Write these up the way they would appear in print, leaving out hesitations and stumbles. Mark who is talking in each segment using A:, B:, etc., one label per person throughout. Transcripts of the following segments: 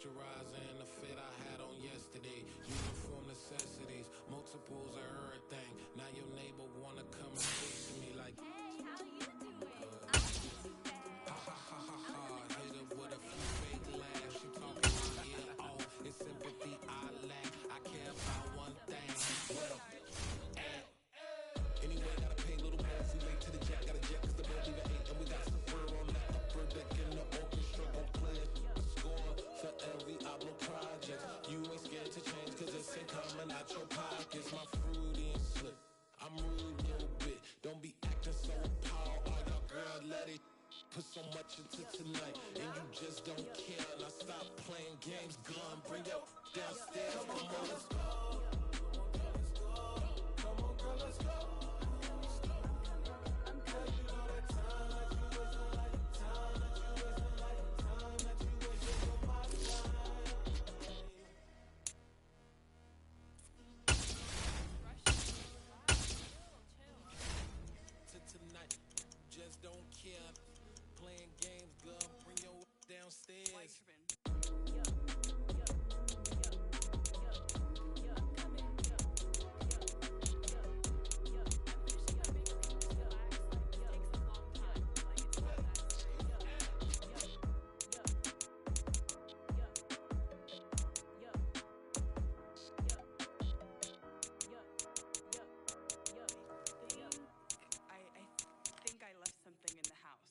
A: Moisturizer and the fit I had on yesterday. Uniform necessities, multiples of everything. Now your neighbor wanna come and fix me like,
B: Hey, how you doing?
A: ha ha ha ha ha. Hit her with a few fake laughs. She talking my ear off. It's sympathy I lack. I care about one thing. Well, anyway, gotta pay a little more. If we late to the jack, gotta jet cause the boat leave at 8. And we got some fur on that upper deck in the orchestra. Gon' play a score for every Ablo project. You ain't scared to change cause it's incoming out your pockets. My Freudian slip. I'm rude a little bit. Don't be acting so appalled. All y'all girl, let it put so much into tonight. And you just don't care. Now stop playing games. Gun, bring your downstairs. Come on, let's go. Come on, girl, let's go. Tonight, just don't care. Playing games, girl, bring your downstairs.
C: I think I left something in the house.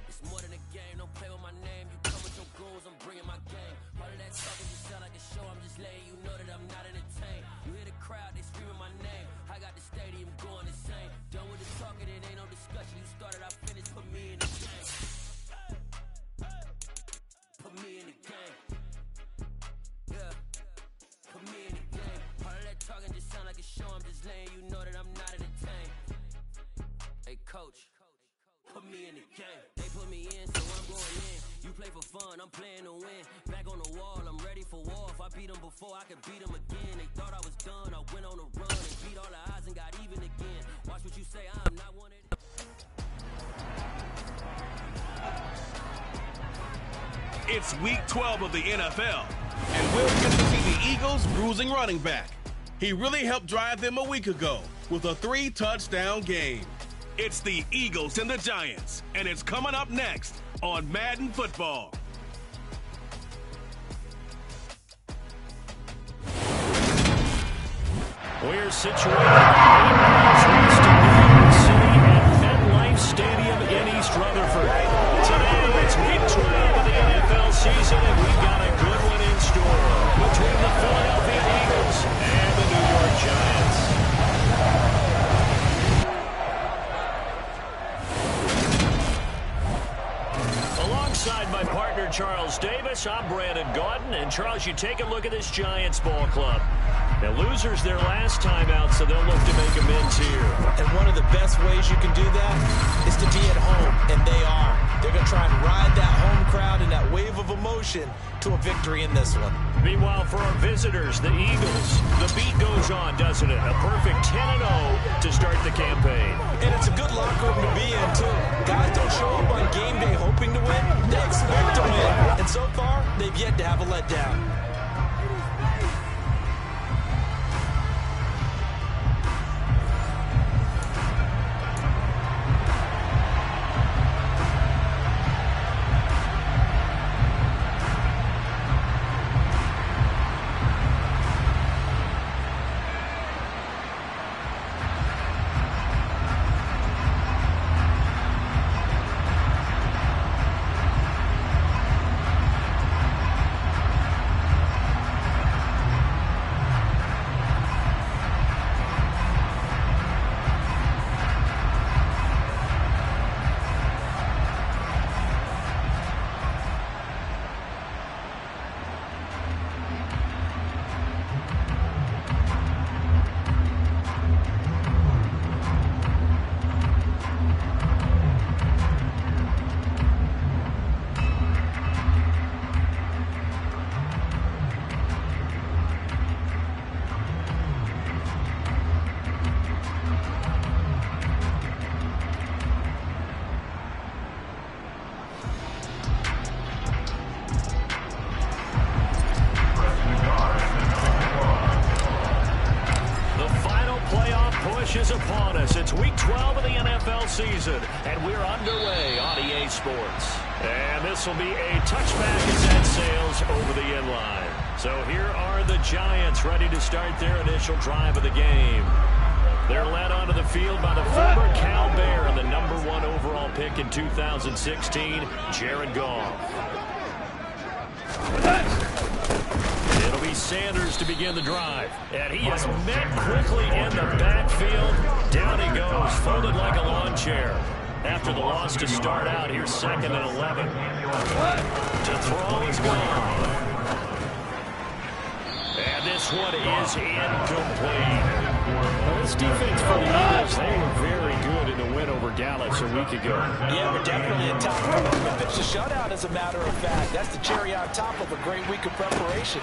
D: It's more than a game, don't play with my name. You come with your goals, I'm bringing my game. All of that talking just sound like a show, I'm just letting you know that I'm not entertained. You hear the crowd, they screaming my name. I got the stadium going insane. Done with the talking, it ain't no discussion. You started, I finished, put me in the game. Put me in the game. Yeah, put me in the game. All of that talking just sound like a show, I'm just letting you know that I'm not entertained. Hey coach, put me in the game. They put me in, so I'm going in. You play for fun, I'm playing to win. Back on the wall, I'm ready for war. If I beat them before, I could beat them again. They thought I was done, I went on a run and beat all the odds and got even again. Watch what you say, I'm not one of them.
E: It's week 12 of the NFL, and we'll get to see the Eagles' bruising running back. He really helped drive them a week ago with a 3-touchdown game. It's the Eagles and the Giants, and it's coming up next on Madden Football.
F: We're situated miles west of New York City at MetLife Stadium in East Rutherford. Today, it's week 12 of the NFL season, and we've got a good one in store between the Philadelphia Eagles and the New York Giants. Alongside my partner, Charles Davis, I'm Brandon Gaudin. And, Charles, you take a look at this Giants ball club. Now, losers their last time out, so they'll look to make amends here.
G: And one of the best ways you can do that is to be at home, and they are. They're going to try and ride that home crowd and that wave of emotion to a victory in this one.
F: Meanwhile, for our visitors, the Eagles, the beat goes on, doesn't it? A perfect 10-0 to start the campaign.
G: And it's a good locker room to be in, too. Guys don't show up on game day hoping to win. They expect to win. And so far, they've yet to have a letdown.
F: season, and we're underway on EA Sports. And this will be a touchback as that sails over the end line. So here are the Giants ready to start their initial drive of the game. They're led onto the field by the former Cal Bear and the #1 overall pick in 2016, Jared Goff. It'll be Sanders to begin the drive. And he is met quickly in the backfield. Down he goes, folded like a lawn chair. After the loss to start out, here's 2nd and 11. To throw is gone. And this one is incomplete. Well, this defense for the Eagles, they were very good in the win over Dallas a week ago.
G: Yeah, we're definitely a top performance. Finished the shutout, as a matter of fact. That's the cherry on top of a great week of preparation.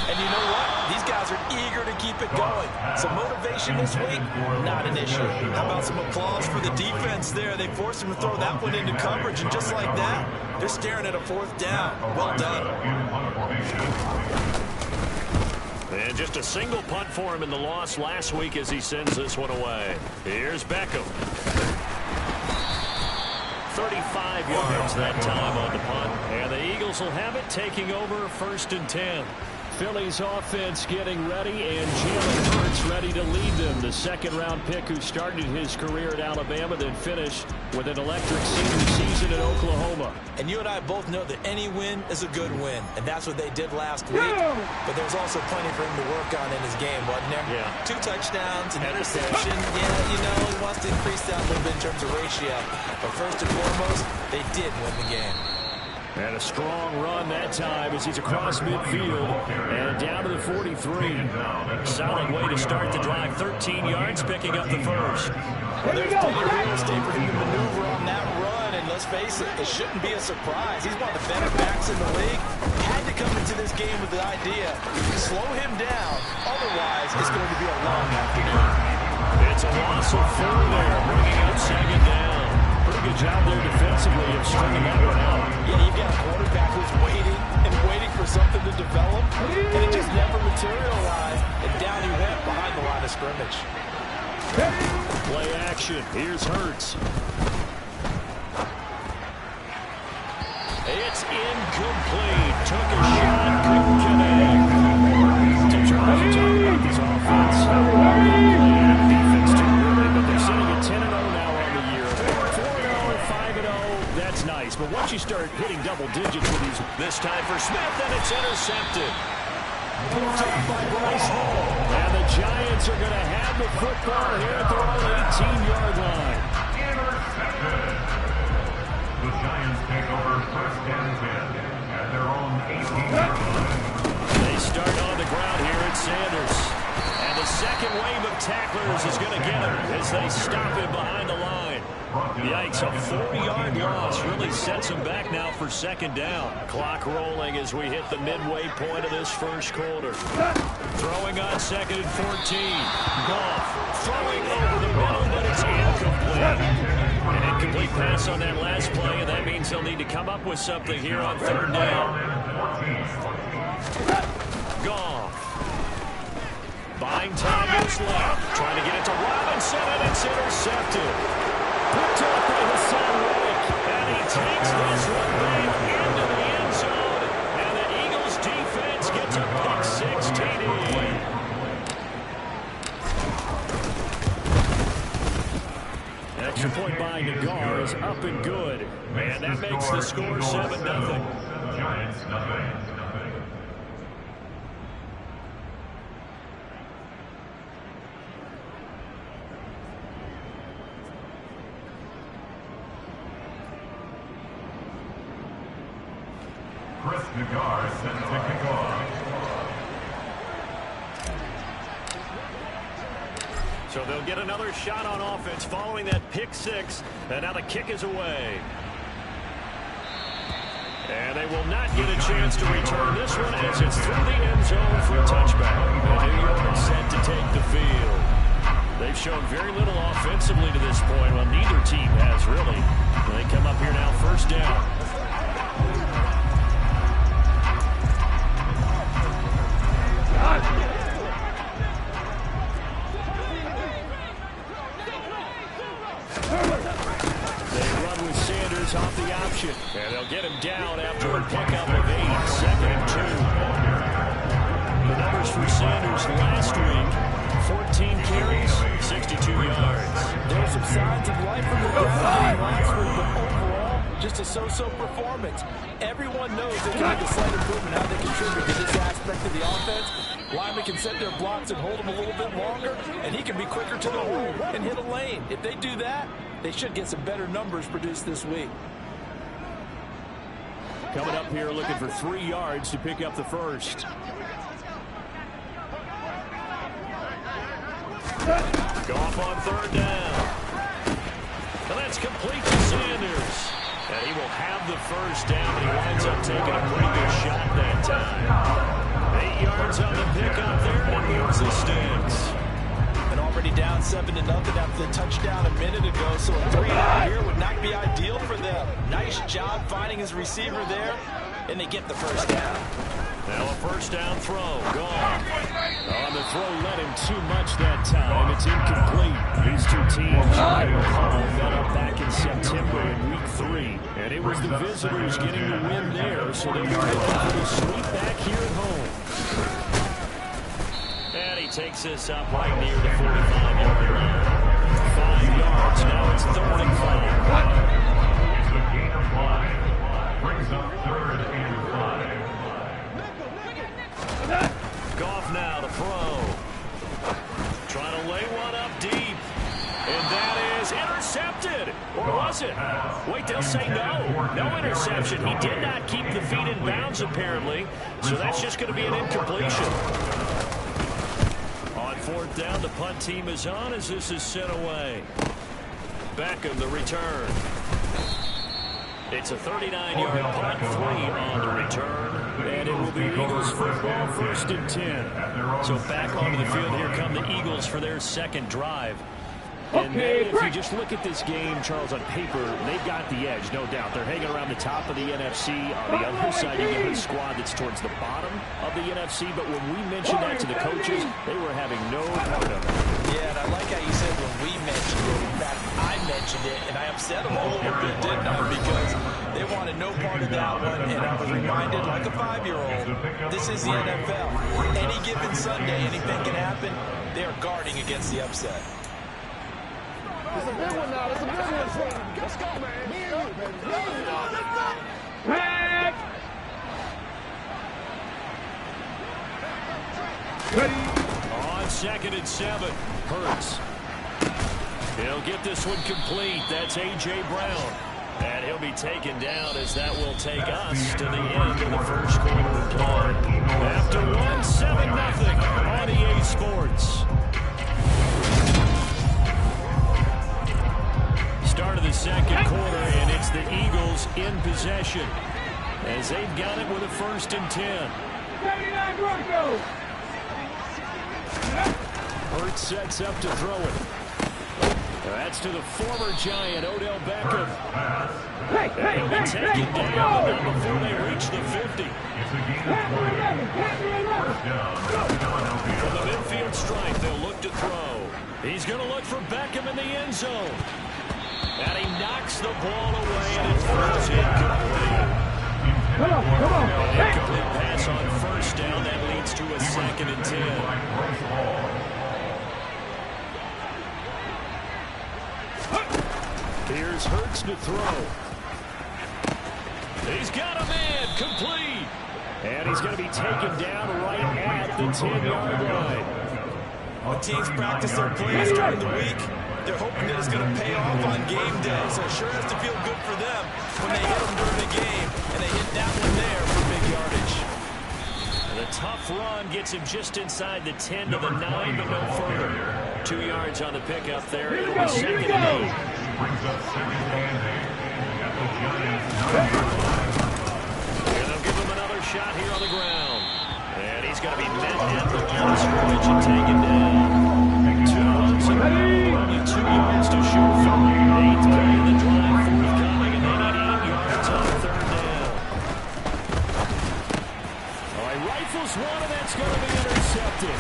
G: And you know what? These guys are eager to keep it going. So motivation this week, not an issue. How about some applause for the defense there? They forced him to throw that one into coverage, and just like that, they're staring at a 4th down. Well done.
F: And just a single punt for him in the loss last week as he sends this one away. Here's Beckham. 35 yards that time on the punt. And the Eagles will have it, taking over 1st and 10. Philly's offense getting ready, and Jalen Hurts ready to lead them. The 2nd-round pick who started his career at Alabama, then finished with an electric senior season in Oklahoma.
G: And you and I both know that any win is a good win, and that's what they did last week. But there's also plenty for him to work on in his game, wasn't there?
F: Yeah.
G: 2 touchdowns, an interception. Yeah, you know, he wants to increase that a little bit in terms of ratio. But first and foremost, they did win the game.
F: And a strong run that time as he's across midfield and down to the 43. Solid way to start the drive. 13 yards, picking up the first.
G: Well, there's plenty of real estate for him to maneuver on that run. And let's face it, it shouldn't be a surprise. He's one of the better backs in the league. Had to come into this game with the idea, slow him down. Otherwise, it's going to be a long afternoon.
F: It's a loss of 4 there, bringing up 2nd down. Pretty good job there defensively of stringing that one out.
G: Yeah, you've got a quarterback who's waiting and waiting for something to develop, and it just never materialized, and down he went behind the line of scrimmage.
F: Play action. Here's Hurts. It's incomplete. Took a shot, couldn't connect. To try to talk about this offense. Defense too early, but they're sitting at 10-0 now on the year. 4-0, 5-0, that's nice. But once you start hitting double digits with these, this time for Smith, and it's intercepted. And the Giants are going to have the football here at their own 18-yard line.
B: The Giants take over 1st and 10 at their own 18-yard line.
F: They start on the ground here at Sanders. And the 2nd wave of tacklers is going to get him as they stop him behind the line. Yikes, a 40-yard loss really sets him back now for 2nd down. Clock rolling as we hit the midway point of this 1st quarter. Throwing on 2nd and 14. Goff throwing over the middle, but it's incomplete. An incomplete pass on that last play, and that means they'll need to come up with something here on 3rd down. Goff. Buying time goes left. Trying to get it to Robinson, and it's intercepted. Picked up by Hassan Reddick, and he takes this one back into the end zone, and the Eagles defense gets a pick-6 TD. Extra point by Nagar is up and good, and that makes the score 7-0.
B: Giants nothing. Chris Nagar set to kick off.
F: So they'll get another shot on offense following that pick-6, and now the kick is away. And they will not get a chance to return this one as it's through the end zone for a touchback. And New York set to take the field. They've shown very little offensively to this point. Well, neither team has really. They come up here now 1st down. yards off the option. And they'll get him down after a pickup of 8, 2nd and 2. The numbers for Sanders last week, 14 carries, 62 yards.
G: There's some signs of life from the ground game last week, but overall, just a so-so performance. Everyone knows they can make a slight improvement how they contribute to this aspect of the offense. Linemen can set their blocks and hold them a little bit longer, and he can be quicker to the hole and hit a lane. If they do that, they should get some better numbers produced this week.
F: Coming up here looking for 3 yards to pick up the first. Goff on 3rd down. And that's complete to Sanders. And he will have the first down, but he winds up taking a pretty good shot that time. 8 yards on the pickup there, and it moves the sticks.
G: And already down 7-0 after the touchdown a minute ago, so a 3-and-out here would not be ideal for them. Nice job finding his receiver there, and they get the first down.
F: Now a first down throw, gone. On the throw, led him too much that time. It's incomplete. These two teams, I recall, met up back in September in Week 3. And it was the visitors getting the win there, so they were looking for the sweep back here at home. And he takes this up right near the 45-yard line. 5 yards, now it's 3rd and 5.
B: It's a gain of 5. Brings up 3rd and 5.
F: Goff now to throw. Trying to lay one up deep. And that is intercepted. Or was it? Wait, they'll say no. No interception. He did not keep the feet in bounds, apparently. So that's just going to be an incompletion. On 4th down, the punt team is on as this is sent away. Beckham, the return. It's a 39-yard punt, 3 on the return. And it will be Eagles football, 1st and 10. So back onto the field, here come the Eagles for their second drive. And if you just look at this game, Charles, on paper, they've got the edge, no doubt. They're hanging around the top of the NFC. On the other side, you get a squad that's towards the bottom of the NFC. But when we mentioned that to the coaches, they were having no part of it.
G: Yeah, and I like how you said when we mentioned it. In fact, I mentioned it, and I upset them a little bit, didn't I? Because they wanted no part of that one, and I was reminded, like a 5-year-old, this is the NFL. Any given Sunday, anything can happen. They are guarding against the upset.
H: It's a big one now. It's a big one. Let's go, man. Me and you, baby.
F: On 2nd and 7, Hurts. He'll get this one complete. That's A.J. Brown. And he'll be taken down as that will take us to the end of the first quarter of play. After 1-7-0 on EA Sports. Start of the second quarter, and it's the Eagles in possession as they've got it with a 1st and 10. Hurts sets up to throw it. That's to the former Giant, Odell Beckham. He'll be taken down, but not before they reach the 50. From the midfield stripe, they'll look to throw. He's going to look for Beckham in the end zone. And he knocks the ball away, and it throws incomplete.
H: Come on.
F: An incomplete pass on 1st down. That leads to a 2nd and 10. Here's Hurts to throw. He's got a man, complete. And he's going to be taken down right at the 10-yard line.
G: When teams practice their plays during the week, they're hoping that it's going to pay off on game day. So it sure has to feel good for them when they hit them during the game, and they hit that one there for big yardage.
F: And the tough run gets him just inside the 10 to the 9, but no further. 2 yards on the pickup there. It'll be 2nd and 8.
B: Brings up 2nd and 8 at the Giants' 9-yard line.
F: And they'll give him another shot here on the ground. And he's going to be met at the line of scrimmage and taken down. 2 runs in a row, only 2 yards to show for it. 8th play of the drive forthcoming, and they need 8 yards on 3rd down. All right, rifles one, and that's going to be intercepted.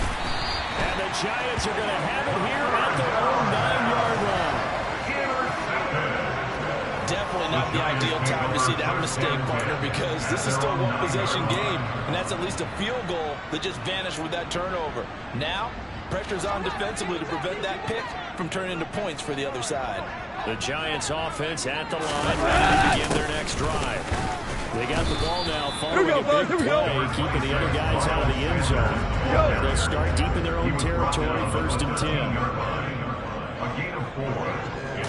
F: And the Giants are going to have it here at their own 9-yard line.
G: Definitely not the ideal time to see that mistake, partner, because this is still a one-possession game, and that's at least a field goal that just vanished with that turnover. Now, pressure's on defensively to prevent that pick from turning into points for the other side.
F: The Giants offense at the line, ready to begin their next drive. They got the ball now following a big play, keeping the other guys out of the end zone. And they'll start deep in their own territory, 1st and 10.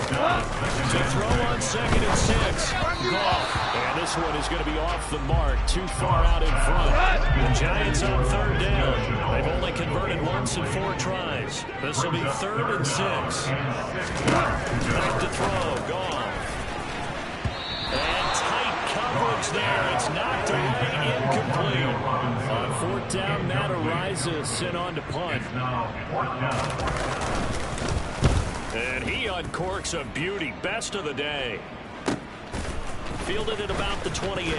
F: To throw on 2nd and 6. Goff. And this one is going to be off the mark, too far out in front. The Giants on 3rd down. They've only converted once in 4 tries. This will be 3rd and 6. Back to throw. Goff. And tight coverage there. It's knocked away, incomplete. On 4th down, Matt Araiza sent on to punt. And he uncorks a beauty. Best of the day. Fielded at about the 28.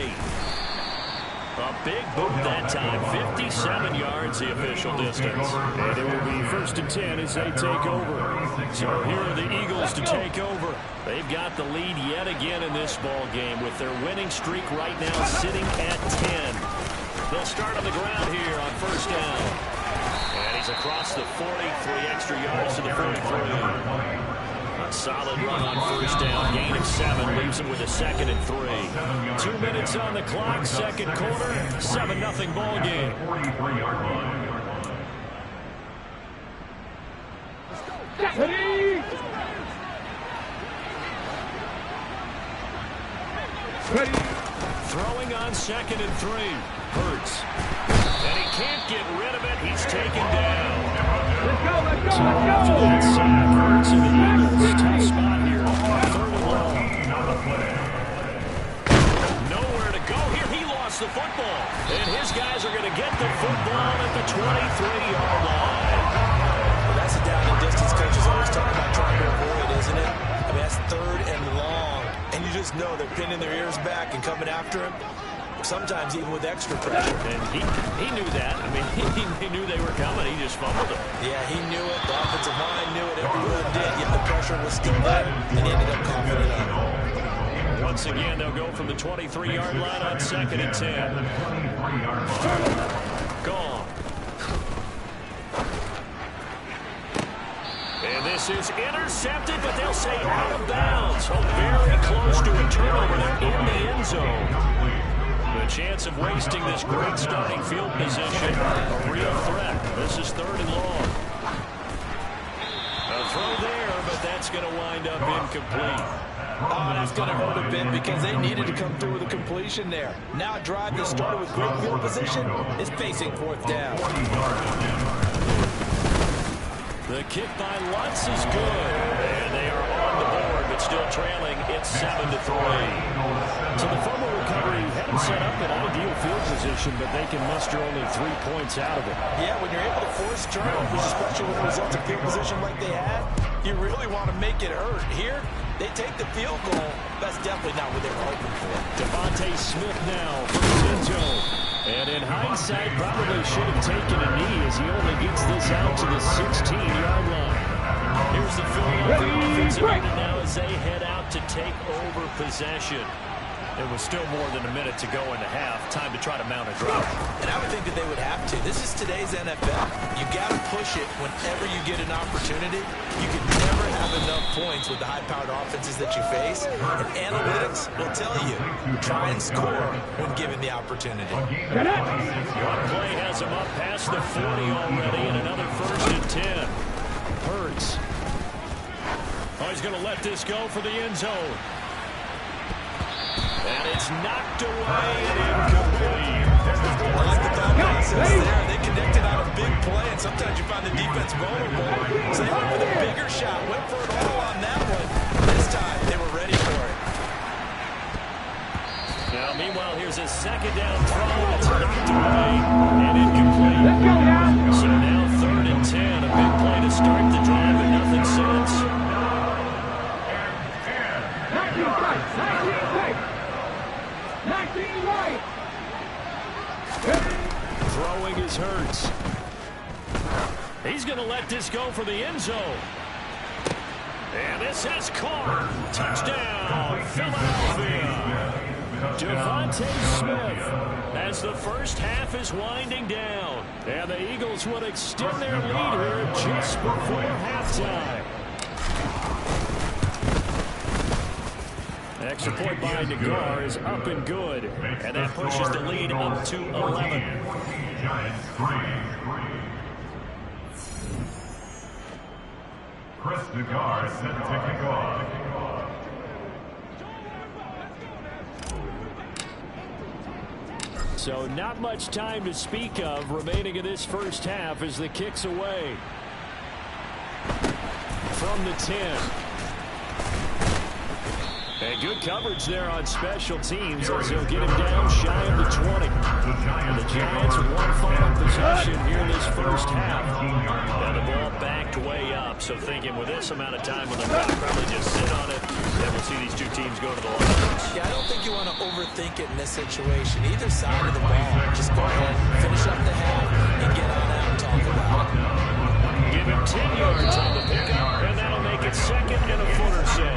F: A big boot that time. 57 yards the official distance. And it will be 1st and 10 as they take over. So here are the Eagles to take over. They've got the lead yet again in this ball game with their winning streak right now sitting at 10. They'll start on the ground here on 1st down. And he's across the 40, 3 extra yards to the 43. A solid run on 1st down, gain of 7, leaves him with a 2nd and 3. 2 minutes on the clock, 2nd quarter, 7-0 ball game.
H: Ready.
F: Throwing on 2nd and 3. Hurts. And he can't get rid of it. He's taken down.
H: Let's go, let's go,
F: After that sack, Hurts and the Eagles. Tough spot here. 3rd and long. Nowhere to go here. He lost the football. And his guys are going to get the football at the 23-yard line.
G: Well, that's a down and distance coaches always talk about trying to avoid, isn't it? I mean, that's 3rd and long. And you just know they're pinning their ears back and coming after him. Sometimes even with extra pressure.
F: And he knew that. I mean, he knew they were coming. He just fumbled it.
G: Yeah, he knew it. The offensive line knew it. Everyone did. Yet the pressure was still there, and he ended up coughing it up.
F: Once again, they'll go from the 23-yard line on 2nd and 10. Gone. And this is intercepted, but they'll say out of bounds. So very close to a turnover there in the end zone. The chance of wasting this great starting field position, a real threat. This is 3rd and long. A throw there, but that's going to wind up incomplete.
G: Oh, that's going to hurt a bit because they needed to come through with a completion there. Now a drive that started with great field position is facing 4th down.
F: The kick by Lutz is good. And they are on the board, but still trailing. It's 7-3. So the fumble recovery had them set up in ideal field position, but they can muster only 3 points out of it.
G: Yeah, when you're able to force turnovers, especially when it results in field position like they had, you really want to make it hurt. Here, they take the field goal. That's definitely not what they were hoping for.
F: Devontae Smith now from the end zone. And in hindsight, probably should have taken a knee as he only gets this out to the 16-yard line. Here's the fill of the offensive unit now as they head out to take over possession. There was still more than a minute to go in the half. Time to try to mount a drive.
G: And I would think that they would have to. This is today's NFL. You got to push it whenever you get an opportunity. You can never have enough points with the high-powered offenses that you face. And analytics will tell you, try and score when given the opportunity.
F: One play has him up past the 40 already, and another 1st and 10. Hurts. Oh, he's going to let this go for the end zone. And it's knocked away and incomplete.
G: I like the thought process there. They connected on a big play, and sometimes you find the defense vulnerable. So they went with a bigger shot, went for it all on that one. This time, they were ready for it.
F: Now, meanwhile, here's a 2nd down throw. It's knocked away and incomplete. So now 3rd and 10. A big play to start the drive, but nothing since. Throwing is Hurts. He's going to let this go for the end zone. And this is caught. Touchdown, Philadelphia. Devontae Smith as the first half is winding down. And the Eagles would extend their lead here just before halftime. Extra point by Nagar is up and good. And that pushes the lead up to 11.
B: Giants 3. Chris Nagar set to kick off.
F: So not much time to speak of remaining in this first half as the kick's away. From the 10. And good coverage there on special teams as he'll get him down shy of the 20. And the Giants with one final possession here in this first half. And the ball backed way up. So thinking with this amount of time on the clock, probably just sit on it. And we'll see these two teams go to the line.
G: Yeah, I don't think you want to overthink it in this situation. Either side of the ball, just go ahead, finish up the half, and get on out and talk about it.
F: Give him 10 yards on the pickup, and that'll make it second and a foot or so.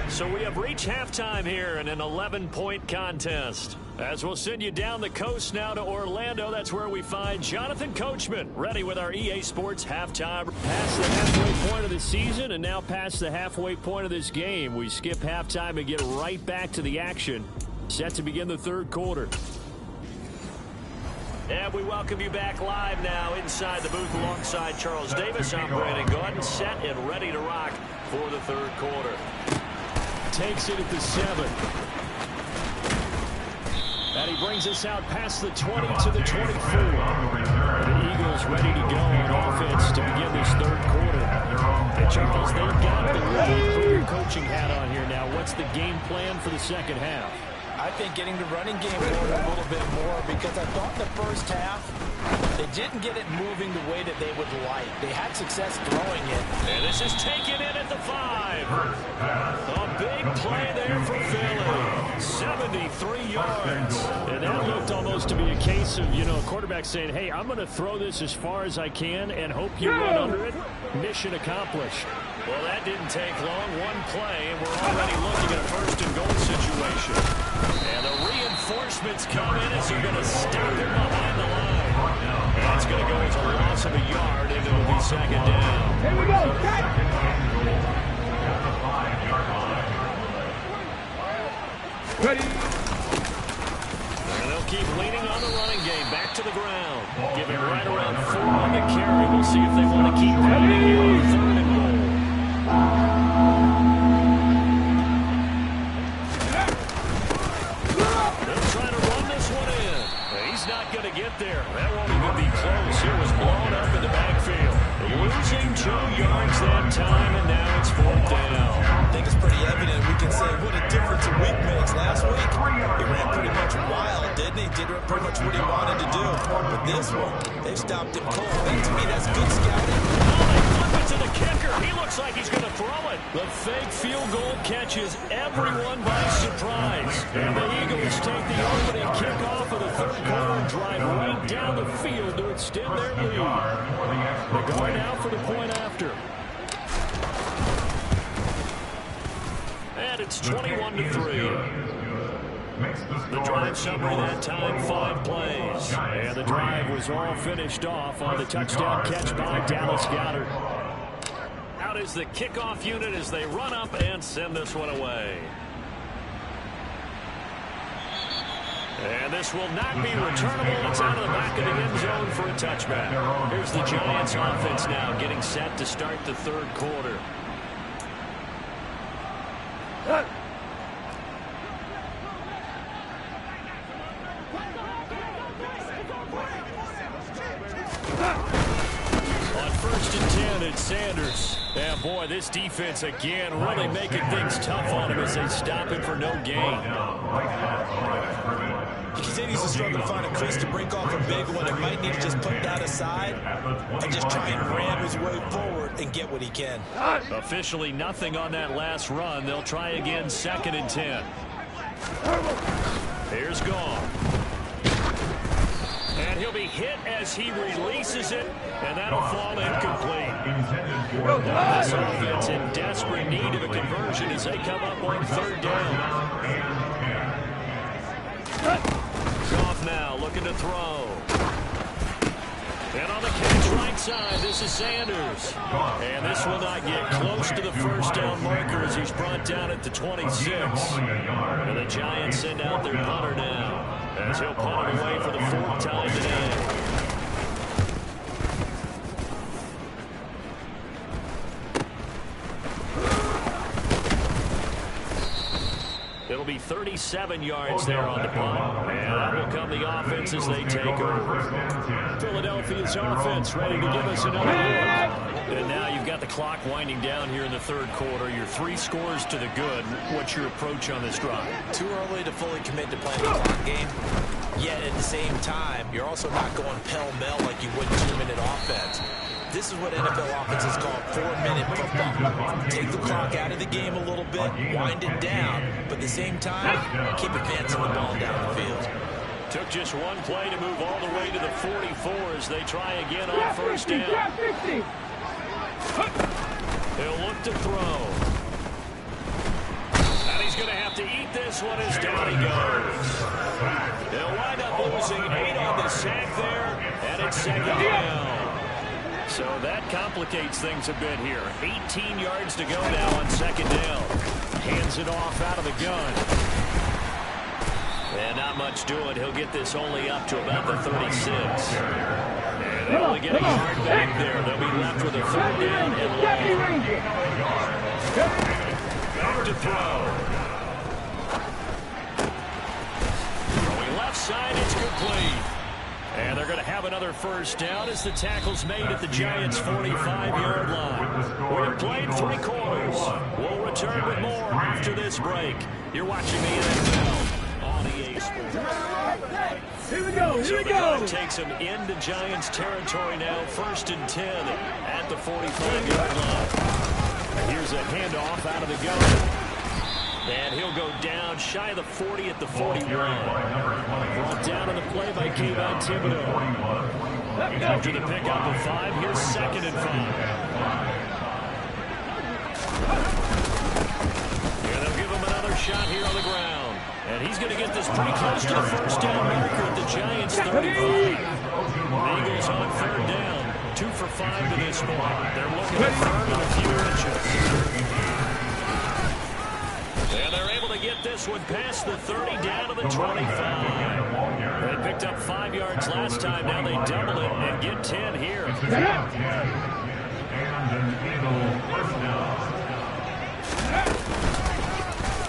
F: So we have reached halftime here in an 11-point contest. As we'll send you down the coast now to Orlando, that's where we find Jonathan Coachman ready with our EA Sports halftime. Past the halfway point of the season and now past the halfway point of this game. We skip halftime and get right back to the action. Set to begin the third quarter. And we welcome you back live now inside the booth alongside Charles Davis. I'm Brandon Gordon, set and ready to rock for the third quarter. Takes it at the 7. And he brings us out past the 20 to the 24. The Eagles ready to go on offense to begin this third quarter. And Charles, they've got the lead. Put your coaching hat on here now. What's the game plan for the second half?
G: I think getting the running game going a little bit more because I thought the first half they didn't get it moving the way that they would like. They had success throwing it.
F: And this is taken in at the 5. A big play there for Philly. 73 yards. And that looked almost to be a case of, a quarterback saying, hey, I'm going to throw this as far as I can and hope you run under it. Mission accomplished. Well, that didn't take long. One play, and we're already looking at a first and goal situation. And the reinforcements come in as they're going to stop him behind the line. And that's going to go as a loss of a yard, and it'll be second down.
H: Here we go. Ready.
F: And they'll keep leaning on the running game. Back to the ground. Giving right around 4 on the carry. We'll see if they want to keep pounding here on third and goal. They'll try to run this one in. He's not going to get there. That won't even be close. It was blown up in the backfield. Losing 2 yards that time, and now it's fourth down.
G: I think it's pretty evident. We can say what a difference a week makes. Last week, he ran pretty much wild, didn't he? Did pretty much what he wanted to do. But this one, they stopped him cold. That, to me, that's good scouting.
F: To the kicker. He looks like he's going to throw it. The fake field goal catches everyone by surprise. And the Eagles take the opening kickoff of the third quarter and drive right down the field to extend their lead. They're going now for the point after. And it's 21-3. The drive summary that time, 5 plays. And the drive was all finished off on the touchdown catch by Dallas Goedert. Out is the kickoff unit as they run up and send this one away. And this will not be returnable. It's out of the back of the end zone for a touchback. Here's the Giants offense now getting set to start the third quarter. On 1st and 10, it's Sanders. And boy, this defense again really making things tough on him as they stop him for no gain.
G: He continues to struggle to find a crease to break off a big one. It might need to just put that aside and just try and ram his way forward and get what he can.
F: Officially nothing on that last run. They'll try again 2nd and 10. Here's Gone. And he'll be hit as he releases it, and that'll fall incomplete. Now this offense in desperate need of a conversion as they come up on third down. Goff now looking to throw. And on the catch right side, this is Sanders. And this will not get close to the first down marker as he's brought down at the 26. And the Giants send out their punter now as he'll punt it away for the fourth time today. It'll be 37 yards there on the punt. And that will come the offense as they take over. Philadelphia's offense ready to give us another look. And now you've got the clock winding down here in the third quarter. You're 3 scores to the good. What's your approach on this drive?
G: Too early to fully commit to playing the clock game. Yet at the same time, you're also not going pell-mell like you would 2-minute offense. This is what NFL offenses call 4-minute football. Take the clock out of the game a little bit, wind it down, but at the same time, keep advancing the ball down the field.
F: Took just one play to move all the way to the 44 as they try again on first down. He'll look to throw. And he's going to have to eat this one as down he goes. They'll wind up losing 8 on the sack there, and it's second down. So that complicates things a bit here. 18 yards to go now on second down. Hands it off out of the gun. And not much doing. He'll get this only up to about the 36. And they'll only get a yard back there. They'll be left with a third down and long. Back to throw. Throwing left side, it's complete. And they're going to have another first down as the tackle's made at the Giants' 45-yard line. We've played 3 quarters. We'll return with more after this break. You're watching the NFL on EA Sports.
H: Here we go,
F: So the drive takes them into Giants territory now, 1st and 10 at the 45-yard line. Here's a handoff out of the gun. And he'll go down shy of the 40 at the 41. Brought down on the play by Kayvon Thibodeau. After the pickup of 5, here's 2nd and 5. And they'll give him another shot here on the ground. And he's going to get this pretty close to the first down marker at the Giants' 35. The Eagles on third down. 2 for 5 to this point. They're looking at third and a few inches. And they're able to get this one past the 30 down to the 25. They picked up 5 yards last time. Now they double it and get 10 here.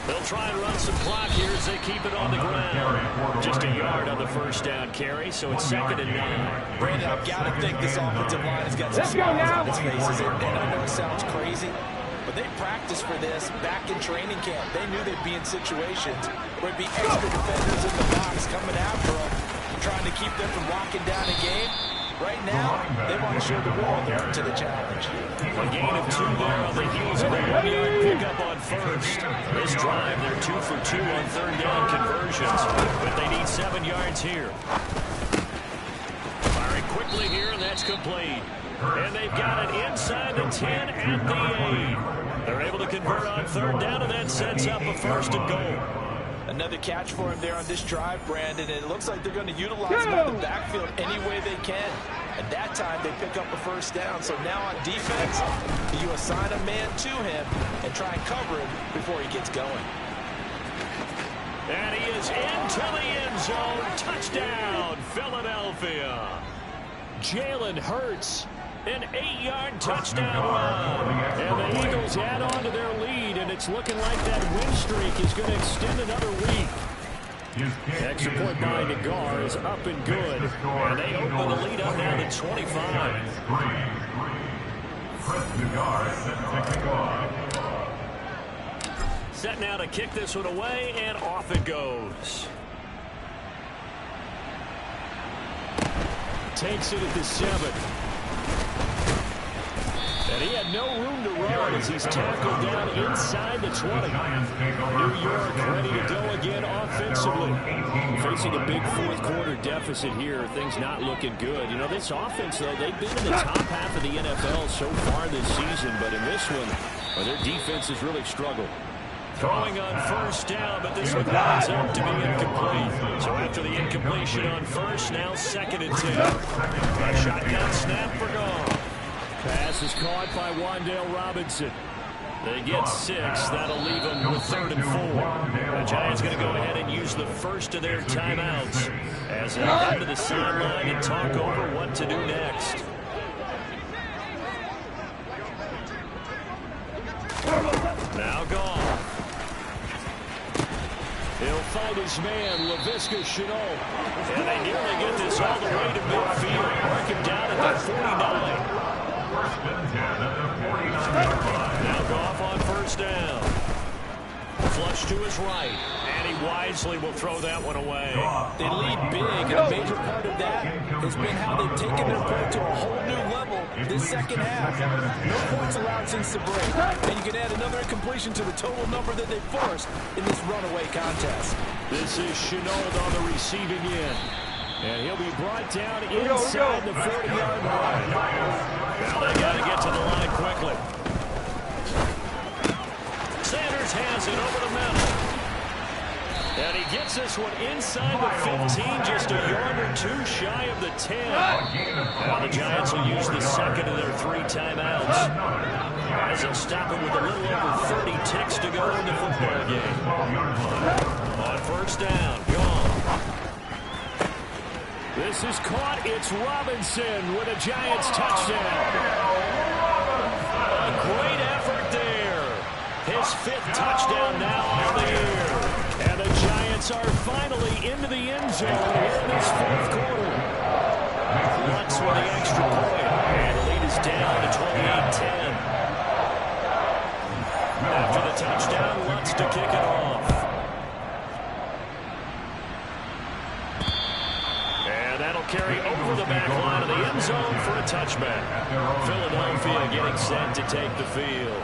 F: They'll try and run some clock here as they keep it on the ground. Just a yard on the first down carry, so it's 2nd and 9.
G: Brandon, I've got to think this offensive line has got some smiles on its faces. And I know it sounds crazy, but they practiced for this back in training camp. They knew they'd be in situations where it'd be extra defenders in the box coming after them, trying to keep them from locking down a game. Right now, they want to show the world they're up to the challenge.
F: A gain of 2 there on the heels of a 1-yard pickup on first. This drive, they're 2 for 2 on third down conversions, but they need 7 yards here. Firing quickly here, and that's complete. And they've got it inside the 10 at the 8. They're able to convert on third down, and that sets up a 1st and goal.
G: Another catch for him there on this drive, Brandon. And it looks like they're going to utilize him on the backfield any way they can. At that time, they pick up a 1st down. So now on defense, you assign a man to him and try and cover him before he gets going.
F: And he is into the end zone. Touchdown, Philadelphia. Jalen Hurts. An 8-yard touchdown run. And the Eagles add on to their lead, and it's looking like that win streak is going to extend another week. Extra point by Nagar is up and good. And they open the lead up now to 25. Set now to kick this one away, and off it goes. Takes it at the 7. And he had no room to run as he's tackled down inside the 20. New York ready to go again offensively. Facing a big fourth quarter deficit here, things not looking good. You know, this offense, though, they've been in the top half of the NFL so far this season, but in this one, well, their defense has really struggled. Throwing on first down, but this one winds up to be incomplete. So after the incompletion on first, now 2nd and 10. A shotgun snap for Goff. Pass is caught by Wan'Dale Robinson. They get 6. That'll leave them with 3rd and 4. The Giants going to go ahead and use the first of their timeouts as they head to the sideline and talk over what to do next. Now Goff. He'll find his man, Laviska Shenault. And they nearly get this all the way to midfield. Mark him down at the 49. Now Goff on first down. Flush to his right. And he wisely will throw that one away.
G: They lead big, and a major part of that has been how they've taken their play to a whole new level this second half. No points allowed since the break. And you can add another incompletion to the total number that they forced in this runaway contest.
F: This is Shenault on the receiving end. And he'll be brought down inside the 40-yard line. Now they got to get to the line quickly. Sanders has it over the middle. And he gets this one inside the 15, just a yard or two shy of the 10. Now the Giants will use the second of their 3 timeouts, as they'll stop it with a little over 30 ticks to go in the football game. On first down, gone. This is caught. It's Robinson with a Giants touchdown. A great effort there. His 5th touchdown now on the year. And the Giants are finally into the end zone here in this 4th quarter. Lutz with the extra point. And the lead is down to 28-10. After the touchdown, Lutz to kick it off. And that'll carry over the back line of the end zone for a touchback. Philadelphia getting set to take the field.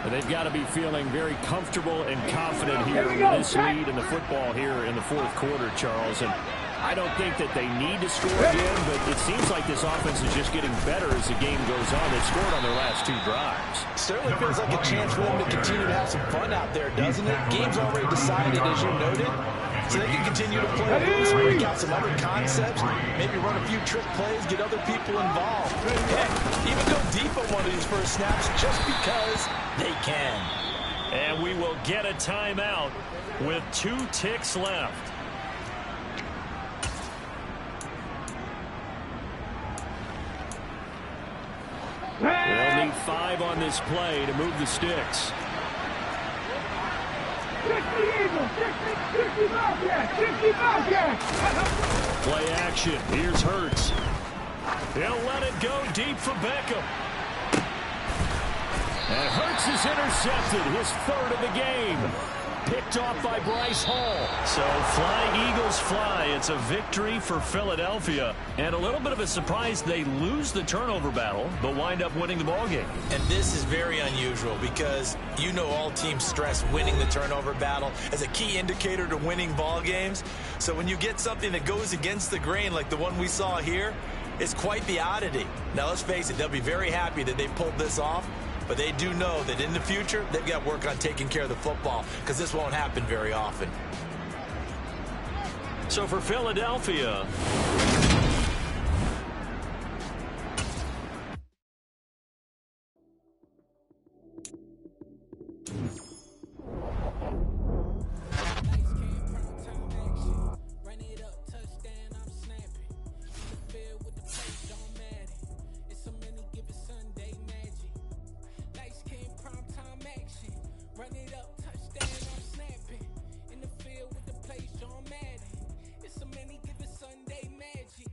F: And they've got to be feeling very comfortable and confident here with this lead in the football here in the 4th quarter, Charles. And I don't think that they need to score again, but it seems like this offense is just getting better as the game goes on. They've scored on their last 2 drives.
G: Certainly feels like a chance for them to continue to have some fun out there, doesn't it? Game's already decided, as you noted. So they can continue to play loose, break out some other concepts, maybe run a few trick plays, get other people involved. Heck, even go deep on one of these first snaps just because they can.
F: And we will get a timeout with 2 ticks left. They'll need 5 on this play to move the sticks. Play action. Here's Hurts. He'll let it go deep for Beckham. And Hurts is intercepted. His 3rd of the game. Picked off by Bryce Hall. So fly, Eagles, fly. It's a victory for Philadelphia. And a little bit of a surprise, they lose the turnover battle, but wind up winning the ballgame.
G: And this is very unusual because you know all teams stress winning the turnover battle as a key indicator to winning ball games. So when you get something that goes against the grain like the one we saw here, it's quite the oddity. Now let's face it, they'll be very happy that they pulled this off. But they do know that in the future, they've got to work on taking care of the football because this won't happen very often.
F: So for Philadelphia,
I: Sunday magic.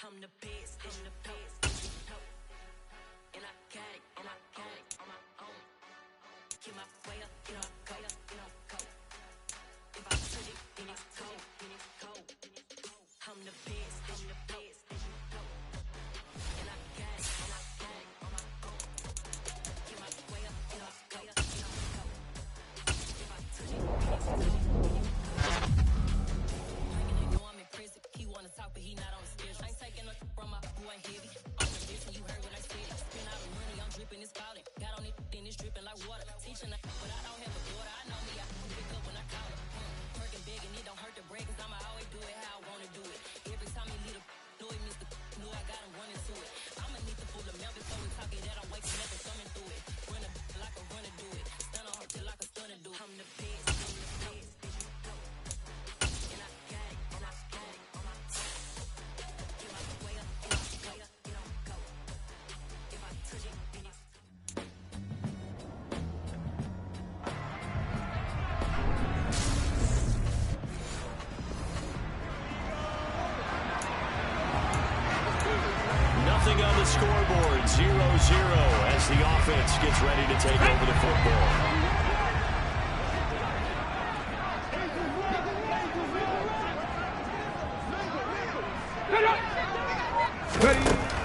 D: I'm the best, and I got it, on my own. Get my way up, get up, go. If I touch it, then it's cold. I'm the best, and I got it, on my own. Get my way up, get up, go. If I touch it, then it's cold. Drinking, know I'm in prison. He wanna talk, but he not on the schedule. I ain't taking nothing from my boy heavy. On the listen, you heard what I said. Spend all the money, I'm dripping, it's falling. Got on it, then it's dripping like water. Teaching, but I don't have a daughter. I know me, I can pick up when I call it. Working big and it don't hurt to break, 'cause I'ma always do it how I wanna do it. Every time he lead a know it, Mr. Know I got him running to it. I'ma need to pull the milk before we talk it that I'm wasting nothing coming through it. Run a like a runner do it. Stun on her till like a stunner do it. I'm the best, and I got it, on my own. Get my way up, get up, go. If I touch it, then it's
F: Nothing on the scoreboard, 0-0 as the offense gets ready to take over the football.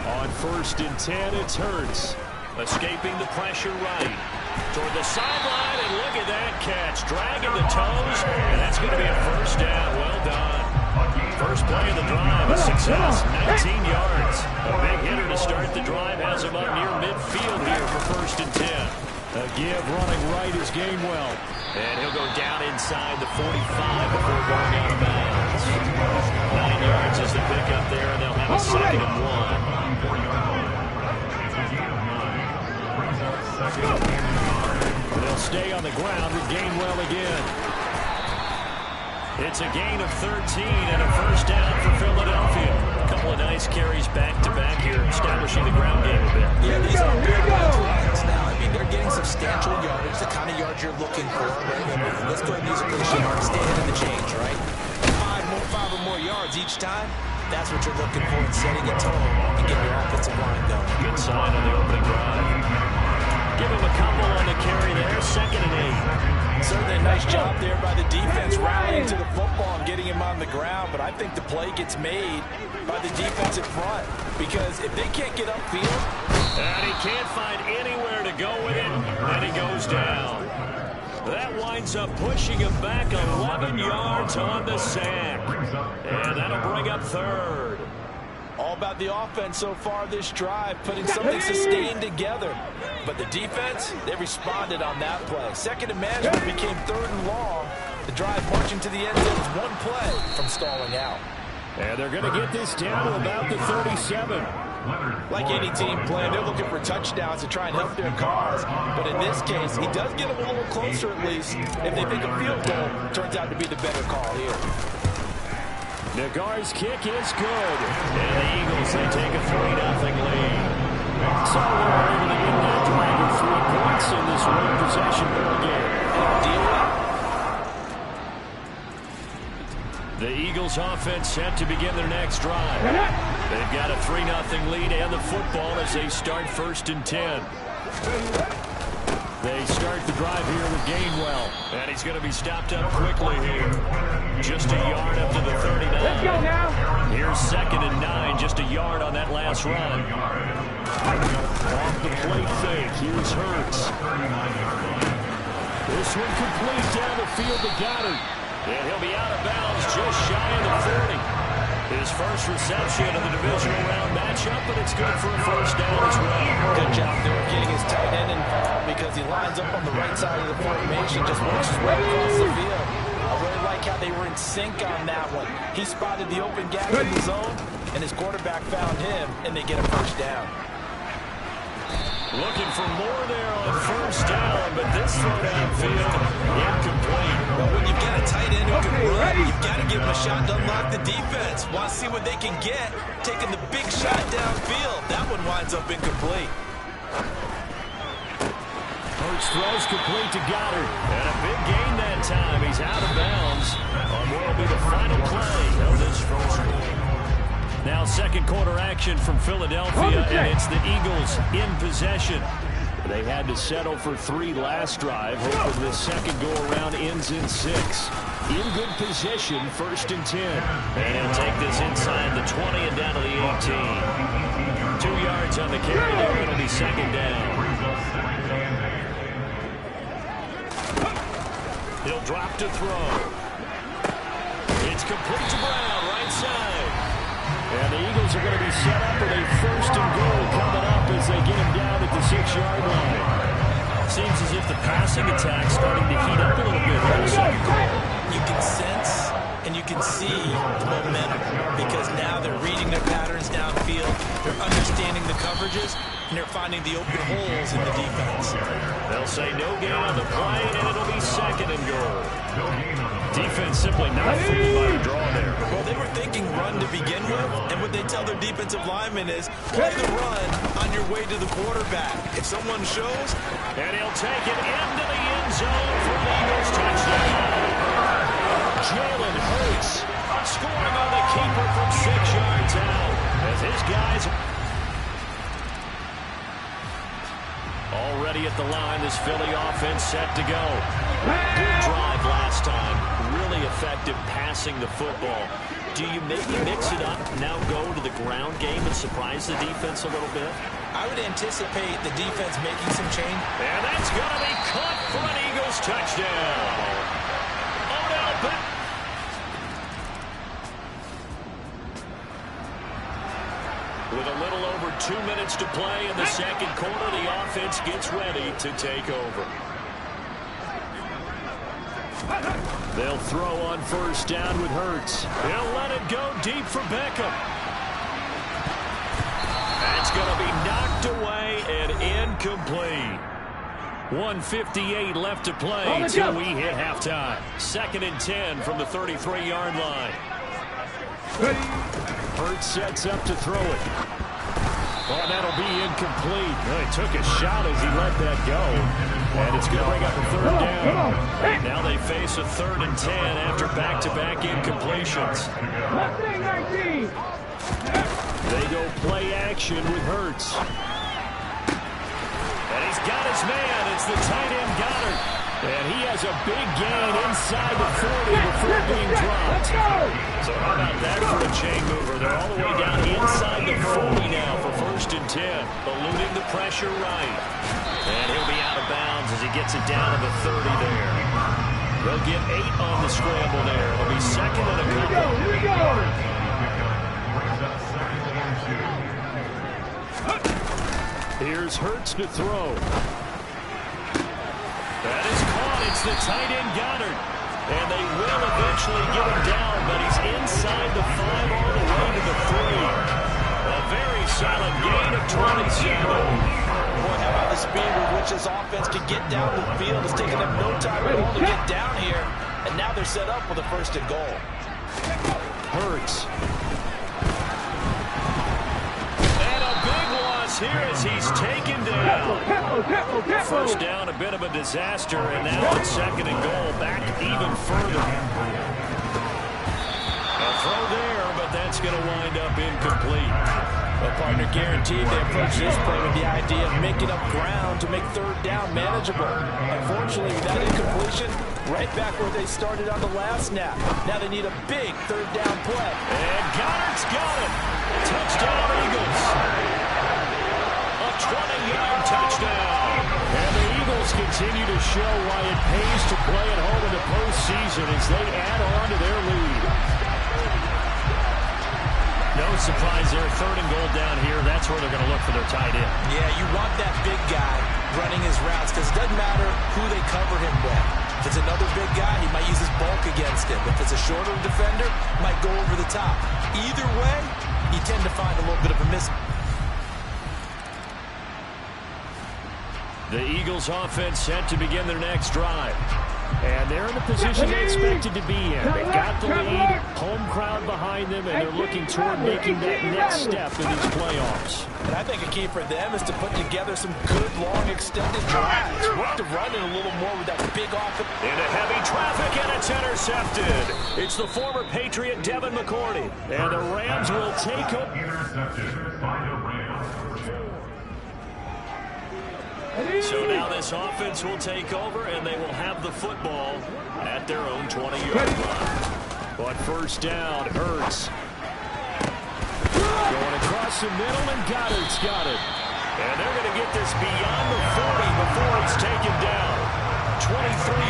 F: On 1st and 10, it's Hurts. Escaping the pressure right. Toward the sideline, and look at that catch. Dragging the toes, and that's going to be a first down. Well done. First play of the drive, a success, 19 yards. A big hitter to start the drive has him up near midfield here for 1st and 10. A give running right is Gainwell. And he'll go down inside the 45 before going out of bounds. 9 yards is the pickup there, and they'll have a 2nd and 1. They'll stay on the ground with Gainwell again. It's a gain of 13 and a first down for Philadelphia. A couple of nice carries back-to-back here, establishing the ground game a bit.
G: Yeah, these are big runs now. I mean, they're getting substantial yardage, the kind of yards you're looking for. Right? Let's go ahead and use a cliche mark. Stay ahead of the change, right? Five or more yards each time. That's what you're looking for in setting a tone and getting your offensive line going.
F: Good sign on the opening drive. Give him a couple on the carry there, 2nd and 8.
G: Certainly a nice job there by the defense rallying to the football and getting him on the ground, but I think the play gets made by the defensive front because if they can't get upfield.
F: And he can't find anywhere to go with it, and he goes down. That winds up pushing him back 11 yards on the sack. And that'll bring up 3rd.
G: All about the offense so far this drive, putting something sustained together. But the defense, they responded on that play. 2nd and management became 3rd and long. The drive marching to the end zone is one play from stalling out.
F: And they're going to get this down to about the 37.
G: Like any team playing, they're looking for touchdowns to try and help their cause. But in this case, he does get them a little closer at least. If they make a field goal, turns out to be the better call here.
F: Nagar's kick is good. And the Eagles, they take a 3-0 lead. So they're able to get that drive of 3 points in this one possession ball game. The Eagles offense set to begin their next drive. They've got a 3-0 lead and the football as they start 1st and 10. They start the drive here with Gainwell. And he's going to be stopped up quickly here. Just a yard up to the 39.
H: Let's go now.
F: Here's 2nd and 9. Just a yard on that last run. Off the plate fake. Here's Hurts. This one complete down the field to Goddard. And he'll be out of bounds just shy of the 40. His first reception of the divisional round matchup, but it's good for a first down as well.
G: Good job there getting his tight end involved because he lines up on the right side of the formation, just works his way across the field. I really like how they were in sync on that one. He spotted the open gap in the zone, and his quarterback found him, and they get a first down.
F: Looking for more there on first down, but this throw downfield incomplete.
G: But when you've got a tight end who can run, you've got to give him a shot to unlock the defense. Want to see what they can get, taking the big shot downfield. That one winds up incomplete.
F: Hurts throws complete to Goddard. And a big gain that time. He's out of bounds on what will be the final play of this first quarter. Now second quarter action from Philadelphia, and it's the Eagles in possession. They had to settle for 3 last drive, hoping this second go-around ends in 6. In good position, 1st and 10. And he'll take this inside the 20 and down to the 18. 2 yards on the carry there. It'll be second down. He'll drop to throw. It's complete to Brown, right side. And the Eagles are going to be set up with a 1st and goal coming up as they get him down at the 6-yard line. Seems as if the passing attack's starting to heat up a little bit in the second quarter.
G: You can sense and you can see the momentum because now they're reading their patterns downfield, they're understanding the coverages, and they're finding the open holes in the defense.
F: They'll say no gain on the play, and it'll be second and goal. Defense simply not fooled by the draw there.
G: Well, they were thinking run to begin with, and what they tell their defensive linemen is play the run on your way to the quarterback. If someone shows,
F: and he'll take it into the end zone for an Eagles touchdown. Jalen Hurts scoring on the keeper from 6 yards out as his guys already at the line. This Philly offense set to go. Good drive last time. Really effective passing the football. Do you maybe mix it up, now go to the ground game and surprise the defense a little bit?
G: I would anticipate the defense making some change.
F: And that's going to be caught for an Eagles touchdown. Odell Beckham. With a little over 2 minutes to play in the second quarter, the offense gets ready to take over. They'll throw on 1st down with Hurts. He'll let it go deep for Beckham. That's going to be knocked away and incomplete. 1:58 left to play till we hit halftime. 2nd and 10 from the 33-yard line. Hurts sets up to throw it. Oh, that'll be incomplete. Well, he took a shot as he let that go. And it's going to bring up a 3rd down. Now they face a 3rd and 10 after back-to-back incompletions. They go play action with Hurts. And he's got his man. It's the tight end Goddard. And he has a big gain inside the 40 before being dropped. So how about that for a chain mover? They're all the way down inside the 40 now for 1st and 10. Eluding the pressure right. And he'll be out of bounds as he gets it down to the 30 there. They'll get 8 on the scramble there. It'll be 2nd and a couple.
H: Here we go.
F: Here's Hurts to throw. That is caught. It's the tight end Goddard. And they will eventually get him down, but he's inside the 5 all the way to the 3. A very solid gain of 27.
G: Boy, how about the speed with which this offense can get down the field? It's taken them no time at all to get down here. And now they're set up with a 1st and goal.
F: Hurts. Here as he's taken down. 1st down, a bit of a disaster, and now on 2nd and goal, back even further. A throw there, but that's going to wind up incomplete.
G: Well, partner, guaranteed they approach this play with the idea of making up ground to make 3rd down manageable. Unfortunately, with that incompletion, right back where they started on the last snap. Now they need a big 3rd down play.
F: And Goddard's got it. Touchdown, Eagles. 20-yard touchdown. And the Eagles continue to show why it pays to play at home in the postseason as they add on to their lead. No surprise there, 3rd and goal down here. That's where they're going to look for their tight end.
G: Yeah, you want that big guy running his routes because it doesn't matter who they cover him with. If it's another big guy, he might use his bulk against him. If it's a shorter defender, he might go over the top. Either way, you tend to find a little bit of a miss.
F: The Eagles offense set to begin their next drive. And they're in the position they expected to be in. They got the lead, home crowd behind them, and they're looking toward making that next step in these playoffs.
G: And I think a key for them is to put together some good, long, extended drives. Work the run in a little more with that big offense.
F: Into heavy traffic, and it's intercepted. It's the former Patriot Devin McCourty. And the Rams will take over.
B: Intercepted by the Rams.
F: So now this offense will take over, and they will have the football at their own 20-yard line. But first down, Hurts. Going across the middle, and Goddard's got it. And they're going to get this beyond the 40 before it's taken down. 23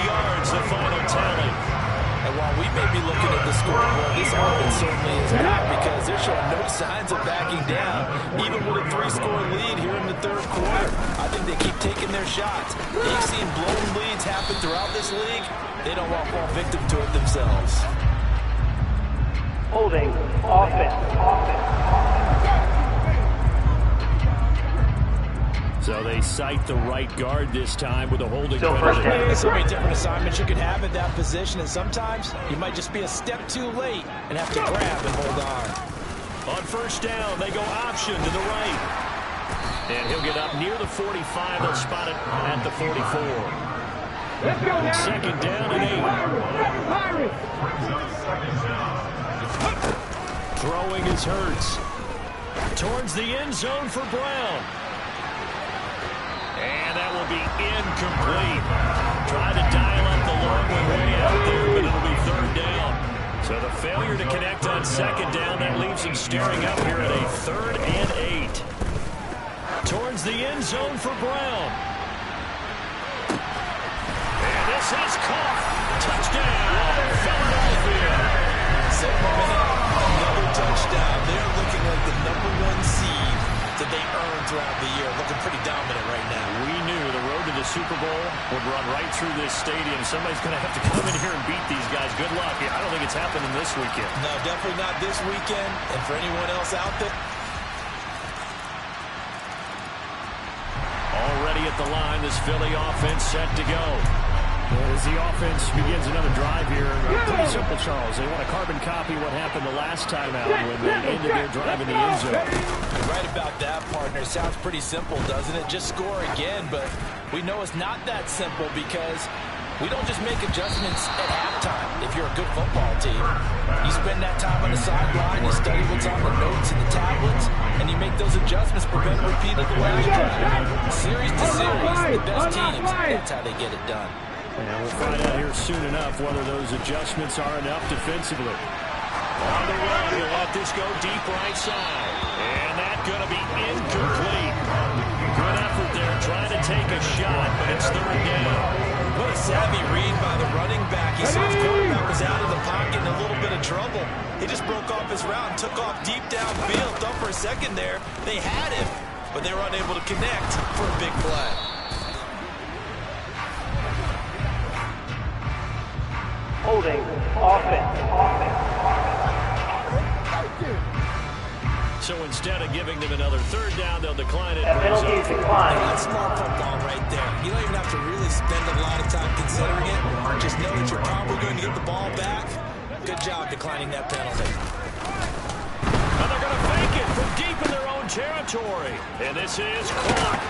F: yards, the final tally.
G: And while we may be looking at the scoreboard, this offense certainly is not, because they're showing no signs of backing down, even with a 3-score lead here in the third quarter. I think they keep taking their shots. They've seen blown leads happen throughout this league. They don't want to fall victim to it themselves.
I: Holding offense.
F: So they cite the right guard this time with a holding
I: Still
F: penalty.
I: first down.
G: So many different assignments you could have at that position, and sometimes you might just be a step too late and have to grab and hold on.
F: On first down, they go option to the right. And he'll get up near the 45. They'll spot it at the 44. Second down and 8. Throwing is Hurts. Towards the end zone for Brown. And that will be incomplete. Try to dial up the long one way out there, but it'll be third down. So the failure to connect on second down, that leaves him staring up here at a 3rd and 8. Towards the end zone for Brown. And this is caught. Touchdown, Philadelphia.
G: Another touchdown. They're looking like the #1 seed that they earned throughout the year. Looking pretty dominant right now.
F: We knew the road to the Super Bowl would run right through this stadium. Somebody's going to have to come in here and beat these guys. Good luck. I don't think it's happening this weekend.
G: No, definitely not this weekend. And for anyone else out there,
F: already at the line, this Philly offense set to go. As the offense begins another drive here, pretty simple, Charles. They want to carbon copy what happened the last time out when they ended their drive in the end zone.
G: you're right about that, partner. Sounds pretty simple, doesn't it? Just score again, but we know it's not that simple, because we don't just make adjustments at halftime. If you're a good football team, you spend that time on the sideline, you study what's on the notes and the tablets, and you make those adjustments, prevent a repeat of the last drive. Series to series, the best teams, that's how they get it done.
F: And we'll find out here soon enough whether those adjustments are enough defensively. On the run, he'll let this go deep right side. And that's going to be incomplete. Good effort there, trying to take a shot, but it's third down.
G: What a savvy read by the running back. He saw his quarterback was out of the pocket in a little bit of trouble. He just broke off his route and took off deep downfield. Thought for a second there they had him, but they were unable to connect for a big play.
I: Holding offense.
F: So instead of giving them another third down, they'll decline it.
I: Penalty decline.
G: That's smart football right there. You don't even have to really spend a lot of time considering it. Just know that you're probably going to get the ball back. Good job declining that penalty.
F: And they're going to fake it from deep in their own territory. And this is caught.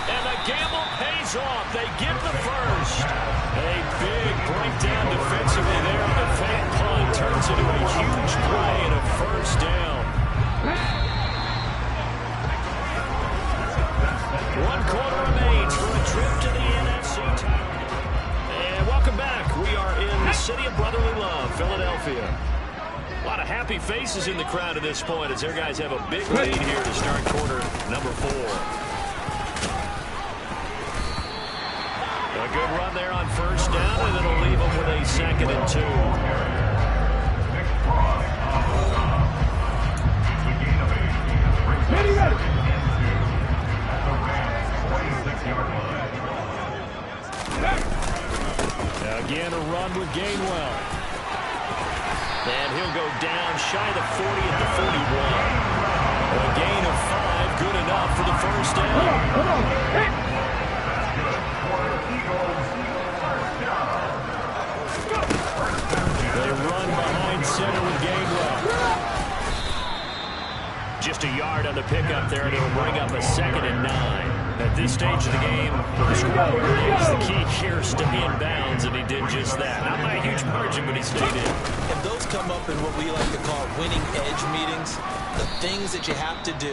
F: And the gamble pays off. They get the first. A big breakdown defensively there. The fake punt turns into a huge play and a first down. 1 quarter remains for a trip to the NFC title. And welcome back. We are in the city of brotherly love, Philadelphia. A lot of happy faces in the crowd at this point as their guys have a big lead here to start quarter number 4. A good run there on first down, and it'll leave them with a 2nd and 2. Again, a run with Gainwell. And he'll go down shy of the 40 at the 41. A gain of 5, good enough for the first down. They run behind center with Gainwell. Just a yard on on the pickup there, and it'll bring up a 2nd and 9. At this stage of the game, with the score where it is, the key here is to be in bounds, and he did just that. Not by a huge margin, but he stayed in.
G: And those come up in what we like to call winning edge meetings. The things that you have to do,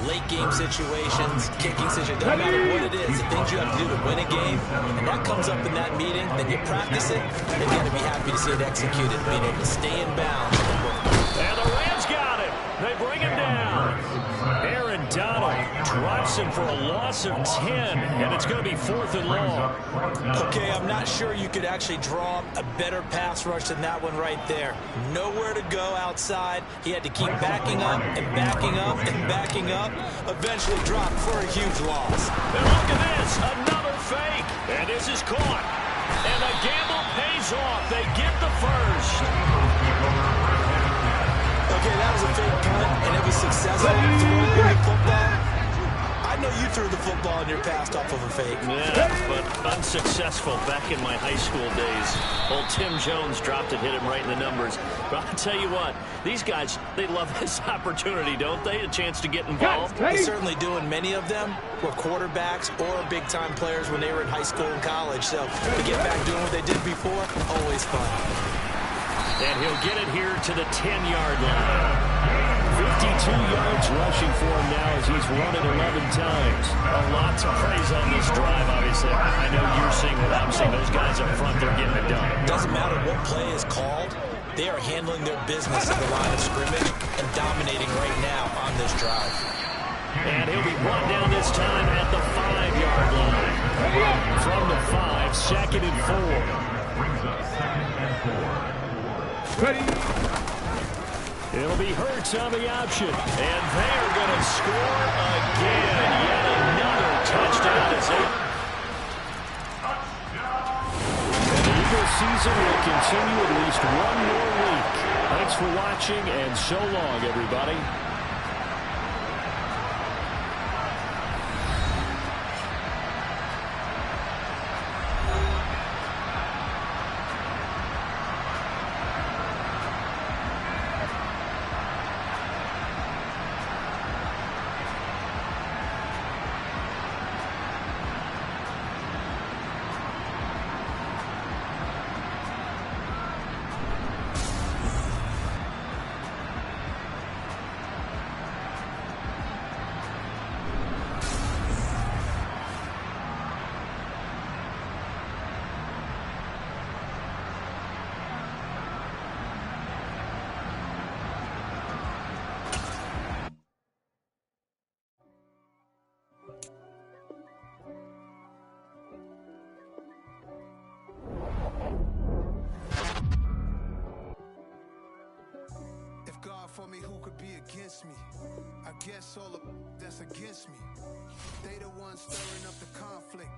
G: late game situations, kicking situations, no matter what it is, the things you have to do to win a game, and that comes up in that meeting, then you practice it, then you got to be happy to see it executed, being able to stay in bounds.
F: And the Rams got it. They bring him down. Aaron Donald drops him for a loss of 10, and it's going to be 4th and long.
G: Okay, I'm not sure you could actually draw a better pass rush than that one right there. Nowhere to go outside. He had to keep backing up and backing up and backing up. Eventually dropped for a huge loss.
F: And look at this, another fake. And this is caught. And the gamble pays off. They get the first.
G: Okay, that was a fake punt, and it was successful. Throwing the football. I know you threw the football and you're passed off of a fake.
F: Yeah, but unsuccessful back in my high school days. Old Tim Jones dropped it, hit him right in the numbers. But I'll tell you what, these guys, they love this opportunity, don't they? A chance to get involved.
G: They certainly do, and many of them were quarterbacks or big-time players when they were in high school and college. So to get back doing what they did before, always fun.
F: And he'll get it here to the 10-yard line. 52 yards rushing for him now as he's run it 11 times. A lot to praise on this drive, obviously. I know you're seeing what I'm seeing. Those guys up front, they're getting it done.
G: Doesn't matter what play is called. They are handling their business at the line of scrimmage and dominating right now on this drive.
F: And he'll be brought down this time at the 5-yard line. From the 5, 2nd and 4.
B: Brings up 2nd and 4.
H: Ready.
F: It'll be Hurts on the option. And they are going to score again. Yet another touchdown. And the Eagles season will continue at least one more week. Thanks for watching, and so long, everybody.
J: For me, who could be against me? I guess all of that's against me. They the ones stirring up the conflict.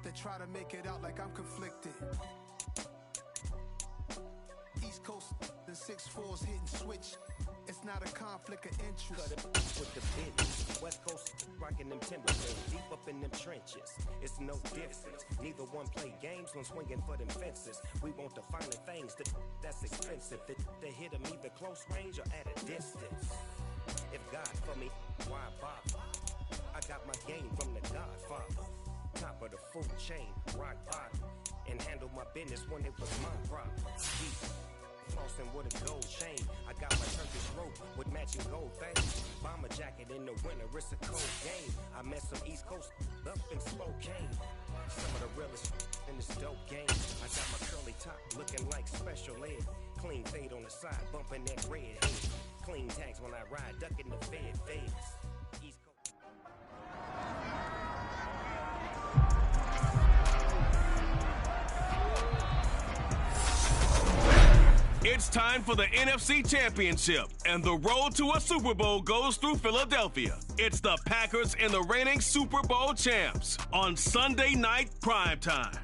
J: They try to make it out like I'm conflicted. East Coast and 6'4's hitting switch. It's not a conflict of interest.
K: Cut it with the business. West Coast rocking them Timberlands, deep up in them trenches. It's no difference. Neither one play games when swinging for them fences. We want the finer things that's expensive. They hit them either close range or at a distance. If God for me, why bother? I got my game from the Godfather. Top of the food chain, rock bottom, and handle my business when it was my problem. Flossing with a gold chain. I got my Turkish rope with matching gold things. Bomber jacket in the winter, it's a cold game. I met some East Coast up in Spokane. Some of the realest in this dope game. I got my curly top looking like special ed. Clean fade on the side, bumping that red head. Clean tags when I ride, ducking the feds. East Coast.
E: It's time for the NFC Championship, and the road to a Super Bowl goes through Philadelphia. It's the Packers and the reigning Super Bowl champs on Sunday night primetime.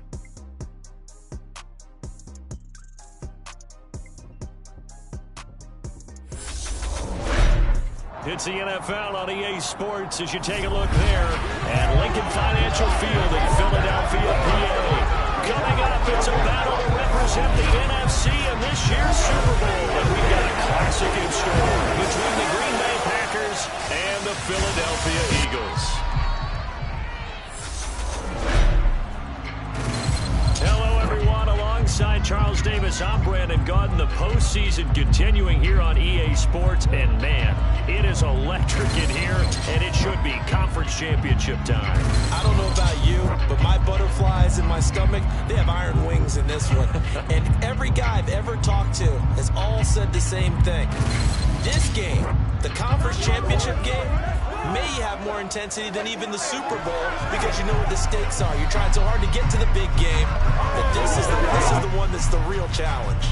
F: It's the NFL on EA Sports as you take a look there at Lincoln Financial Field in Philadelphia, PA. Coming up, it's a battle to represent the NFC in this year's Super Bowl. And we've got a classic in store between the Green Bay Packers Packers and the Philadelphia Eagles. Hello, everyone. Alongside Charles Davis, I'm Brandon Gaudin. The postseason continuing here on EA Sports. And, man, it is electric in here, and it should be conference championship time.
G: I don't know about you, but my butterflies in my stomach, they have iron wings in this one. And every guy I've ever talked to has all said the same thing. This game, the conference championship game, may have more intensity than even the Super Bowl because you know what the stakes are. You're trying so hard to get to the big game, but this is the one that's the real challenge.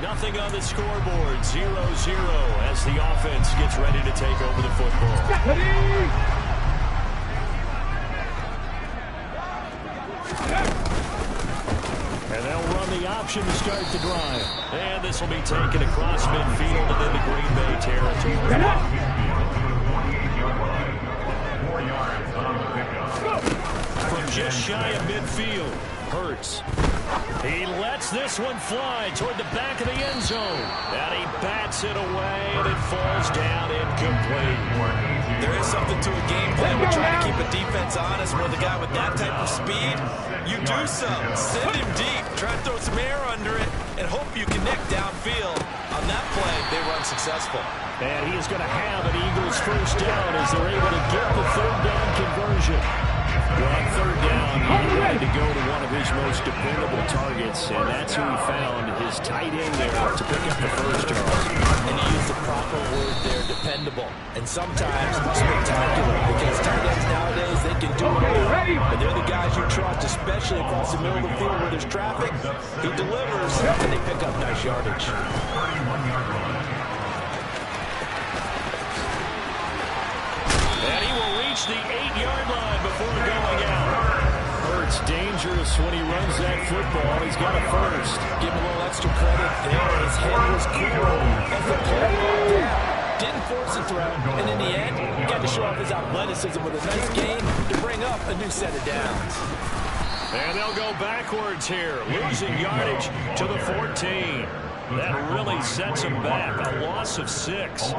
F: Nothing on the scoreboard. 0-0 as the offense gets ready to take over the football. And they'll run the option to start the drive. And this will be taken across midfield and into Green Bay territory. From just shy of midfield, Hurts. He lets this one fly toward the back of the end zone. And he bats it away, and it falls down incomplete.
G: There is something to a game plan. We're trying to keep a defense honest with a guy with that type of speed. You do so. Send him deep. Try to throw some air under it and hope you connect downfield. On that play, they run successful.
F: And he is going to have an Eagles first down as they're able to get the third down conversion. On third down, he had to go to one of his most dependable targets, and that's who he found, his tight end there, to pick up the first down.
G: And he used the proper word there, dependable. And sometimes spectacular, because tight ends nowadays, they can do it all. But they're the guys you trust, especially across the middle of the field where there's traffic. He delivers, and they pick up nice yardage.
F: And he will reach the 8-yard line before going out. Hurts dangerous when he runs that football. He's got a first.
G: Give him a little extra credit there. His head was cool as the play walked down. Didn't force a throw, and in the end, he got to show off his athleticism with a nice gain to bring up a new set of downs.
F: And they'll go backwards here, losing yardage to the 14. That really sets him back. A loss of 6.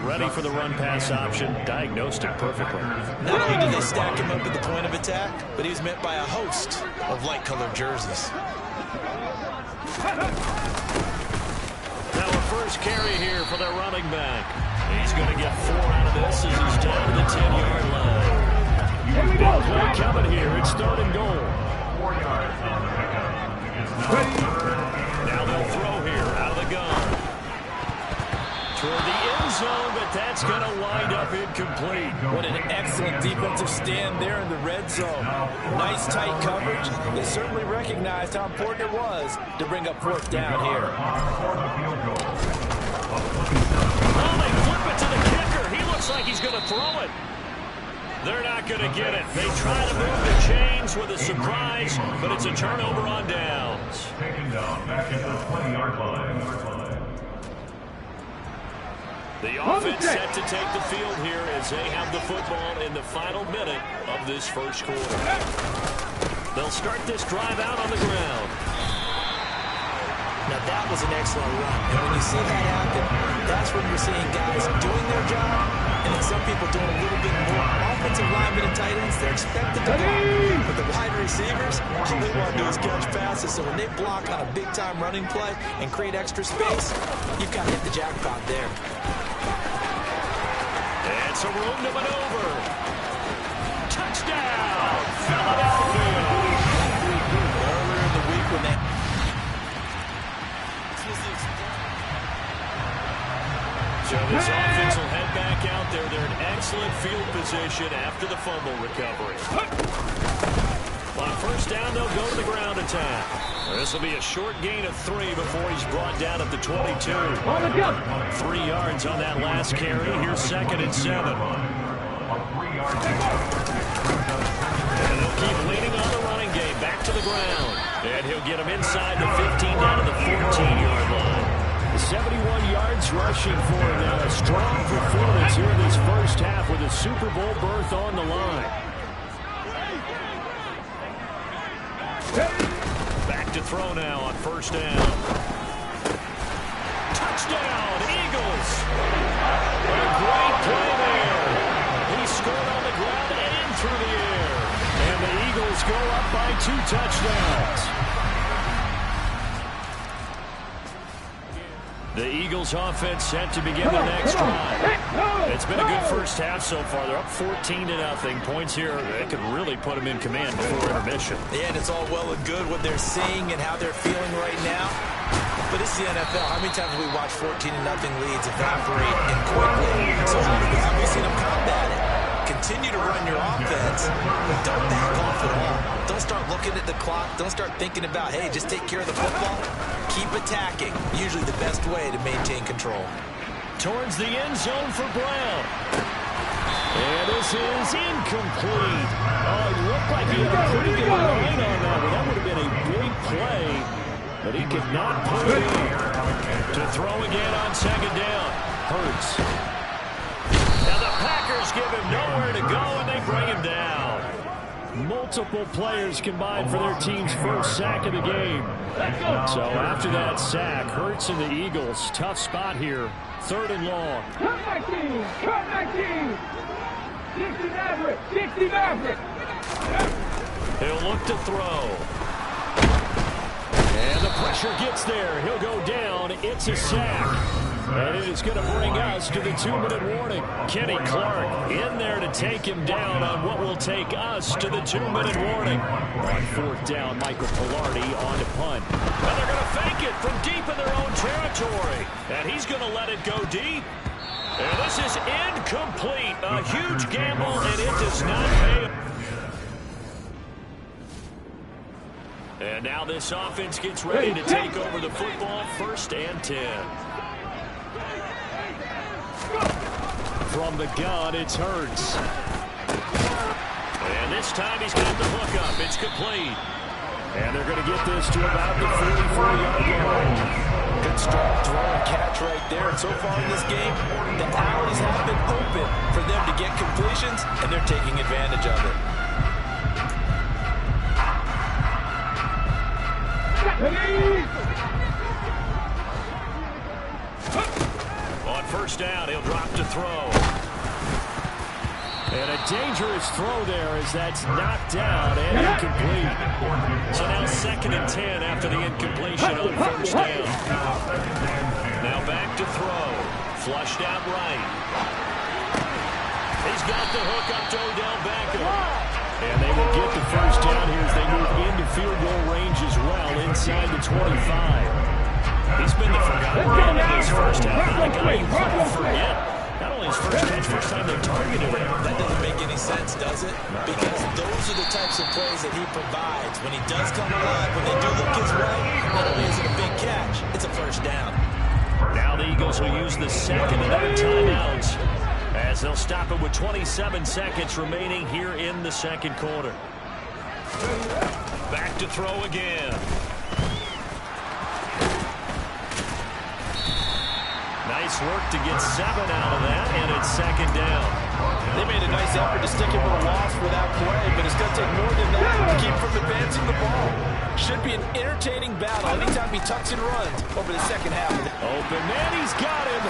F: Ready for the run-pass option. Diagnosed it perfectly.
G: Not only did they stack him up at the point of attack, but he was met by a host of light-colored jerseys.
F: Now a first carry here for their running back. He's going to get 4 out of this as he's down to the 10-yard line. Big play coming here. It's 3rd and goal.
B: 4 yards on the pickup.
F: Now they'll throw here out of the gun. Toward the end zone, but that's going to wind up incomplete.
G: What an excellent defensive stand there in the red zone. Nice tight coverage. They certainly recognized how important it was to bring up 4th down here.
F: Oh, they flip it to the kicker. He looks like he's going to throw it. They're not going to get it. They try to move the chains with a surprise, but it's a turnover on downs.
B: Taken down back at the 20-yard line.
F: The offense set to take the field here as they have the football in the final minute of this first quarter. They'll start this drive out on the ground.
G: Now that was an excellent run. And when you see that happen, that's when you're seeing guys doing their job, and then some people doing a little bit more. Offensive linemen and tight ends, they're expected to block. But the wide receivers, all they want to do is catch passes. So when they block on a big-time running play and create extra space, you've got to hit the jackpot there.
F: And some room to maneuver. Touchdown, Philadelphia.
G: Earlier in the week when they...
F: So this offense will head back out there. They're in excellent field position after the fumble recovery. On 1st down, they'll go to the ground attack. This will be a short gain of 3 before he's brought down at the 22. 3 yards on that last carry. Here's 2nd and 7. And they'll keep leaning on the running game. Back to the ground. And he'll get him inside the 15 down to the 14-yard line. 71 yards rushing for him now. A strong performance here in this first half with a Super Bowl berth on the line. Back to throw now on 1st down. Touchdown, Eagles. A great play there. He scored on the ground and through the air. And the Eagles go up by 2 touchdowns. The Eagles offense set to begin the next drive. It's been a good first half so far. They're up 14-0. Points here, they could really put them in command before intermission.
G: Yeah, and it's all well and good what they're seeing and how they're feeling right now. But it's the NFL. How many times have we watched 14-0 leads evaporate and quickly? So have we seen them combat it? Continue to run your offense, but don't back off at all. Don't start looking at the clock. Don't start thinking about, hey, just take care of the football. Keep attacking. Usually the best way to maintain control.
F: Towards the end zone for Brown. And this is incomplete. Oh, it looked like he had a pretty good line on that, but that would have been a big play. But he could not put it in. To throw again on second down. Hurts. Now the Packers give him nowhere to go, and they bring him down. Multiple players combined for their team's first sack of the game. So after that sack, Hurts and the Eagles, tough spot here. 3rd and long.
H: Cut my team! Cut my team! 60 Maverick! 60 Maverick!
F: He'll look to throw. And the pressure gets there. He'll go down. It's a sack. And it is going to bring us to the 2-minute warning. Kenny Clark in there to take him down on what will take us to the 2-minute warning. On 4th down, Michael Pilardi on to punt. And they're going to fake it from deep in their own territory. And he's going to let it go deep. And this is incomplete. A huge gamble, and it does not pay. And now this offense gets ready to take over the football. 1st and 10. From the gun, it's Hurts. And this time he's got the hook up. It's complete. And they're going to get this to about the 44-yard line.
G: Good strong throw and catch right there. And so far in this game, the alleys have been open for them to get completions, and they're taking advantage of it.
F: On 1st down, he'll drop to throw. And a dangerous throw there as that's knocked down and incomplete. So now 2nd and 10 after the incompletion on 1st down. Now back to throw. Flushed out right. He's got the hook up to Odell Beckham. And they will get the 1st down here as they move into field goal range as well inside the 25. He's been the forgotten man in this first half. The guy you couldn't forget. Not only his first catch, first time they targeted him.
G: That doesn't make any sense, does it? Because those are the types of plays that he provides. When he does come alive, when they do look his way, not only is it a big catch, it's a 1st down.
F: Now the Eagles will use the 2nd of their timeouts as they'll stop it with 27 seconds remaining here in the 2nd quarter. Back to throw again. Nice work to get 7 out of that, and it's 2nd down.
G: They made a nice effort to stick him with a loss for that play, but it's going to take more than that to keep from advancing the ball. Should be an entertaining battle anytime he tucks and runs over the 2nd half.
F: Open man, he's got him.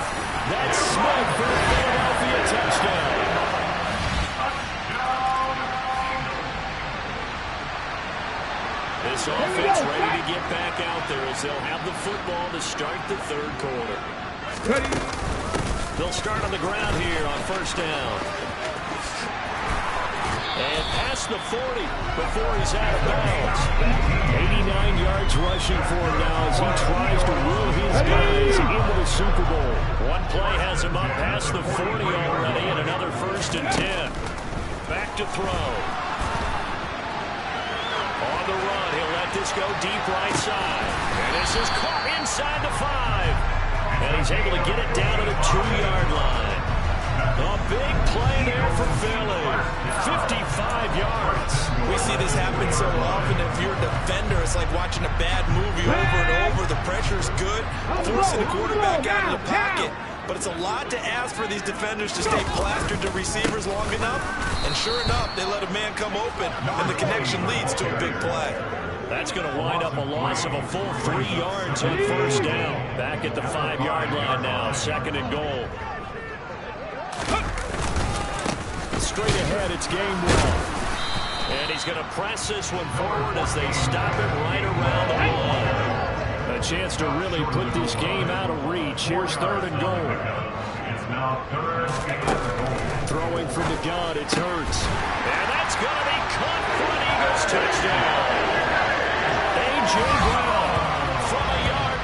F: That's Smith for the Philadelphia touchdown. This offense ready to get back out there as they'll have the football to start the 3rd quarter. They'll start on the ground here on 1st down. And past the 40 before he's out of bounds. 89 yards rushing for him now as he tries to will his guys into the Super Bowl. One play has him up past the 40 already, and another 1st and 10. Back to throw. On the run, he'll let this go deep right side. And this is caught inside the 5. And he's able to get it down to the 2-yard line. A big play there for Philly. 55 yards.
G: We see this happen so often. If you're a defender, it's like watching a bad movie over and over. The pressure's good, forcing the quarterback out of the pocket. But it's a lot to ask for these defenders to stay plastered to receivers long enough. And sure enough, they let a man come open, and the connection leads to a big play.
F: That's going to wind up a loss of a full 3 yards on 1st down. Back at the 5-yard line now, 2nd and goal. Straight ahead, it's game 1. And he's going to press this one forward as they stop it right around the line. A chance to really put this game out of reach. Here's 3rd and goal.
B: It's now 3rd and goal.
F: Throwing from the gun, it's Hurts. And that's going to be caught for an Eagles touchdown. A.J. Brown from a yard.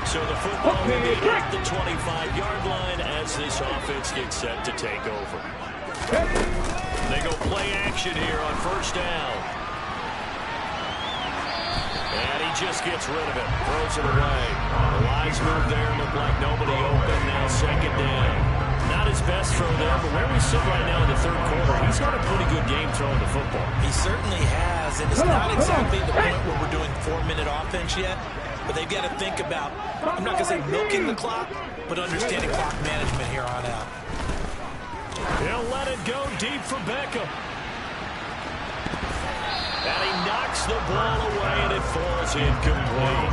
F: So the football will be at the 25-yard line as this offense gets set to take over. They go play action here on 1st down. And he just gets rid of it. Throws it away. The lines move there. Look like nobody open. Now 2nd down. Not his best throw there, but where we sit right now in the 3rd quarter, he's got a pretty good game throwing the football.
G: He certainly has, and it's not exactly the point where we're doing 4-minute offense yet, but they've got to think about, I'm not going to say milking the clock, but understanding clock management here on out.
F: He'll let it go deep for Beckham. And he knocks the ball away, and it falls incomplete.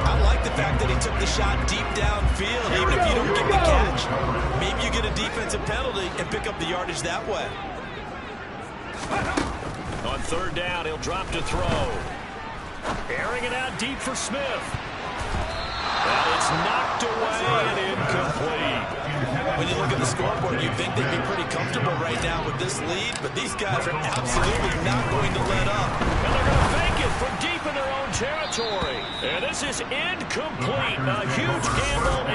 G: I like the fact that he took the shot deep downfield. Even if you don't get the catch, maybe you get a defensive penalty and pick up the yardage that way.
F: On 3rd down, he'll drop to throw. Airing it out deep for Smith. And it's knocked away and incomplete.
G: When you look at the scoreboard, you think they'd be pretty comfortable right now with this lead, but these guys are absolutely not going to let up.
F: And they're going to fake it from deep in their own territory. And this is incomplete. A huge gamble.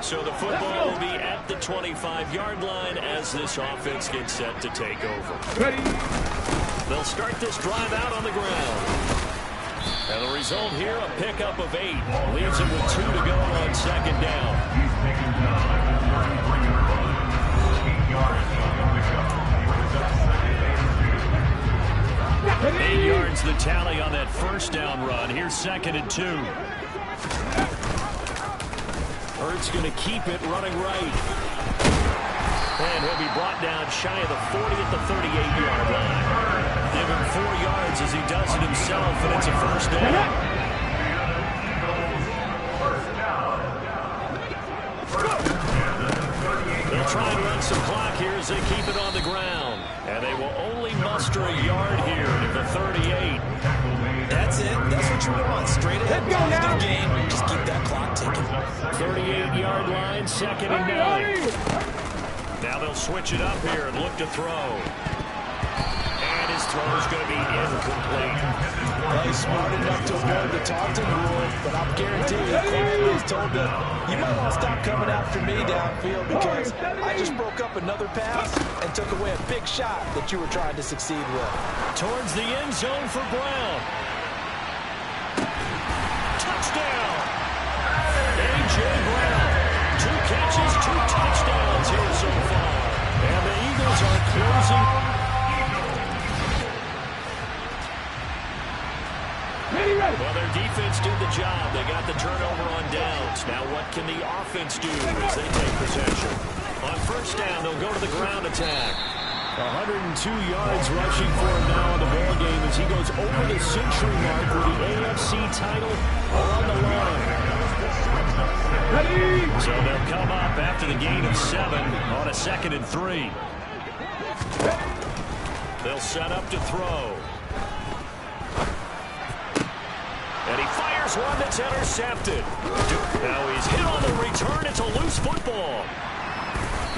F: So the football will be at the 25-yard line as this offense gets set to take over. They'll start this drive out on the ground. And the result here, a pickup of 8. Leaves it with 2 to go on 2nd down.
B: He's taken down at the 33-yard line. 8 yards on the pickup.
F: 8 yards the tally on that 1st down run. Here's 2nd and 2. Hurts going to keep it running right. And he'll be brought down shy of the 40 at the 38-yard line. Give him 4 yards as he does it himself, and it's a 1st down. They'll try and run some clock here as they keep it on the ground. And they will only muster a yard here at the 38.
G: That's it. That's what you want. Straight ahead, positive game. Just keep that clock ticking.
F: 38-yard line, 2nd and 9. Now they'll switch it up here and look to throw. And his throw is going to be incomplete.
G: Well, he's smart enough to avoid the taunting rule, but I'm guaranteeing you, quietly he's told him, you might want to stop coming after me downfield because I just broke up another pass and took away a big shot that you were trying to succeed with.
F: Towards the end zone for Brown. Touchdown! A.J. Brown. 2 catches, 2 touchdowns here so far. And the Eagles are closing. Well, their defense did the job. They got the turnover on downs. Now what can the offense do as they take possession? On 1st down, they'll go to the ground attack. 102 yards rushing for him now in the ball game as he goes over the century mark with the AFC title on the line. So they'll come up after the gain of 7 on a 2nd and 3. They'll set up to throw. And he fires one that's intercepted. Now he's hit on the return. It's a loose football.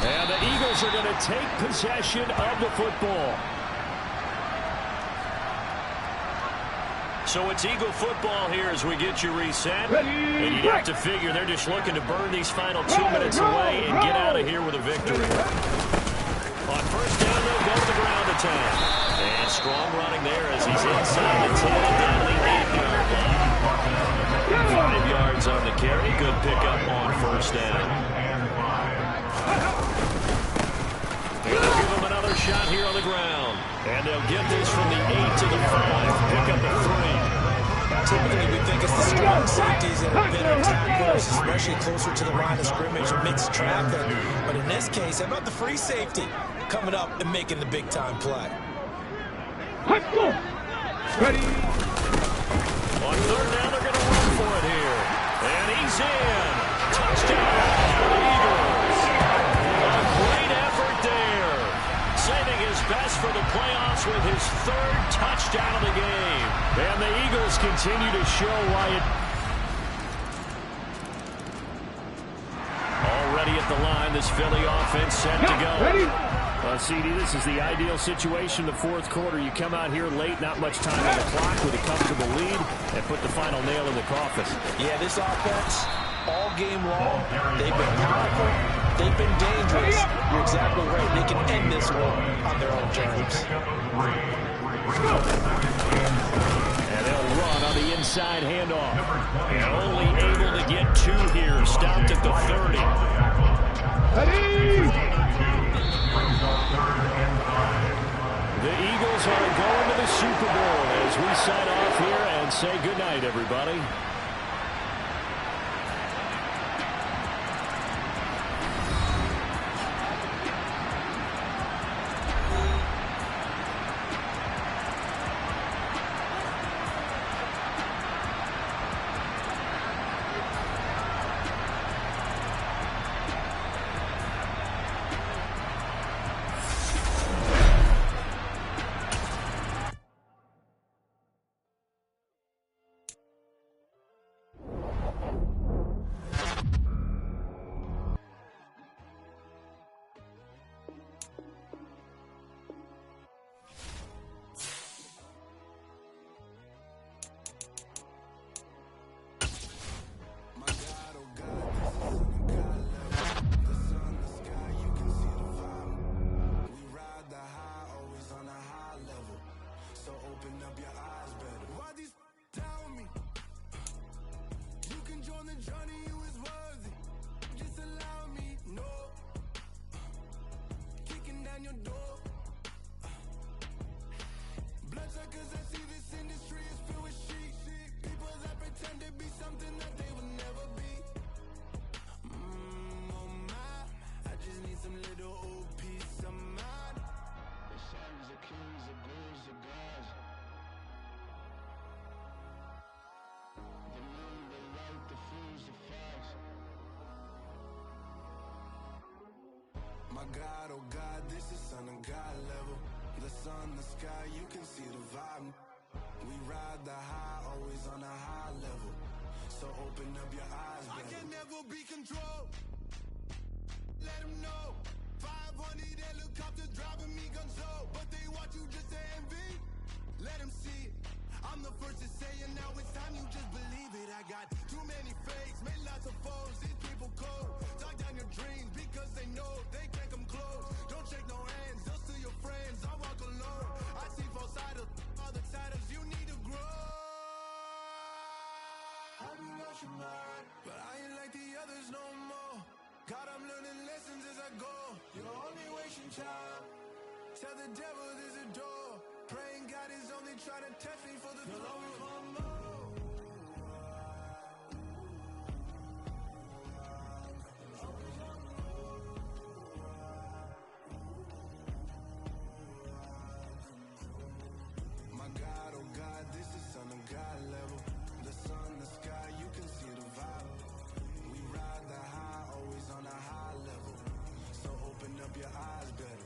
F: And the Eagles are going to take possession of the football. So it's Eagle football here as we get you reset. And you have to figure they're just looking to burn these final 2 minutes away and get out of here with a victory. On 1st down, they'll go to the ground attack. And strong running there as he's inside the 10 down the 8-yard line. 5 yards on the carry. Good pickup on 1st down. And they'll give him another shot here on the ground. And they'll get this from the 8 to the 5. Pick up a 3.
G: Typically, we think it's the strong safeties that are better tacklers, especially closer to the line of scrimmage and mixed traffic. But in this case, how about the free safety coming up and making the big-time play?
F: Ready. On 3rd down, they're going to run for it here. And he's in. Touchdown, Eagles. third touchdown of the game. And the Eagles continue to show why it... Already at the line, this Philly offense set to go. CD, this is the ideal situation in the fourth quarter. You come out here late, not much time on the clock with a comfortable lead, and put the final nail in the coffin.
G: Yeah, this offense, all game long, they've been powerful, they've been dangerous. You're exactly right. They can end this one on their own terms.
F: And they'll run on the inside handoff. And only able to get two here. Stopped at the 30. The Eagles are going to the Super Bowl as we sign off here and say goodnight, everybody.
J: My God, oh God, this is Son of God level. The sun, the sky, you can see the vibe. We ride the high, always on a high level. So open up your eyes, baby. I can never be controlled. Let them know. 500 helicopters driving me gonzo. But they watch you just to envy. Let them see it. I'm the first to say it, now it's time you just believe it. I got too many fakes, made lots of foes. These people cold. Talk down your dreams because they know they can't come close. Don't shake no hands, just to your friends. I walk alone. I see both sides, other siders. You need to grow. Have you lost your mind? But I ain't like the others no more. God, I'm learning lessons as I go. You're only wasting time. Tell the devil there's a door. Praying God is only trying to test me for the glory of my God, oh God, this is Son of God level. The sun, the sky, you can see the vibe. We ride the high, always on a high level. So open up your eyes better.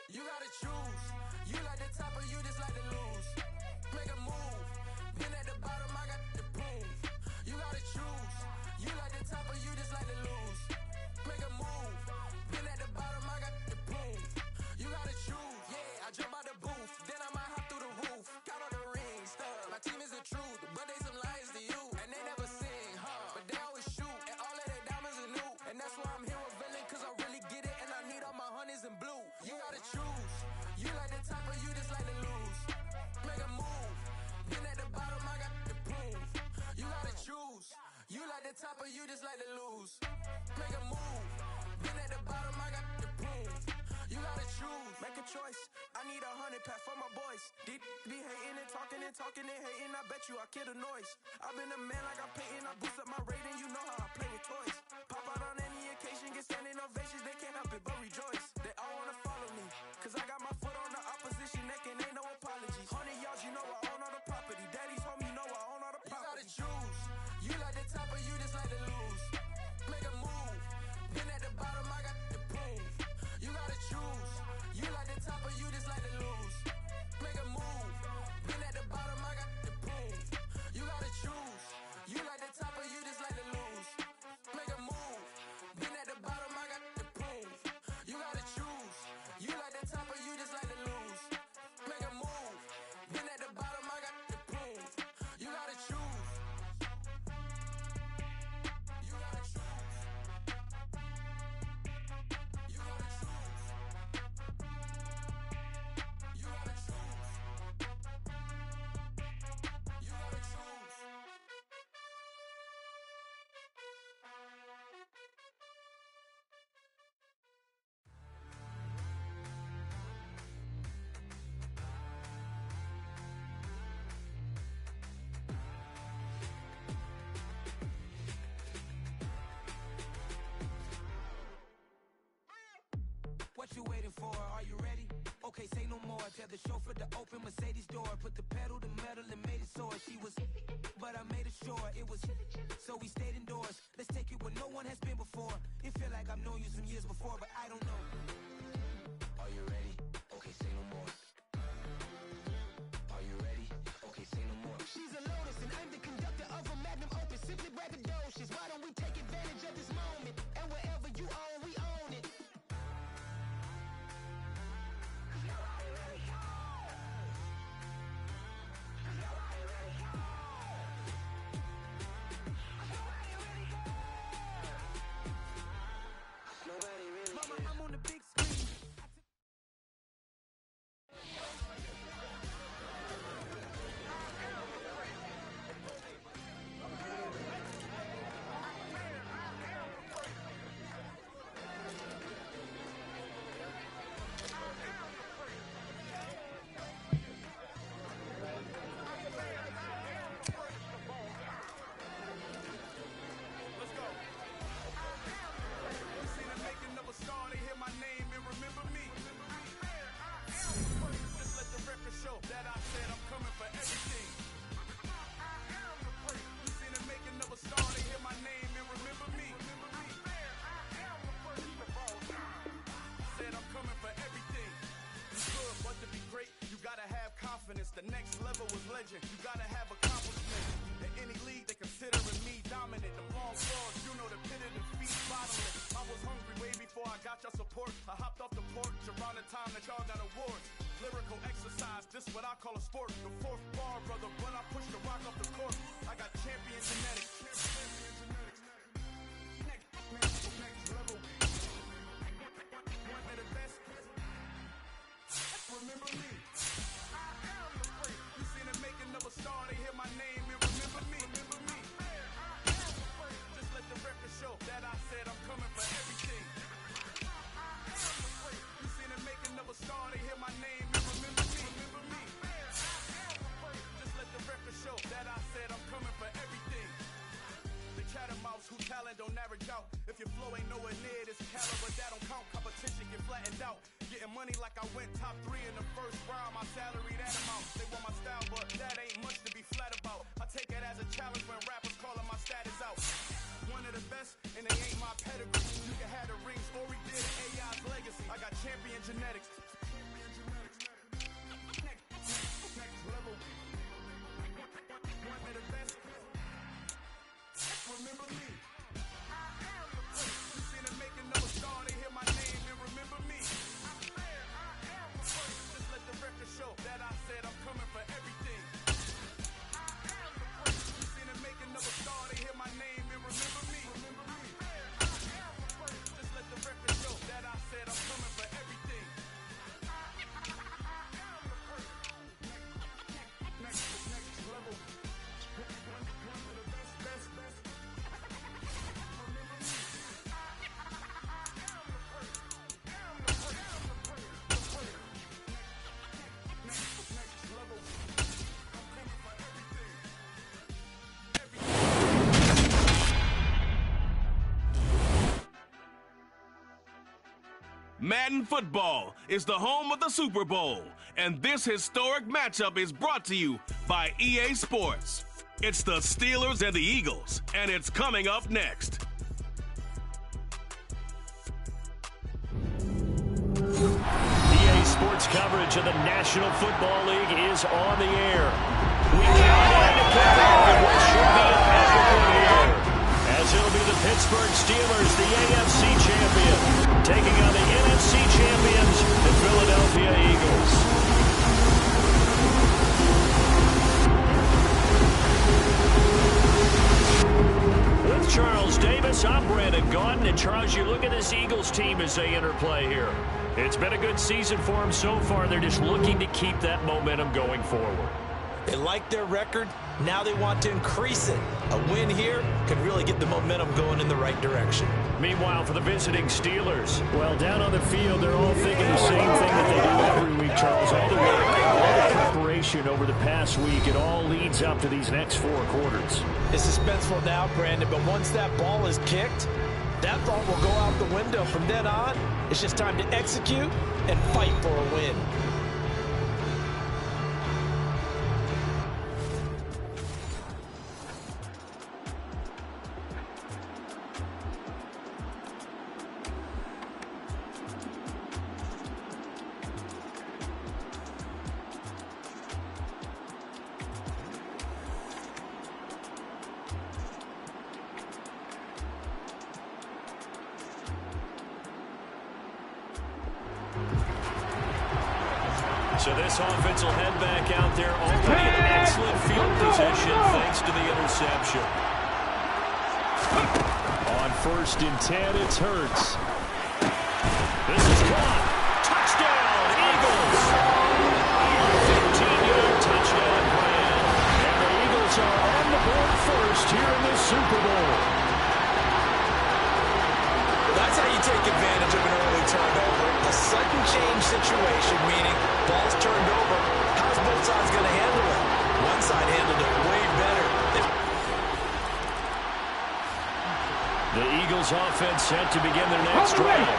J: You gotta choose. You like the top or you just like to lose. Make a move. Been at the bottom, I got the proof. You gotta choose. You like the top or you just like to lose. Make a move. Been at the bottom, I got the proof. You gotta choose. Yeah, I jump out the booth. Then I might hop through the roof. Count on the rings, stuff. My team is the truth, but they some liars to you. And they never sing, but they always shoot. And all of their diamonds are new. And that's why I'm here with Villain, cause I really get it. And I need all my honeys in blue. You gotta choose. You like the top or you just like to lose. Make a move. Been at the bottom, I got the proof. You gotta choose. You like the top or you just like to lose. Make a move. Been at the bottom, I got the proof. You gotta choose. Make a choice. I need 100 pack for my boys. Deep be hating and talking and talking and hating. I bet you I kill the noise. I've been a man like I'm Peyton. I boost up my rating. You know how I play with toys. Pop out on any occasion, get standing ovations. They can't help it but rejoice. They all wanna follow me, cause I got my foot on the opposition neck and ain't no apologies. 100 yards, you know I own all the property. Daddy's home, you know I own all the property. You gotta choose. You like the top or you just like to lose. Make a move. Been at the bottom, I got the proof. You gotta choose. You like the top or you just like to lose. Make a move. Been at the bottom, I got the proof. You gotta choose. You like the top or you just like to lose. Make a move. Been at the bottom, I got the proof. You gotta choose. You like the top or you just like to lose. Make a move. Been at the bottom, I got the proof. You gotta choose. You gotta choose. You gotta choose. You gotta choose. You gotta choose. What you waiting for? Are you ready? Okay, say no more. Tell the chauffeur to open Mercedes door. Put the pedal to metal and made it soar. She was, but I made it sure it was. So we stayed indoors. Let's take it where no one has been before. It feel like I've known you some years before, but I don't know. Are you ready? Okay, say no more. Are you ready? Okay, say no more. She's a Lotus and I'm the conductor of a magnum opus. Simply braggadocious. Why don't we take advantage of this moment? And wherever you own, we own it. Mama, I'm on the big screen. Let's go. You seen the making of a star, they hear my name and remember me. Just let the record show that I said I'm coming for everything. You seen the making of a star, they hear my name and remember me. Said I'm coming for everything. You good, but to be great, you gotta have confidence. The next level was legend. You gotta have accomplishment. In any league, they considering me dominant. The long falls, you know the pit of defeat, bottomless. I was hungry way before I got your support. I hopped off the porch around the time that y'all got awards. Lyrical exercise, this what I call a sport. The fourth bar, brother, when I push the rock off the court. I got champion genetics. Next level. One of the best. Remember me. You seen the making of a star, they hear my name and remember me. Just let the record show that I said I'm coming for everything. You seen the making of a star, they hear my name and remember me. Just let the record show that I said I'm coming for everything. The chattermouths who talent don't average out. If your flow ain't nowhere near this caliber, that don't count. Competition get flattened out. Getting money like I went top 3 in the first round. My salary that amount. They want my style, but that ain't much to be flat about. I take it as a challenge when rappers calling my status out. One of the best, and they ain't my pedigree. You can have the rings, or we did AI's legacy. I got champion genetics. Next level. One of the best. Remember me. You seen the making of a star, they hear my name and remember me. Just let the
E: Madden Football is the home of the Super Bowl, and this historic matchup is brought to you by EA Sports. It's the Steelers and the Eagles, and it's coming up next.
F: EA Sports coverage of the National Football League is on the air. We count down to kick off in what should be an epic one here, as it'll be the Pittsburgh Steelers, the AFC champion, taking on the NFC champions, the Philadelphia Eagles. With Charles Davis, I'm Brandon Gaudin. And Charles, you look at this Eagles team as they enter play here. It's been a good season for them so far. They're just looking to keep that momentum going forward.
G: They like their record. Now they want to increase it. A win here could really get the momentum going in the right direction.
F: Meanwhile, for the visiting Steelers, well, down on the field, they're all thinking the same thing that they do every week, Charles. All the work, all the preparation over the past week, it all leads up to these next 4 quarters.
G: It's suspenseful now, Brandon, but once that ball is kicked, that thought will go out the window. From then on, it's just time to execute and fight for a win.
F: So this offense will head back out there already in an excellent field position thanks to the interception. On 1st and 10, it's Hurts. This is caught. Touchdown, Eagles. 15-yard touchdown grab. And the Eagles are on the board first here in this Super Bowl.
G: That's how you take advantage of an early turnover. A sudden change situation, meaning ball's turned over. How's both sides going to handle it? One side handled it way better.
F: The Eagles offense set to begin their next drive.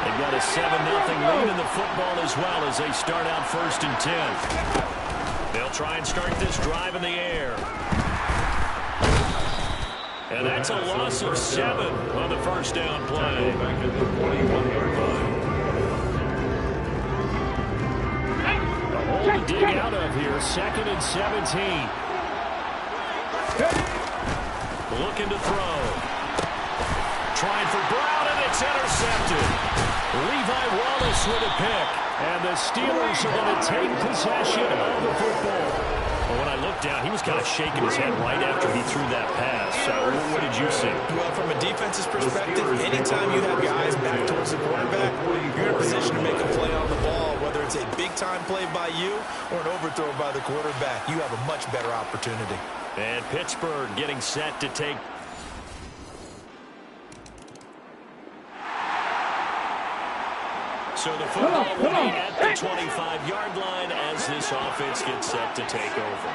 F: They've got a 7-0 lead in the football as well as they start out 1st and 10. They'll try and start this drive in the air. And that's a loss of 7 on the first down play. A hole to dig out of here, 2nd and 17. Looking to throw. Trying for Brown, and it's intercepted. Levi Wallace with a pick. And the Steelers are going to take possession of the football. Well, when I looked down, he was kind of shaking his head right after he threw that pass. So what did you see?
G: Well, from a defense's perspective, anytime you have your eyes back towards the quarterback, you're in a position to make a play on the ball. Whether it's a big-time play by you or an overthrow by the quarterback, you have a much better opportunity.
F: And Pittsburgh getting set to take. So the football will be at the 25-yard line as this offense gets set to take over.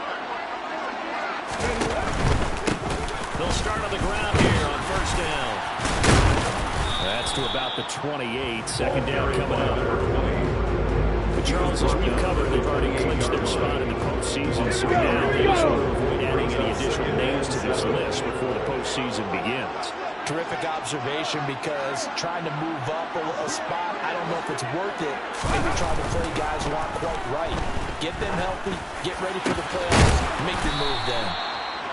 F: They'll start on the ground here on 1st down. That's to about the 28. 2nd down coming up. But Charles, as we've covered, they've already clinched their spot in the postseason, so now they just want to avoid adding any additional names to this list before the postseason begins.
G: Terrific observation, because trying to move up a spot, I don't know if it's worth it. Maybe trying to play guys who aren't quite right. Get them healthy, get ready for the playoffs, make your move then.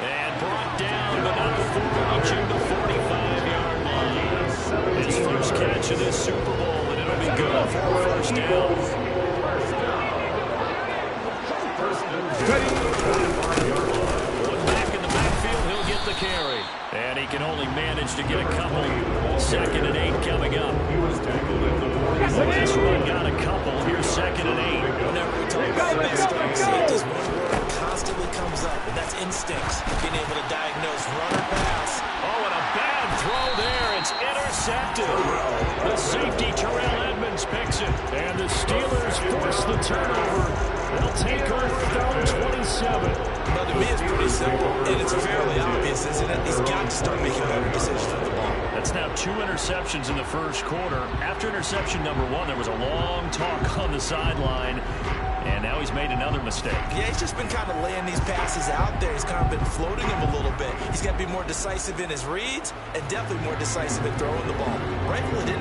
F: And brought down, but not before reaching the 45-yard line. His first catch of this Super Bowl, and it'll be good for a 1st down. Back in the backfield, he'll get the carry. And he can only manage to get a couple. 2nd and 8 coming up. This run got a couple. Here's 2nd and 8.
G: Whenever we talk about best strong safeties, one word that constantly comes up, and that's instincts. Being able to diagnose run or pass.
F: Oh, and a bad throw there. It's intercepted. The safety, Terrell Edmonds, picks it. And the Steelers force the turnover. They'll take over down 27.
G: Well, to me, it's pretty simple, and it's fairly obvious, isn't it? He's got to start making better decisions with the ball.
F: That's now 2 interceptions in the first quarter. After interception number 1, there was a long talk on the sideline, and now he's made another mistake.
G: Yeah, he's just been kind of laying these passes out there. He's kind of been floating them a little bit. He's got to be more decisive in his reads and definitely more decisive in throwing the ball. Rifle it in.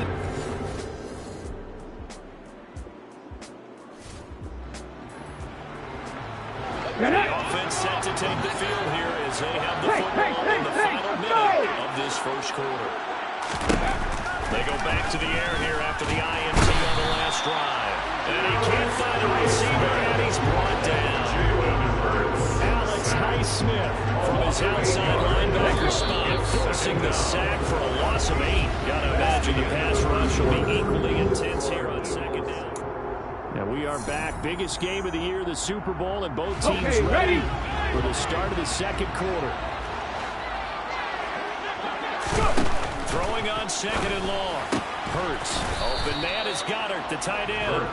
F: The offense set to take the field here as they have the football in the final minute of this first quarter. They go back to the air here after the INT on the last drive. And he can't find a receiver, and he's brought down. Alex Highsmith from his outside linebacker spot, forcing the sack for a loss of 8. Gotta imagine the pass rush will be equally intense here on second down. Now we are back. Biggest game of the year, the Super Bowl, and both teams ready for the start of the second quarter. Throwing on second and long. Hurts. Open man is Goddard, the tight end.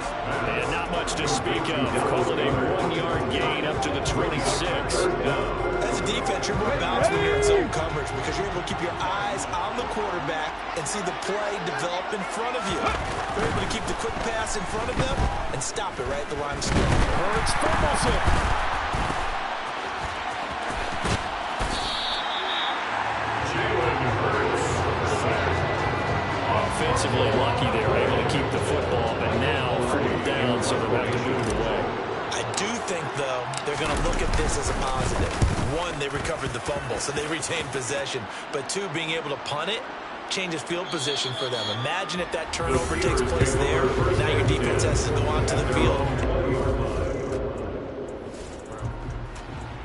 F: And not much to speak of. Call it a 1-yard gain up to the 26.
G: As a defense, you're more balanced when you're in zone coverage because you're able to keep your eyes on the quarterback and see the play develop in front of you. You're able to keep the quick pass in front of them and stop it right at the line of scrimmage.
F: Hurts fumbles it. Offensively lucky they were able to keep the football, but now 4th down, so they'll have to move it away.
G: I do think, though, they're going to look at this as a positive. 1, they recovered the fumble, so they retained possession. But 2, being able to punt it changes field position for them. Imagine if that turnover takes place there. Now your defense has to go onto the field.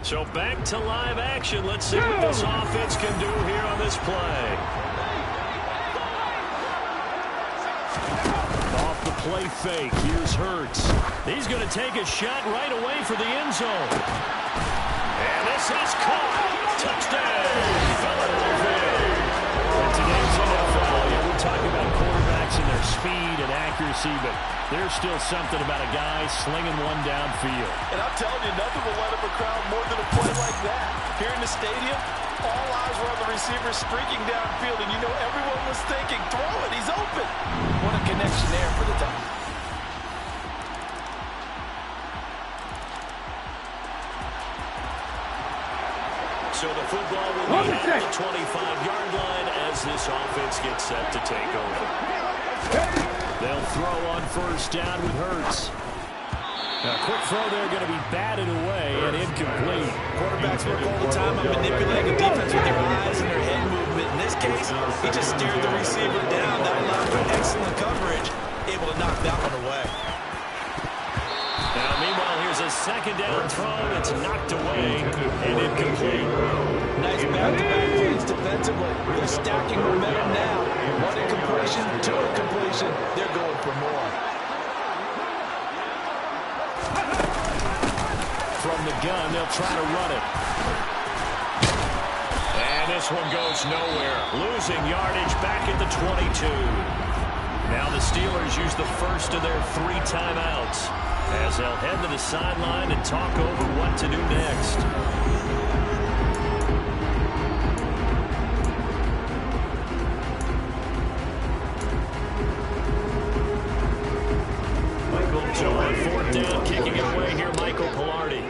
F: So back to live action. Let's see what this offense can do here on this play. Off the play fake. Here's Hurts. He's going to take a shot right away for the end zone. And this is caught. Touchdown. Philadelphia. And today's NFL, we're talking about quarterbacks and their speed and accuracy, but there's still something about a guy slinging one downfield.
G: And I'm telling you, nothing will light up a crowd more than a play like that. Here in the stadium, all eyes were on the receiver streaking downfield, and you know everyone was thinking, throw it, he's open. What a connection there for the time.
F: So the football will be at the 25-yard line as this offense gets set to take over. They'll throw on 1st down with Hurts. A quick throw there going to be batted away and incomplete.
G: Quarterbacks work all the time on manipulating the defense with their eyes and their head movement. In this case, he just stared the receiver down. That allowed for excellent coverage, able to knock that one away.
F: Now, meanwhile, here's a 2nd down throw that's knocked away and incomplete.
G: Nice back-to-back plays defensively. They're stacking momentum now. 1 incompletion, 2 incompletion. They're going for more.
F: From the gun, they'll try to run it. And this one goes nowhere. Losing yardage back at the 22. Now the Steelers use the first of their 3 timeouts as they'll head to the sideline and talk over what to do next. So on 4th down, kicking it away here, Michael Pilardi.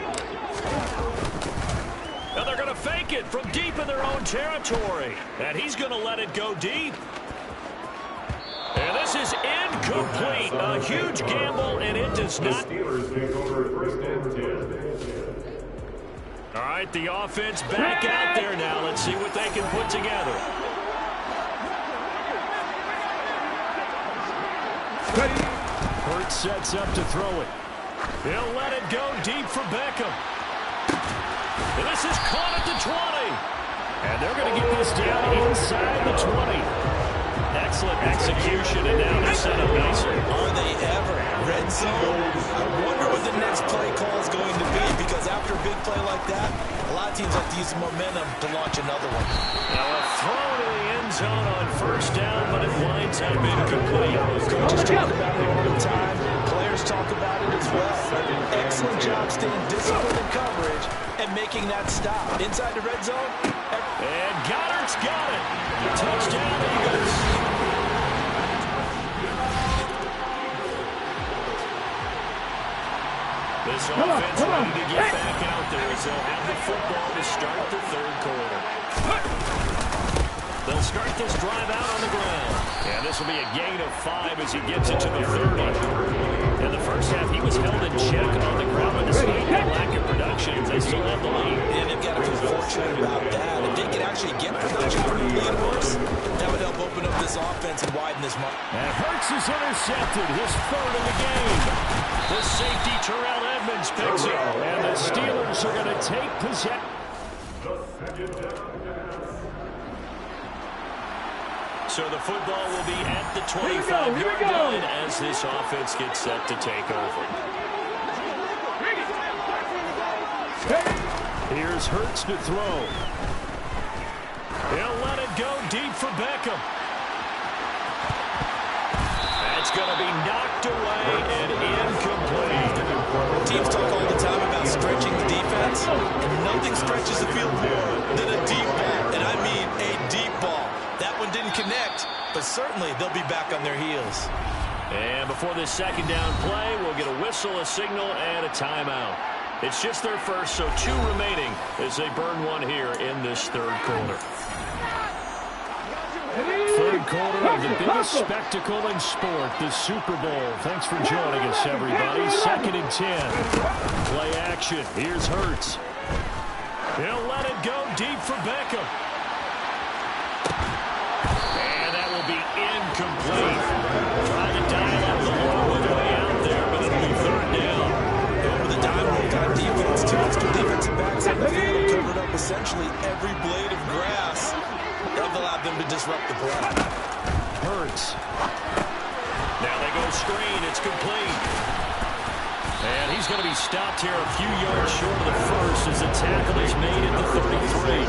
F: Now they're going to fake it from deep in their own territory. And he's going to let it go deep. And this is incomplete. A huge gamble, and it does not. All right, the offense back out there now. Let's see what they can put together. Hurts sets up to throw it. He'll let it go deep for Beckham. And this is caught at the 20. And they're going to get this down inside the 20. Excellent execution, and now they're set up nicely.
G: Are they ever? Red zone? I wonder what the next play call is going to be, because after a big play like that, a lot of teams like to use the momentum to launch another one.
F: Now a throw to the end zone on 1st down, but it winds up incomplete.
G: Coaches talk about it all the time. Players talk about it as as well. Excellent job staying disciplined in coverage and making that stop. Inside the red zone.
F: And Goddard's got it. Touchdown, Eagles. This offense ready to get back out there as they'll have the football to start the third quarter. They'll start this drive out on the ground. And this will be a gain of 5 as he gets it to the 30. In the first half, he was held in check on the ground, but despite that lack of production, they still have the lead.
G: And they've got to be fortunate about that. If they can actually get production early and worse, that would help open up this offense and widen this mark.
F: And Hurts is intercepted, his third in the game. The safety, Terrell Edmonds, picks it. And the Steelers are going to take possession. So the football will be at the 25-yard line as this offense gets set to take over. Here's Hurts to throw. He'll let it go deep for Beckham. That's going to be knocked away and incomplete.
G: Teams talk all the time about stretching the defense, and nothing stretches the field more than a deep ball, and I mean a deep ball. That one didn't connect, but certainly they'll be back on their heels.
F: And before this second down play, we'll get a whistle, a signal, and a timeout. It's just their first, so 2 remaining as they burn one here in this third quarter. Third quarter of the biggest spectacle in sport, the Super Bowl. Thanks for joining us, everybody. 2nd and 10. Play action. Here's Hurts. He'll let it go deep for Beckham. And that will be incomplete. Trying to dial up the long way out there, but it'll be third down.
G: With the dime roll kind of defense, 2 extra defensive backs on the field covered up essentially every blade of grass. That allowed them to disrupt the play.
F: Hurts. Now they go screen. It's complete. And he's going to be stopped here a few yards short of the first as the tackle is made at the 33.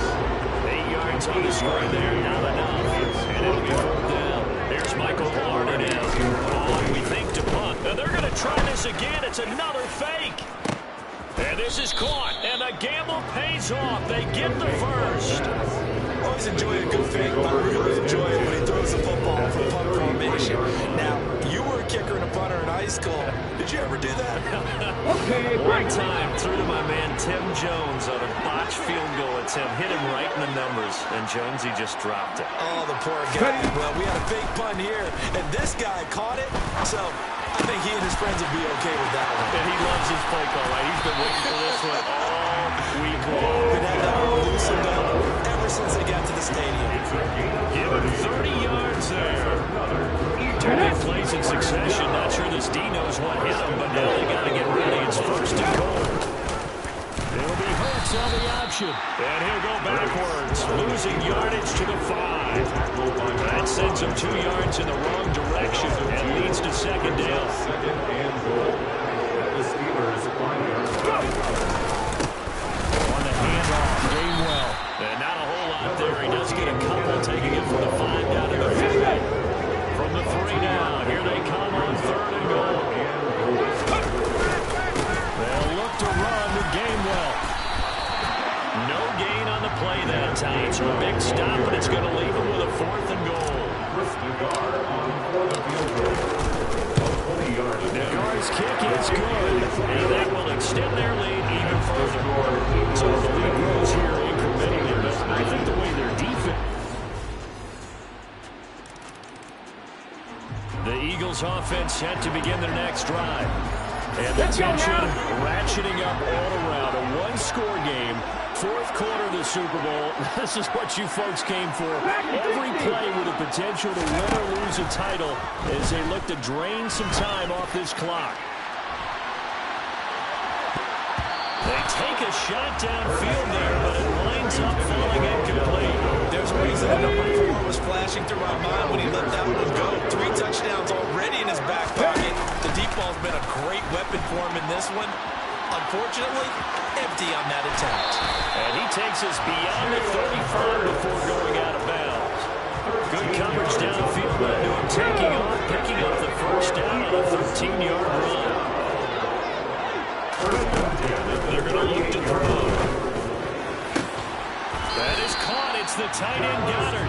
F: 8 yards on the screen there, not enough. And it'll be fourth down. There's Michael Lardy now. On, we think, to punt. Now they're going to try this again. It's another fake. And this is caught. And the gamble pays off. They get the first.
G: Always enjoy a good fake, but really enjoy it when he throws the football for punt formation. Now, you were a kicker and a punter in high school. Did you ever do that?
F: One time, threw to my man Tim Jones on a botched field goal attempt. Hit him right in the numbers, and Jonesy just dropped it.
G: Oh, the poor guy. Well, we had a fake punt here, and this guy caught it, so I think he and his friends will be okay with that one.
F: And he loves his play call, right? He's been waiting for this one all week long.
G: Been had that one loosened up ever since they got to the stadium.
F: Give him 30 yards there. Two big plays in succession. Not sure this D knows what hit him, but now they got to get ready. It's first and goal. It'll be Hurts on the option. And he'll go backwards, losing yardage to the 5. That sends him 2 yards in the wrong direction and leads to second down.
B: Second and goal. The Steelers line
F: on the handoff, Gainwell. And not a whole lot there. He does get a couple, taking it from the 5 down to the 50. From the 3 now, here they come on third and goal. They'll look to run with Gainwell. No gain on the play that time. So a big stop, but it's going to leave him with a 4th and goal. Nagar's kick is good, and that will extend their lead even further. So the lead grows here incrementally, but I think the way their defense... The Eagles offense set to begin their next drive. And the tension ratcheting up all around. A one-score game. 4th quarter of the Super Bowl. This is what you folks came for. Every play with the potential to win or lose a title as they look to drain some time off this clock. They take a shot downfield there, but it lines up falling incomplete.
G: There's a reason the number 4 was flashing through my mind when he let that one go. 3 touchdowns already in his back pocket. The deep ball's been a great weapon for him in this one. Unfortunately, empty on that attempt.
F: And he takes us beyond the 35 before going out of bounds. Good coverage downfield led to him taking off, picking up the first down on a 13-yard run. They're going to look to throw. That is caught. It's the tight end Goddard.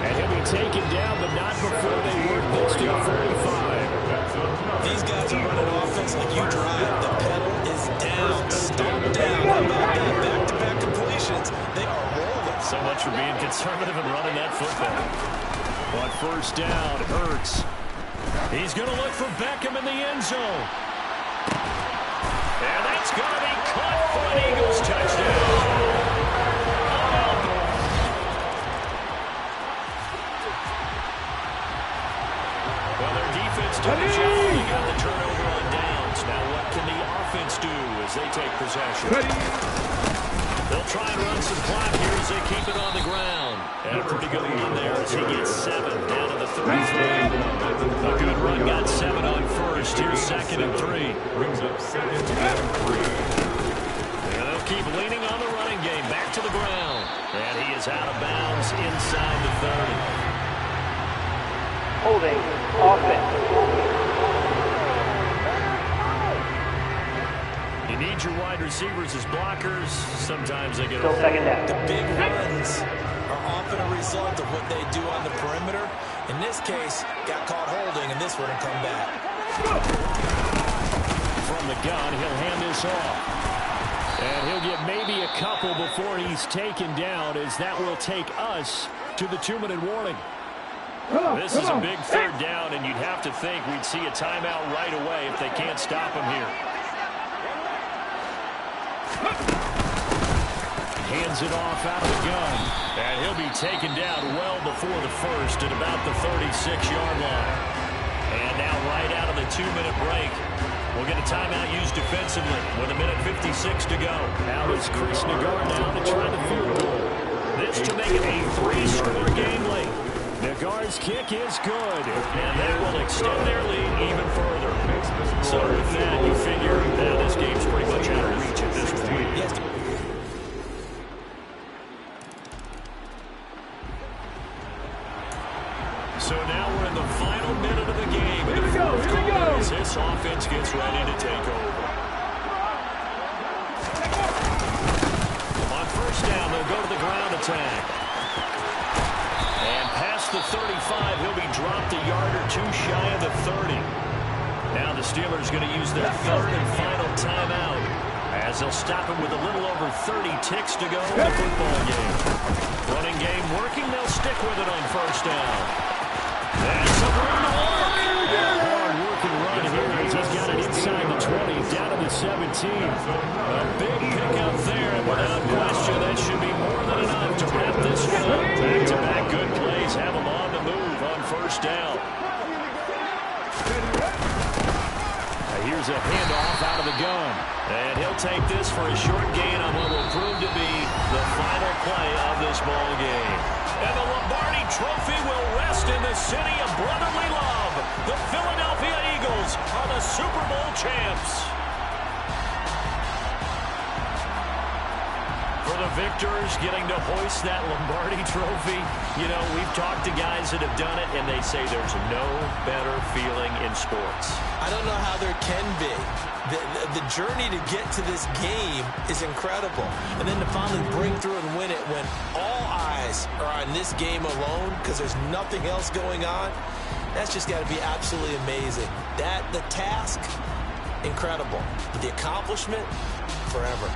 F: And he'll be taken down, but not before they work this to 45.
G: These guys are running offense like you drive. The pedal is down. Stop down. How about that? Back-to-back completions. They are rolling.
F: So much for being conservative and running that football. On first down, Hurts. He's going to look for Beckham in the end zone. And that's going to be caught for an Eagles touchdown. Well, their defense took the job. They got the turnover on downs. Now what can the offense do as they take possession? They'll try and run some clock here as they keep it on the ground. And a pretty good run there as he gets 7 down to the 33. A good run, got 7 on first. Here's 2nd and 3.
B: Brings up 2nd and 3.
F: And they'll keep leaning on the running game. Back to the ground. And he is out of bounds inside the 30.
I: Holding offense.
F: You need your wide receivers as blockers. Sometimes they get
I: Still second down.
G: The big runs are often a result of what they do on the perimeter. In this case, got caught holding, and this one will come back.
F: From the gun, he'll hand this off. And he'll get maybe a couple before he's taken down, as that will take us to the 2-minute warning. This is a big 3rd down, and you'd have to think we'd see a timeout right away if they can't stop him here. Hands it off out of the gun. And he'll be taken down well before the first at about the 36-yard line. And now right out of the 2-minute break, we'll get a timeout used defensively with 1:56 to go. Now it's Chris Nagar now to try the field goal. This to make it a 3-score game late. Nagar's kick is good, and that will extend their lead even further. So with that, you figure that this game's pretty much out of reach at this point.
G: Yes.
F: So now we're in the final minute of the game. And the fourth quarter as this offense gets ready to take over. On first down, they'll go to the ground attack. And past the 35, he'll be dropped a yard or two shy of the 30. Now the Steelers going to use their 3rd and final timeout, as they'll stop him with a little over 30 ticks to go in the football game. Running game working, they'll stick with it on first down. That's a run to work. Hard work and run here as he's got it inside the 20, down to the 17. A big pickup there, and without question, that should be more than enough to wrap this one up. Back-to-back good plays have him on the move on first down. Here's a handoff out of the gun. And he'll take this for a short gain on what will prove to be the final play of this ball game. And the Lombardi Trophy will rest in the city of brotherly love. The Philadelphia Eagles are the Super Bowl champs. For the victors getting to hoist that Lombardi Trophy, you know, we've talked to guys that have done it, and they say there's no better feeling in sports.
G: I don't know how there can be. The journey to get to this game is incredible. And then to finally break through and win it when all eyes are on this game alone because there's nothing else going on, that's just got to be absolutely amazing. The task, incredible. But the accomplishment, forever.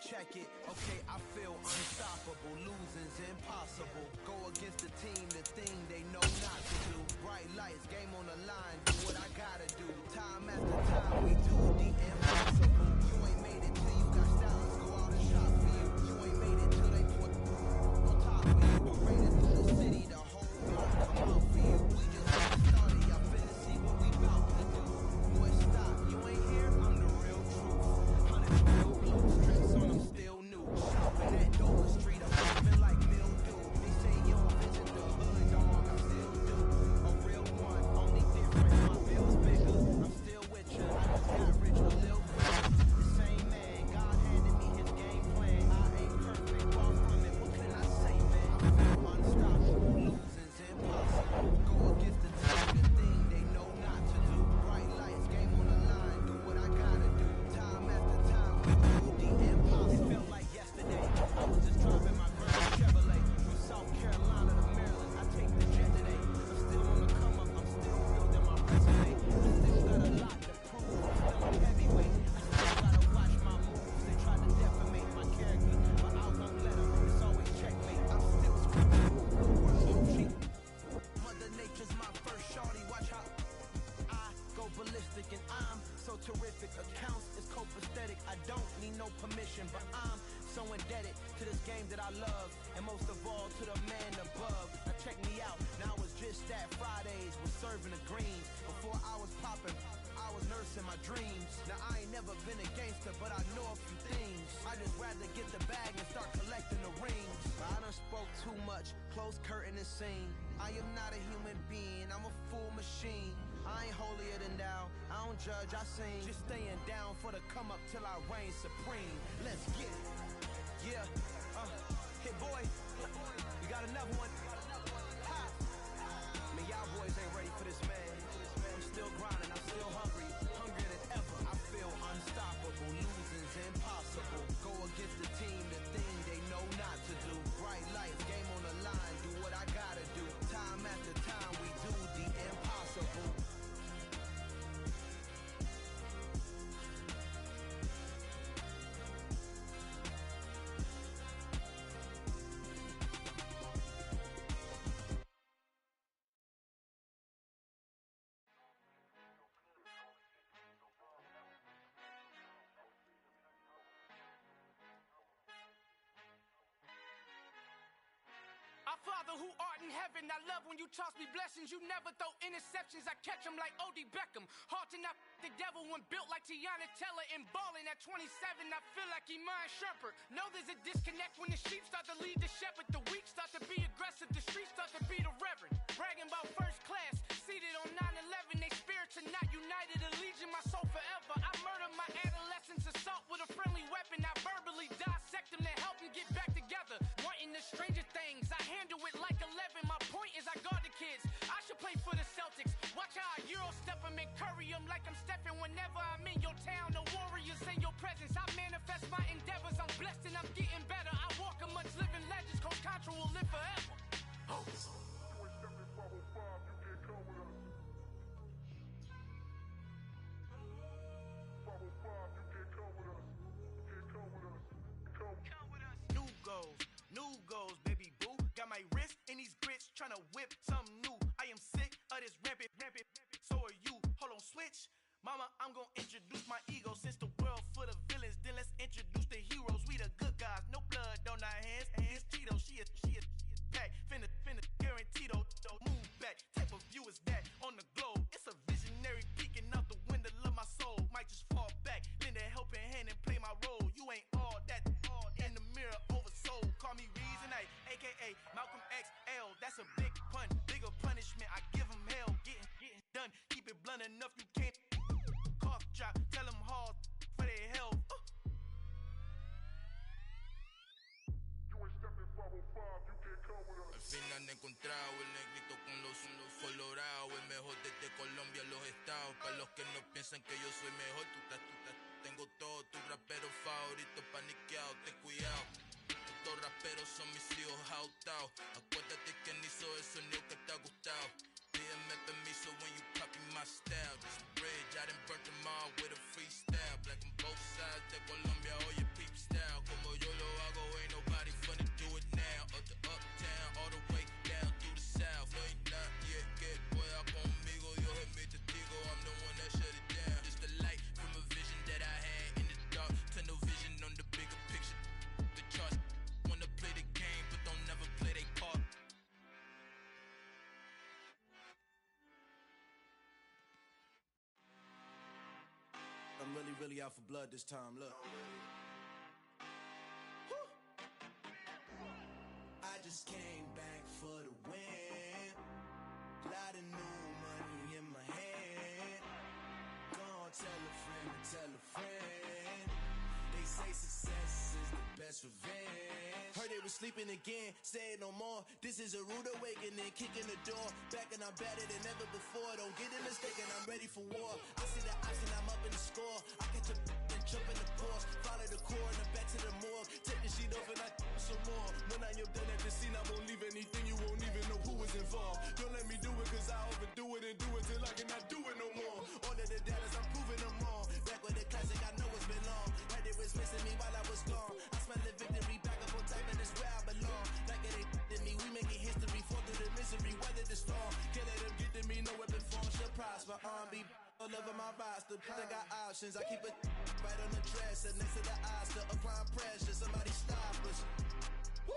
L: check it. Okay, I feel unstoppable. Losing's impossible. Go against the team, the thing they know not to do. Bright lights, game on the line. Do what I gotta do. Time after time, we do the impossible. You ain't made it till you got stars. Go out and shop for you. You ain't made it till they put on top of you. Paraded through the city, the whole world come out for you. We just getting started. Y'all finna see what we bout to do. Boy, stop. You ain't here. I'm the real truth. 100 real blue strips on them, still new. Shopping at Dover Street, I'm moving like mildew. They say you don't visit the hood, dog. I still do. A real one, only difference. My bill's bigger. I'm still with you. I just got rich a little quick. The same man, God handed me his game plan. I ain't perfect, far from it. What can I say, man? I feel unstoppable. Losing's impossible. Go against the team, the thing they know not to do. Bright lights, game on the line. Do what I gotta do. Time after time, we do the impossible. It felt like yesterday. I was just driving my grandma Chevrolet from South Carolina to Maryland. I take the jet today. I'm still on the come up. I'm still building my resume. I still got a lot to prove. I'm still a heavyweight. I still gotta watch my moves. They try to defamate my character, but I won't let them. It's always checkmate. I'm still screaming. World OG. Mother Nature's my first shorty. Watch how I go ballistic, and I'm so terrific. Accounts is copacetic. I don't need no permission, but I'm so indebted to this game that I love, and most of all to the man above. Now check me out. Now it's just that Fridays was serving the greens. Before I was popping, I was nursing my dreams. Now I ain't never been a gangster, but I know a few things. I just rather get the bag and start collecting the rings. I done spoke too much. Close curtain and scene. I am not a human being. I'm a full machine. I ain't holier than thou. I don't judge, I sing. Just staying down for the come up till I reign supreme. Let's get it. Yeah. Hit boy. We got another one. Ha. Man, y'all boys ain't ready for this, man. I'm still grinding. I'm still hungry. Hungrier than ever. I feel unstoppable. Losing's impossible. Go against the team, the thing they know not to do. Bright lights, game on the line. Do what I gotta do. Time after time, we do the impossible.
M: Our Father who art in heaven, I love when you toss me blessings. You never throw interceptions, I catch them like O.D. Beckham. Hard to knock the devil when built like Tiana Teller. And balling at 27, I feel like Iman Shumpert. Know there's a disconnect when the sheep start to lead the shepherd. The weak start to be aggressive, the streets start to be the reverend. Bragging about first class, seated on 9/11. They spirits are not united, a legion, my soul forever. I murder my adolescence, assault with a friendly weapon. I verbally dissect them to help them get back together. Wanting the stranger things, I handle it like 11. My point is I guard the kids. I should play for the Celtics. Watch how I Euro step them and curry them like I'm stepping. Whenever I'm in your town, the warriors in your presence. I manifest my endeavors. I'm blessed and I'm getting better. I walk amongst living legends. Coach Contra will live forever. Oh. New goals, baby boo. Got my wrist in these grits, tryna whip something new. I am sick of this rampant. So are you. Hold on, switch. Mama, I'm gonna introduce my ego. Since the world full of villains, then let's introduce the heroes. We the good guys, no blood on our hands. It's Tito, she is back. Finna, guaranteed. Move back. Type of view is that on the globe? It's a visionary peeking out the window of my soul. Might just fall back, lend a helping hand and play my role. You ain't all that. In the mirror, oversold. Call me Reason A, aka Malcolm XL. That's a big pun, bigger punishment. I give him hell, getting done. Keep it blunt enough, you can't. Cough drop, tell them hard for their health.
N: Al fin han encontrado el negrito con los colorados, el mejor desde Colombia a los estados. Para los que no piensan que yo soy mejor, tengo todo, tu rapero favorito paniqueado, ten cuidado. Estos raperos son mis hijos autados. Acuérdate quién hizo el sonido que te ha gustado. BMF and me, so when you copy my style, this bridge, I done burnt them all with a freestyle. Black on both sides, de Colombia, all your peep style. Como yo lo hago, ain't nobody finna do it now. Up to uptown, all the way down through the south. No, ain't not yet, get boy, up conmigo, yo es mi testigo, I'm the one that shut it down. Just the light from a vision that I had in the dark, tunnel vision on the bigger picture. The charts wanna play the game, but don't never play their part.
O: I'm really out for blood this time, look. I just came back for the win. Lot of new money in my hand. Gonna tell a friend to tell a friend. They say success is the best revenge. Heard they was sleeping again, say it no more. This is a rude awakening, kicking the door. Back and I'm better than ever before. Don't get it mistaken, I'm ready for war. I see the option, I'm up in the score. I catch a and jump in the Porsche. Follow the core and the back to the morgue. Take the sheet off and I some more. When I am done at the scene, I won't leave anything. You won't even know who was involved. Don't let me do it, cause I overdo it and do it till I cannot do it no more. All of the dallas, I'm proving them all. Back with the classic, I know it's been long. Heard it was missing me while I was gone. I smell the victory, back up on top, and it's where I belong. Like it ain't to me, we making history. Fall through the misery, weather the storm. Can't let them get to me, no weapon form shall prosper. Be all over my roster, I got options. I keep it right on the dresser, next to the Oscar. Applying pressure, somebody stop us. Woo!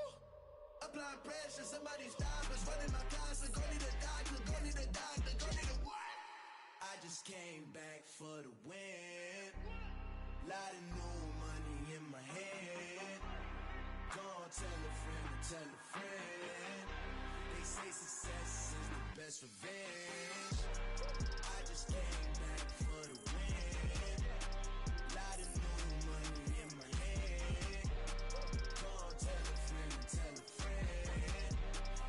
O: Applying pressure, somebody stop us. Running my closet, go need a doctor, go need a doctor, go need a what? I just came back for the win. Lot of new money in my hand. Gonna tell a friend to tell a friend. They say success is the best revenge. I just came back for the win. Lot of new money in my hand. Gonna tell a friend to tell a friend.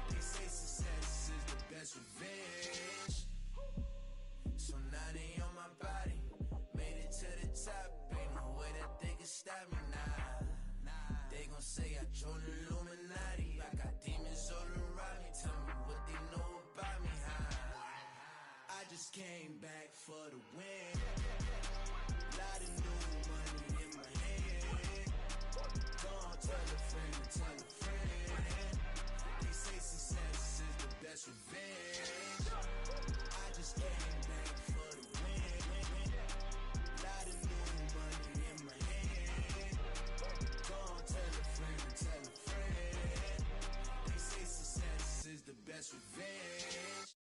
O: They say success is the best revenge. So now they on my body. Made it to the top. Ain't no way that they can stop me now. They gon' say I joined the Illuminati. I got demons all around me. Tell me what they know about me, huh? I just came back for the win. Lot of new money in my hand. Gonna tell a friend to tell a friend. They say success is the best revenge. I just came back for the win. Lot of new money in my hand. Gonna tell a friend to tell a friend. They say success is the best revenge.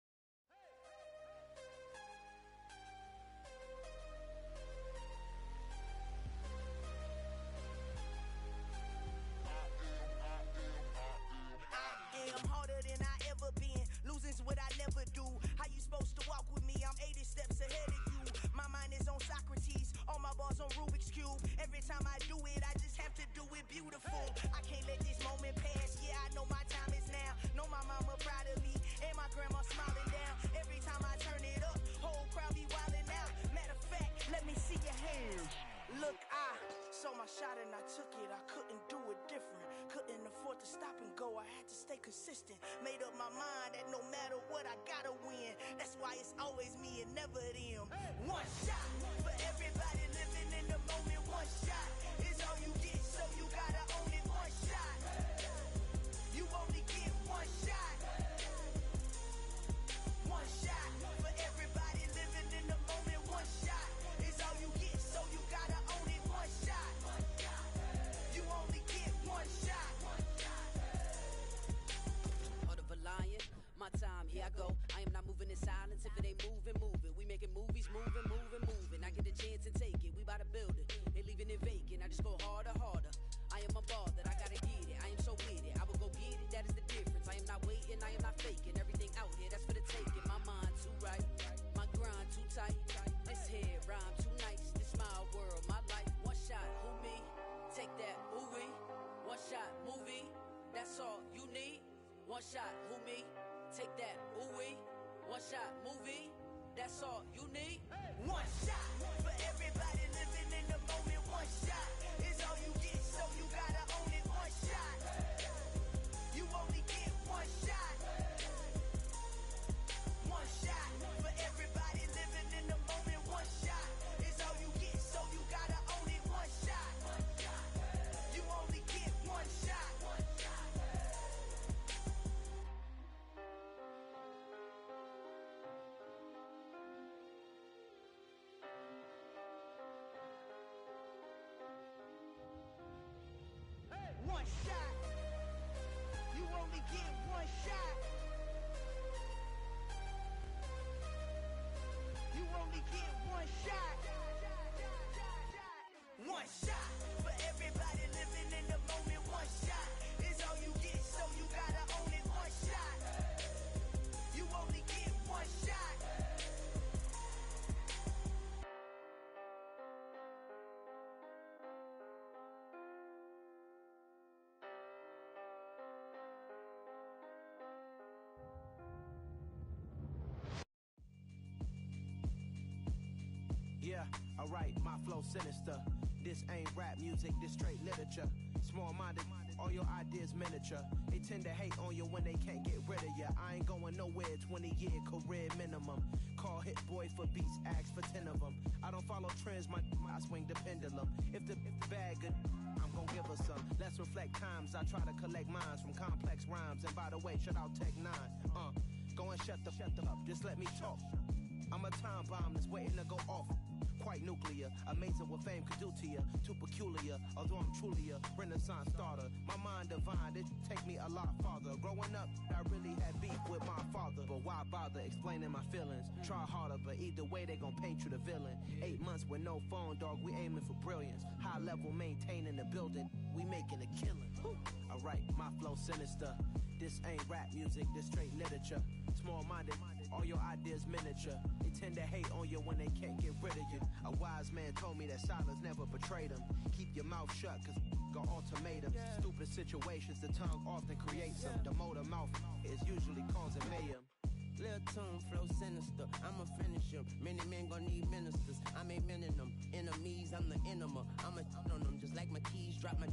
P: I'm harder than I ever been. Losing's what I never do. How you supposed to walk with me? I'm 80 steps ahead of you. My mind is on Socrates. All my bars on Rubik's Cube. Every time I do it, I just have to do it beautiful. I can't let this moment pass. Yeah, I know my time is now. Know my mama proud of me. And my grandma smiling down. Every time I turn it up, whole crowd be wildin' out. Matter of fact, let me see your hands. Look, I saw my shot and I took it. I couldn't do it different. Couldn't afford to stop and go. I had to stay consistent. Made up my mind that no matter what, I gotta win. That's why it's always me and never them. One shot for everybody living in the moment. One shot is all you get, so you gotta own it. One shot. You only get one shot. One shot for everybody living in the moment. One shot is all you get, so you gotta own it. One shot. You only get one shot.
Q: Heart of a lion, my time, here I go. I am not moving in silence. If it ain't moving, moving. We making movies, moving. I get a chance and take it. We bout to build it. They leaving it vacant. I just go harder. I am a ball that I gotta get it. I am so with it. I will go get it. That is the difference. I am not waiting. I am not faking. Everything out here, that's for the taking. My mind too right. My grind too tight. This head rhyme too nice. This my world, my life. One shot, who me? Take that, movie. One shot, movie. That's all you need. One shot, who me? Take that, ooh-wee. One shot, movie. That's all you need.
P: One shot for everybody living in the moment. One shot is all you get, so you gotta own it. One shot. You only get one shot. One
R: Alright, my flow sinister. This ain't rap music, this straight literature. Small-minded, all your ideas miniature. They tend to hate on you when they can't get rid of you. I ain't going nowhere, 20-year career minimum. Call Hit Boy for beats, ask for 10 of them. I don't follow trends, I swing the pendulum. If the bag good, I'm gon' give her some. Let's reflect times, I try to collect minds from complex rhymes. And by the way, shout out Tech 9. Go and shut the up, just let me talk. I'm a time bomb that's waiting to go off. Quite nuclear, amazing what fame could do to you. Too peculiar, although I'm truly a Renaissance starter. My mind divine, it take me a lot farther. Growing up, I really had beef with my father. But why bother explaining my feelings? Try harder, but either way they gon' paint you the villain. 8 months with no phone, dog, we aiming for brilliance. High level maintaining the building, we making a killing. Alright, my flow sinister. This ain't rap music, this straight literature. Small-minded, all your ideas miniature. They tend to hate on you when they can't get rid of you. A wise man told me that silence never betrayed him. Keep your mouth shut, cause got ultimatums. Stupid situations, the tongue often creates them. The motor mouth is usually causing mayhem.
S: Lil' tune, flow sinister, I'ma finish him. Many men gon' need ministers, I'm a men in them. Enemies, I'm the enema, I'ma on them. Just like my keys, drop my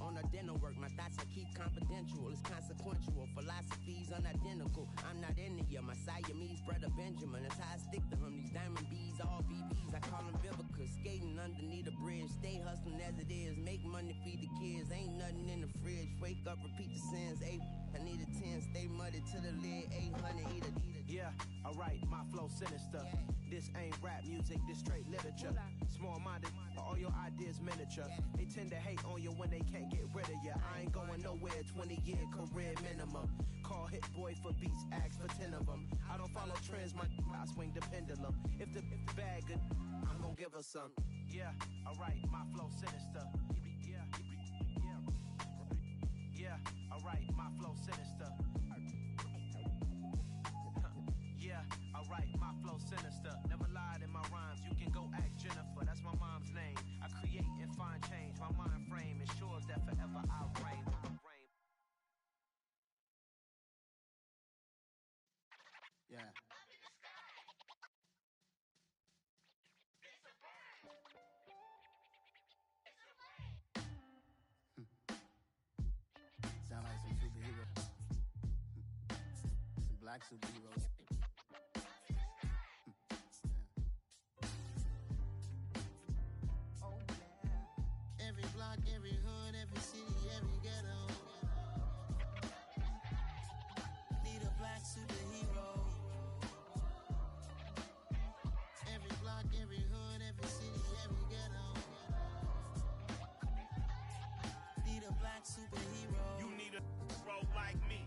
S: on a dinner work. My thoughts I keep confidential, it's consequential. Philosophies unidentical, I'm not into you. My Siamese brother Benjamin, that's how I stick to him. These diamond bees, all BBs, I call them Vivica. Skating underneath a bridge, stay hustling as it is. Make money, feed the kids, ain't nothing in the fridge. Wake up, repeat the sins, I need a 10, stay muddy to the lid, 800, eat a.
R: Yeah, alright, my flow sinister. This ain't rap music, this straight literature. Small-minded, all your ideas miniature. They tend to hate on you when they can't get rid of you. I ain't going nowhere, 20-year career minimum. Call Hit Boy for beats, ask for 10 of them. I don't follow trends, I swing the pendulum. If the bag good, I'm gon' give her some. Yeah, alright, my flow sinister. Yeah, alright, my flow sinister. Yeah, alright, my flow sinister. Never lied in my rhymes, you can go ask Jennifer. That's my mom's name. I create and find change. My mind frame ensures that forever I reign.
T: Yeah. Sound like some superheroes. Some black superheroes. Every block, every hood, every city, every ghetto need a black superhero. Every block, every hood, every city, every ghetto need a black superhero.
U: You need a role like me.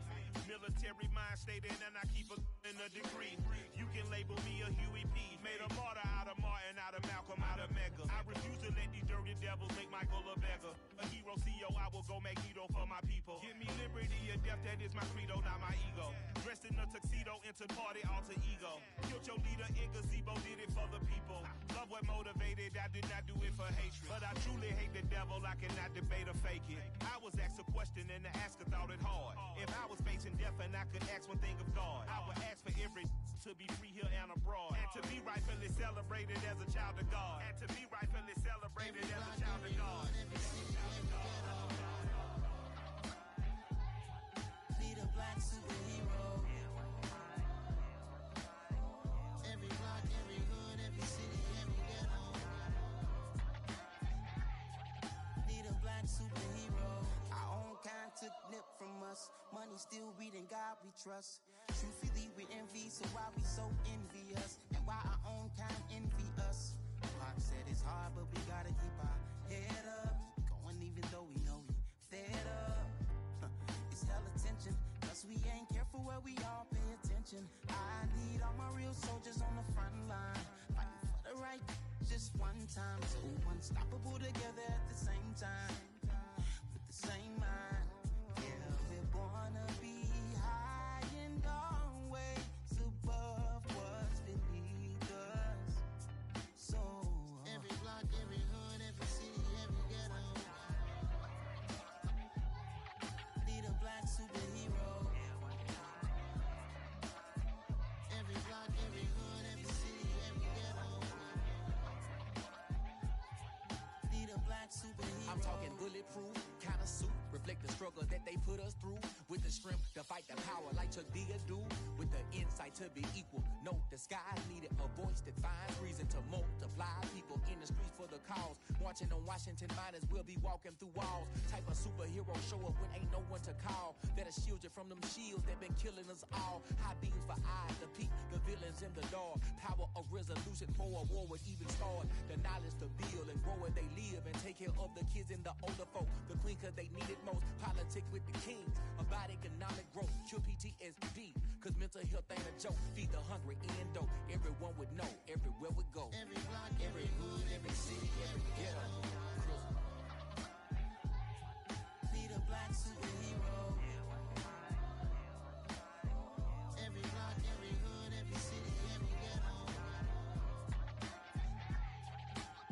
U: Military mind state and I keep in a degree. You can label me a Huey P. Made a martyr out of Martin, out of Malcolm, out of Mega. I refuse to let these dirty devils make Michael a beggar. A hero CEO, I will go Magneto for my people. Give me liberty or death, that is my credo, not my ego. Dressed in a tuxedo, enter party, alter ego. Killed your leader in gazebo, did it for the people. Love what motivated, I did not do it for hatred. But I truly hate the devil, I cannot debate or fake it. I was asked a question and the asker thought it hard. If I was facing death and I could ask one thing of God, I would ask for every to be free here and abroad. And to be rightfully celebrated as a child of God. And to be rightfully celebrated as a child of God.
T: Need a black superhero. Every block, every hood, every city, every ghetto need a black superhero.
S: Our own kind took nip from us. Money still reading God we trust. Truthfully we envy, so why we so envious? And why our own kind envy us? Pac said it's hard, but we gotta keep our head up. Going even though we know we fed up. It's hell attention, cause we ain't careful where we all pay attention. I need all my real soldiers on the front line, fighting for the right just one time. So unstoppable together at the same time, with the same mind. Yeah, we're born to be high and always above what's beneath us. So
T: every block, every hood, every city, every ghetto need a black superhero. Every block, every hood, every city, every ghetto
A: reflect the struggle that they put us through. With the strength to fight the power like Chuck D do. With the insight to be equal. Note the skies needed a voice that finds reason to multiply. People in the streets for the cause. Marching on Washington miners will be walking through walls. Type of superhero show up when ain't no one to call. That'll shield you from them shields that been killing us all. High beams for eyes to peek the villains in the dark. Power of resolution for a war would even start. The knowledge to build and grow where they live and take care of the kids and the older folk. The queen cause they need it most. Politics with the kings. About economic growth. Cure PTSD. Cause mental health ain't a joke. Feed the hungry and dope. Everyone would know. Everywhere we go.
T: Every block, every hood, every city, every ghetto. Be the black superhero. Every block, every hood, every city, every ghetto.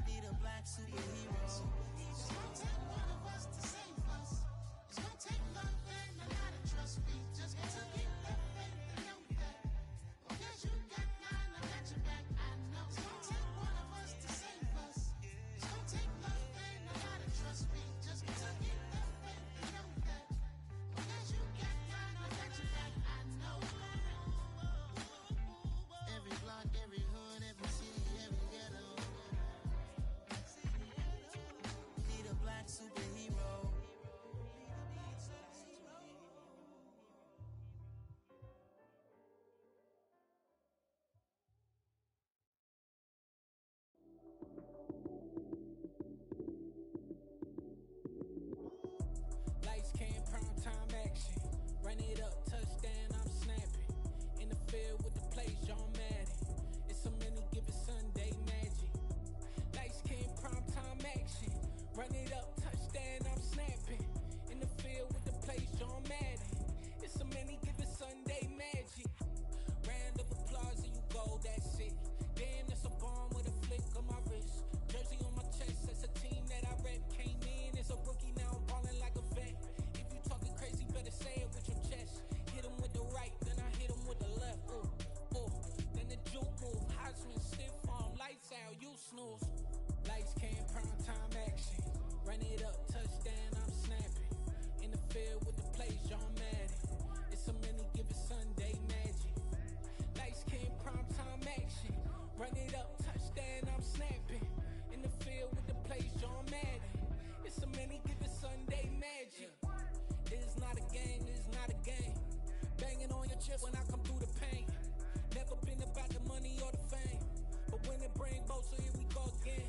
T: Be the black superhero. It's gonna take one of us to save us. It's gonna take love and a lot of trust. We just got to keep that faith and know that. Because you got mine, I got your back. I know. It's gonna take one of us to save us. It's gonna take love and a lot of trust. We just got to keep that faith and know that. Because you got mine, I got your back. I know. Every block, every hood, every city, every ghetto. Be the black superhero.
M: Lights came, prime time action. Run it up, touchdown, I'm snapping. In the field with the plays, John Madden. It's so many, give it Sunday magic. Lights came, prime time action. Run it up, touchdown, I'm snapping. In the field with the plays, John Madden. It's so many, give it Sunday magic. Round of applause and you go, that's it. Damn, that's a bomb with a flick on my wrist. Jersey on my chest, that's a team that I rep. Came in as a rookie, now I'm ballin' like a vet. If you talking crazy, better say it with your chest. Hit him with the right, then I hit him with the left. Ooh, ooh. Then the juke move, high swing, stiff arm, lights out, you snooze. Lights came, prime time action. Run it up, touchdown, I'm snapping. In the field with the plays, John Madden. It's so many, give it Sunday magic. Lights came, prime time action. Run it up, touchdown, I'm snapping. In the field with the plays, John Madden. It's so many, give it Sunday magic. This is not a game, this is not a game. Banging on your chest when I come through the pain. Never been about the money or the fame. But when it bring both, so here we go again.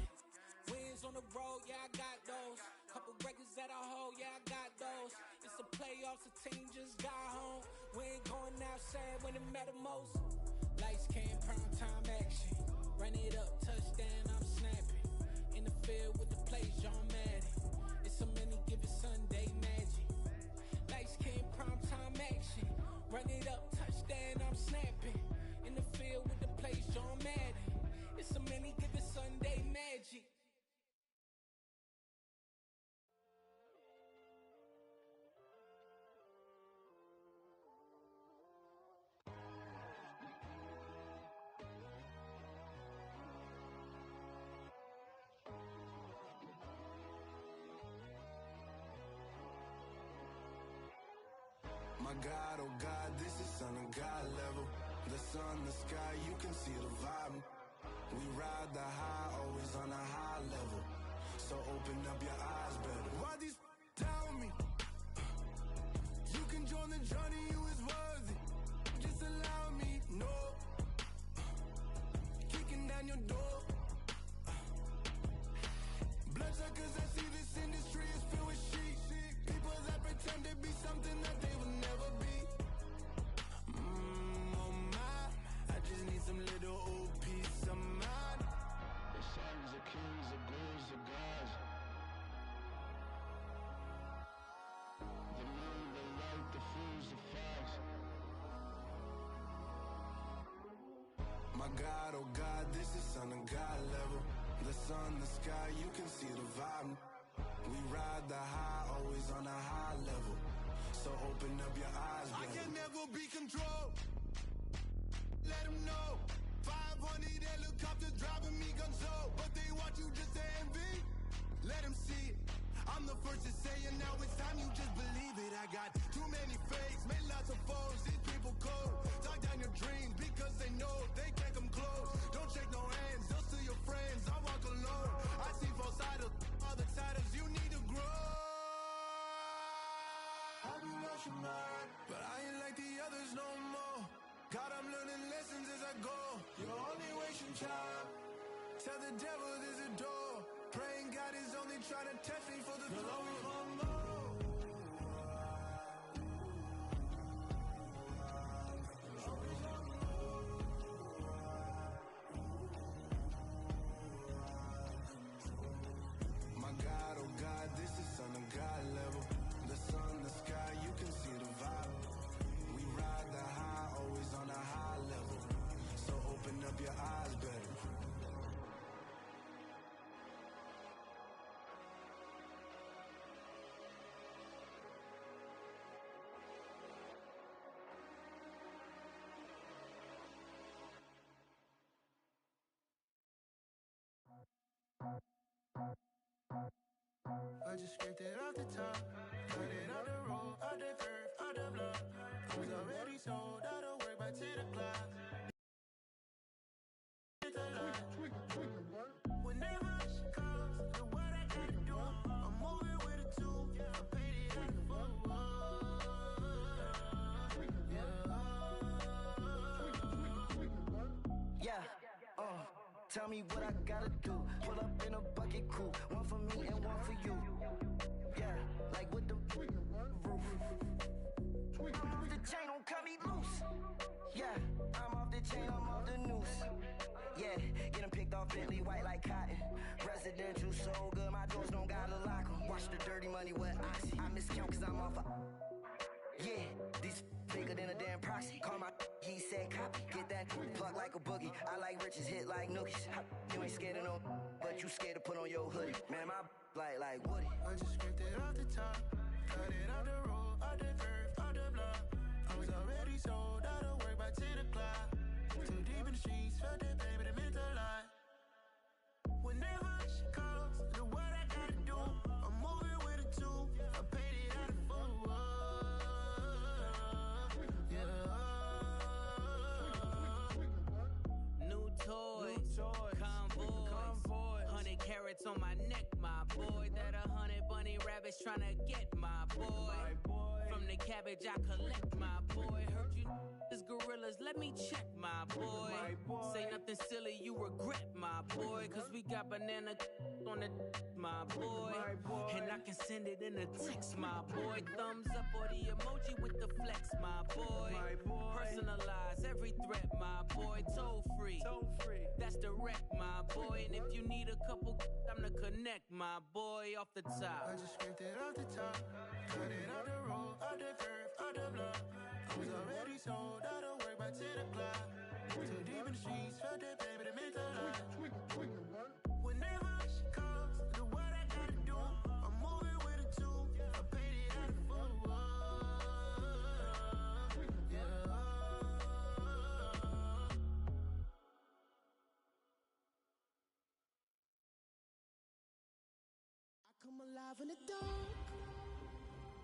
M: Wins on the road, yeah, I got those. Couple records that I hold, yeah, I got those. It's the playoffs, the team just got home. We ain't going outside when it matter most. Lights came, prime time action. Run it up, touchdown, I'm snapping. In the field with the plays, John Madden. It's so many, give it Sunday magic. Lights came, prime time action. Run it up, touchdown, I'm snapping. In the field with the plays, John Madden. It's so many, give it Sunday magic.
V: My God, oh God, this is Son of God level. The sun, the sky, you can see the vibe. We ride the high, always on a high level. So open up your eyes better. Why these tell me? You can join the journey, you is worthy. Just allow me, no. Kicking down your door. Bloodsuckers, I see this industry is filled with sheep. People that pretend to be something that they will never be. Oh my, I just need some little old peace of mind. The sons of kings, the gurus, the gods. The moon, the light, the fools, the facts. My God, oh God, this is Son of God level. The sun, the sky, you can see the vibe. We ride the high, always on a high level. So open up your eyes, baby. I can never be controlled. Let them know. 500 helicopters driving me gonzo. But they want you just to envy. Let them see it. I'm the first to say it, now it's time you just believe it. I got too many fakes, made lots of foes, these people cold. Talk down your dreams because they know they can't come close. Don't shake no hands, just to your friends, I walk alone. I see false idols, other titles, you need to grow. Have you lost your mind? But I ain't like the others no more. God, I'm learning lessons as I go. You're only wasting time. Tell the devil there's a door. Praying God is only trying to test me for the glory for more. My God, oh God, this is Son of God level. The sun, the sky, you can see the vibe. We ride the high, always on a high level. So open up your eyes better. I just scraped it off the top, cut it out the road, out the curve, out the block. I was already sold, out of work by 10 o'clock. It's a lot. Whenever she calls, do what I gotta do. I'm moving with a two, I paid it out the full. Yeah, tell me what I gotta do. Pull up in a bucket crew, one for me and one for you. Yeah, like with the roof. I'm off the chain, don't cut me loose. Yeah, I'm off the chain, I'm off the noose. Yeah, getting picked off Bentley white like cotton. Residential so good, my doors don't gotta lock 'em. Watch the dirty money with oxy. I miscount cause I'm off a. Yeah, these bigger than a damn proxy. Call my he said copy. Get that plug like a boogie. I like riches, hit like nookies. You ain't scared of no, but you scared to put on your hoodie. Man, my like Woody. I just scraped it off the top, cut it out the road, out the curve, out the block. I was already sold, out of work by 10 o'clock. Too deep in the streets, felt that baby, that meant a lot. Whenever she calls, do what I gotta do. I'm moving with a two, I paid it out of full.
C: New toys, convoys, 100 carats on my neck, my boy. That 100 bunny rabbits tryna get my boy. From the cabbage I collect, my boy. Heard you is gorillas, let me check, my boy. Say nothing silly, you regret, my boy. Cause we got banana on the my boy. And I can send it in a text, my boy. Thumbs up or the emoji with the flex, my boy. Personalize every threat, my boy. Toll free, that's direct, my boy. And if you need a couple, I'm the connect, my boy. Off the top,
V: I just scraped it off the top, cut it out the road, out the curve, out the block. I was already sold, out of work by 10 o'clock. Too deep in the streets, felt that baby, that meant a lot. Whenever she calls, do what I gotta do. I'm moving with a two, I paid it out of full.
O: I come alive in the dark,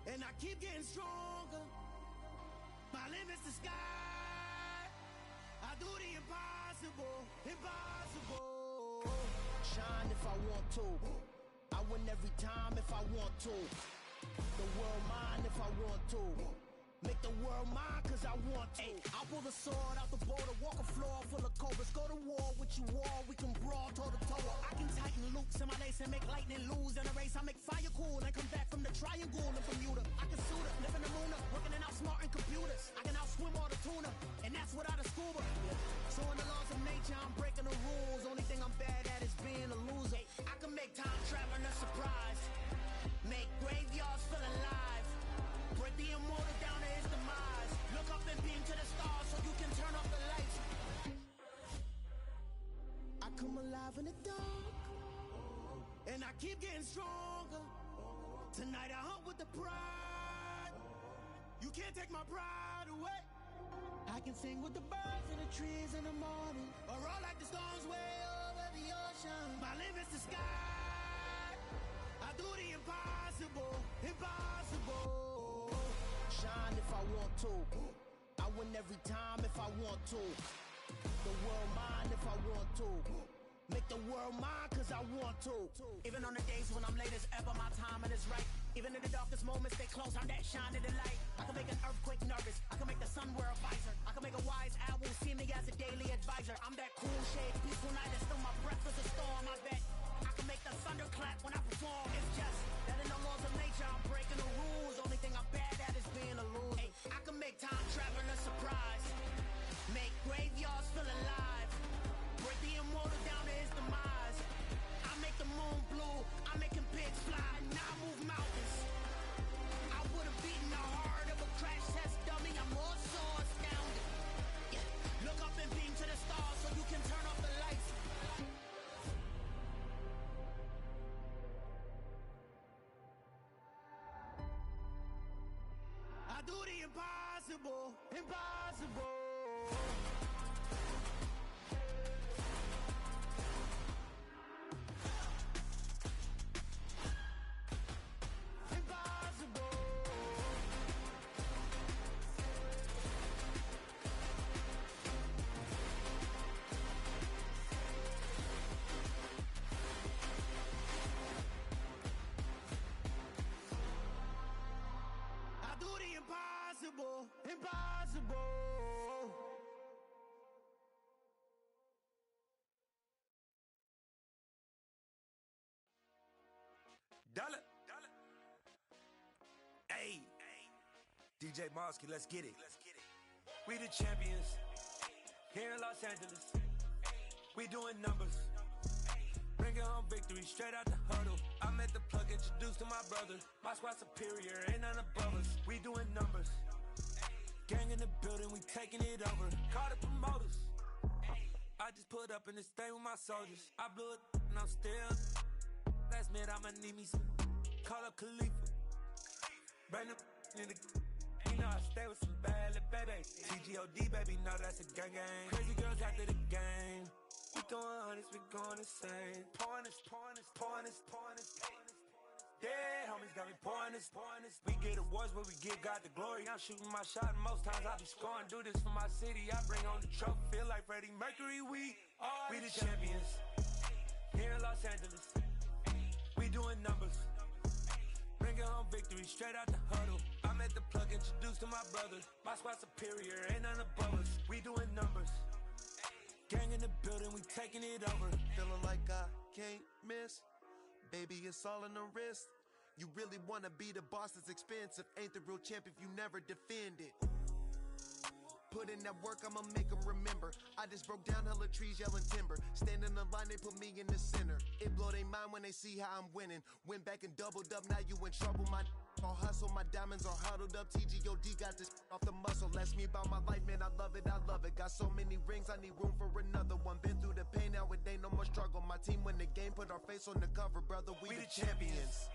O: and I keep getting stronger. My limit's the sky. I do the impossible, impossible. Shine if I want to. I win every time if I want to. The world mine if I want to. Make the world mine cause I want to. I pull the sword out the border, walk a floor full of cobras. Go to war with you all, we can brawl toe to toe. I can tighten loops in my lace and make lightning lose in a race. I make fire cool and come back from the triangle in Bermuda. I can suit up, live in the moon up, working and outsmarting computers. I can outswim all the tuna, and that's without a scuba. So in the laws of nature, I'm breaking the rules. Only thing I'm bad at is being a loser. I can make time traveling a surprise, make graveyards feel alive, break the immortal down to his demise. Look up and beam to the stars so you can turn off the lights. I come alive in the dark, and I keep getting stronger. Tonight I hunt with the pride. You can't take my pride away. I can sing with the birds and the trees in the morning, or roll like the storms way over the ocean. My limit's the sky.
R: I do the impossible, impossible. Shine if I want to. I win every time if I want to. The world mine if I want to. Make the world mine cause I want to. Even on the days when I'm late as ever, my timing is right. Even in the darkest moments, stay close, I'm that shine to the light. I can make an earthquake nervous, I can make the sun wear a visor. I can make a wise owl see me as a daily advisor. I'm that cool shade, peaceful night, and still my breath is a storm. I bet I can make the thunder clap when I perform. It's just that in the laws of nature, I'm breaking the rules. Only thing I'm bad at is being a loser. Hey, I can make time travel a surprise. Make graveyards feel alive. Break the immortal down to his demise. I make the moon blue, I'm making pigs fly. Now I move mountains. I would've beaten the heart of a crash test dummy. I'm more so astounded. Yeah. Look up and beam to the stars so you can turn off the lights. I do the impossible, impossible. Impossible, impossible.
D: Dollar. Hey, DJ Mosky, let's get it. We the champions here in Los Angeles. We doing numbers. Bringing home victory straight out the huddle. I met the plug, introduced to my brother. My squad superior, ain't none above us. We doing numbers. Gang in the building, we taking it over. Call the promoters. I just put up in this thing with my soldiers. I blew it and I'm still. Last minute I'ma need me some. Call up Khalifa. Bring them in the. You know I stay with some bad little baby. TGOD baby, know that's a gang gang. Crazy girls after the game. We throwing hundreds, we going insane. Pouring this. Yeah, homies got me pouring this. We get awards where we give God the glory. I'm shooting my shot and most times I be scoring. Do this for my city, I bring on the trophy. Feel like Freddie Mercury, we the champions here in Los Angeles. We doing numbers. Bringing home victory straight out the huddle. I met the plug, introduced to my brother. My squad superior, ain't none above us. We doing numbers. Gang in the building, we taking it over.
K: Feeling like I can't miss. Baby, it's all in the wrist. You really wanna be the boss, it's expensive. Ain't the real champ if you never defend it. Put in that work, I'ma make them remember. I just broke down hella trees, yelling timber. Stand in the line, they put me in the center. It blow their mind when they see how I'm winning. Went back and doubled up, now you in trouble. My all hustle, my diamonds are huddled up. TGOD got this off the muscle. Ask me about my life, man, I love it. Got so many rings, I need room for another one. Been through the pain, now it ain't no more struggle. My team win the game, put our face on the cover, brother. We the champions.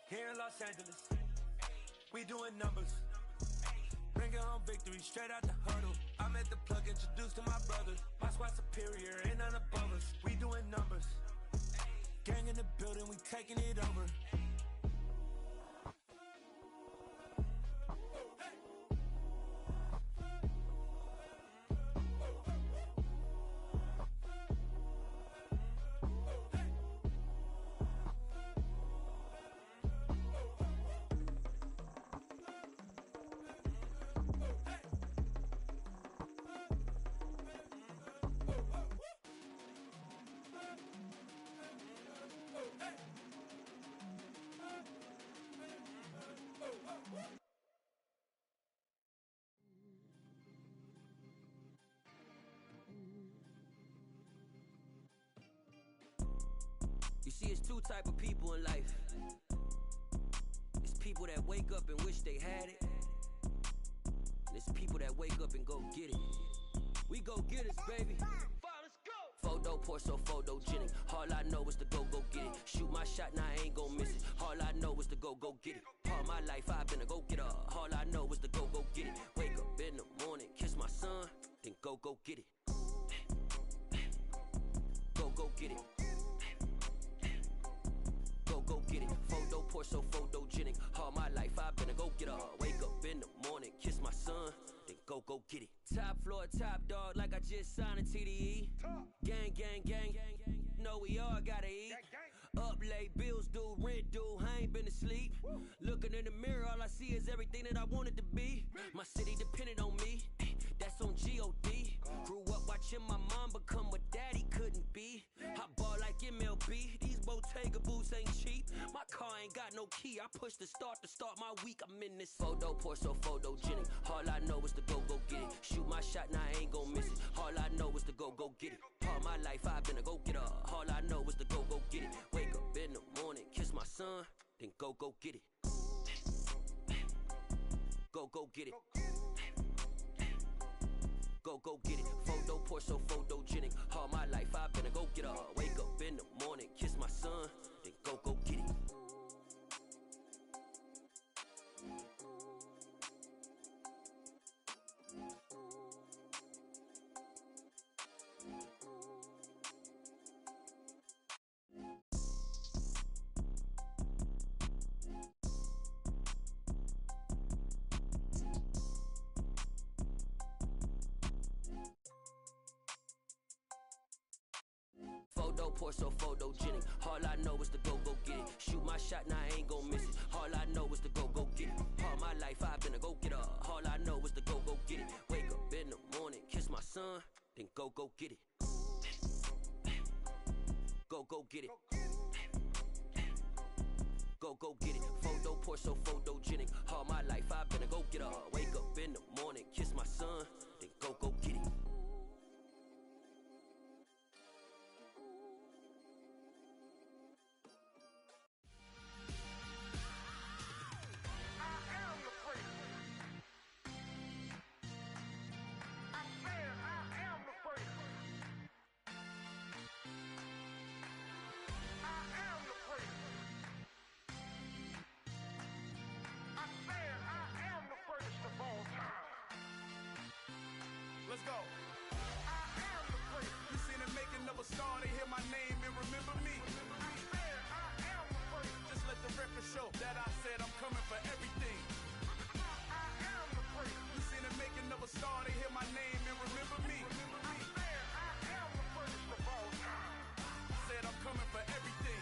D: Here in Los Angeles, we doing numbers. Bringing home victory straight out the huddle. I met the plug, introduced to my brother. My squad superior, ain't none above us. We doing numbers. Gang in the building, we taking it over.
W: You see, it's two type of people in life. It's people that wake up and wish they had it. And it's people that wake up and go get it. We go get it, baby. Photo poor, so photogenic. All I know is to go get it. Shoot my shot, now I ain't gon' miss it. All I know is to go get it. All my life I've been a go getter. All I know is to go get it. Wake up in the morning, kiss my son, then go get it. Go get it. Go get it. so photogenic. All my life I've been a go-getter. Wake up in the morning, kiss my son, then go get it. Top floor, top dog, like I just signed a TDE. Gang, gang, gang, know we all gotta eat. Up late, bills due, rent due, I ain't been asleep. Looking in the mirror, all I see is everything that I wanted to be. My city depended on me, that's on G.O.D. Grew up watching my mom become what daddy couldn't be. I ball like MLB, these Bottega boots ain't cheap. My car ain't got no key, I push the start to start my week. I'm in this photo pour so photogenic. All I know is to go get it. Shoot my shot, now I ain't gon' miss it. All I know is to go get it. All my life I've been a go-getter. All I know is to go get it. Wake up in the morning, kiss my son, then go get it. Go get it. Go get it. Photo pour so photogenic. All my life I've been a go-getter. Wake up in the morning, kiss my son, then go get it. Photo pour so photogenic. All I know is to go get it. Shoot my shot, now I ain't gon' miss it. All I know is to go get it. All my life I've been a go-getter. All I know is to go get it. Wake up in the morning, kiss my son, then go get it. Go get it. Go get it. Photo pour so photogenic. All my life I've been a go-getter. Wake up in the morning, kiss my son, then go get it.
U: Let's go. I am the great. You seen the making of a star, they hear my name and remember me. I said I am the great. Just let the record show that I said I'm coming for everything. I am the great. You seen the making of a star, they hear my name and remember me. I said I am the greatest of all time. Said I'm coming for everything.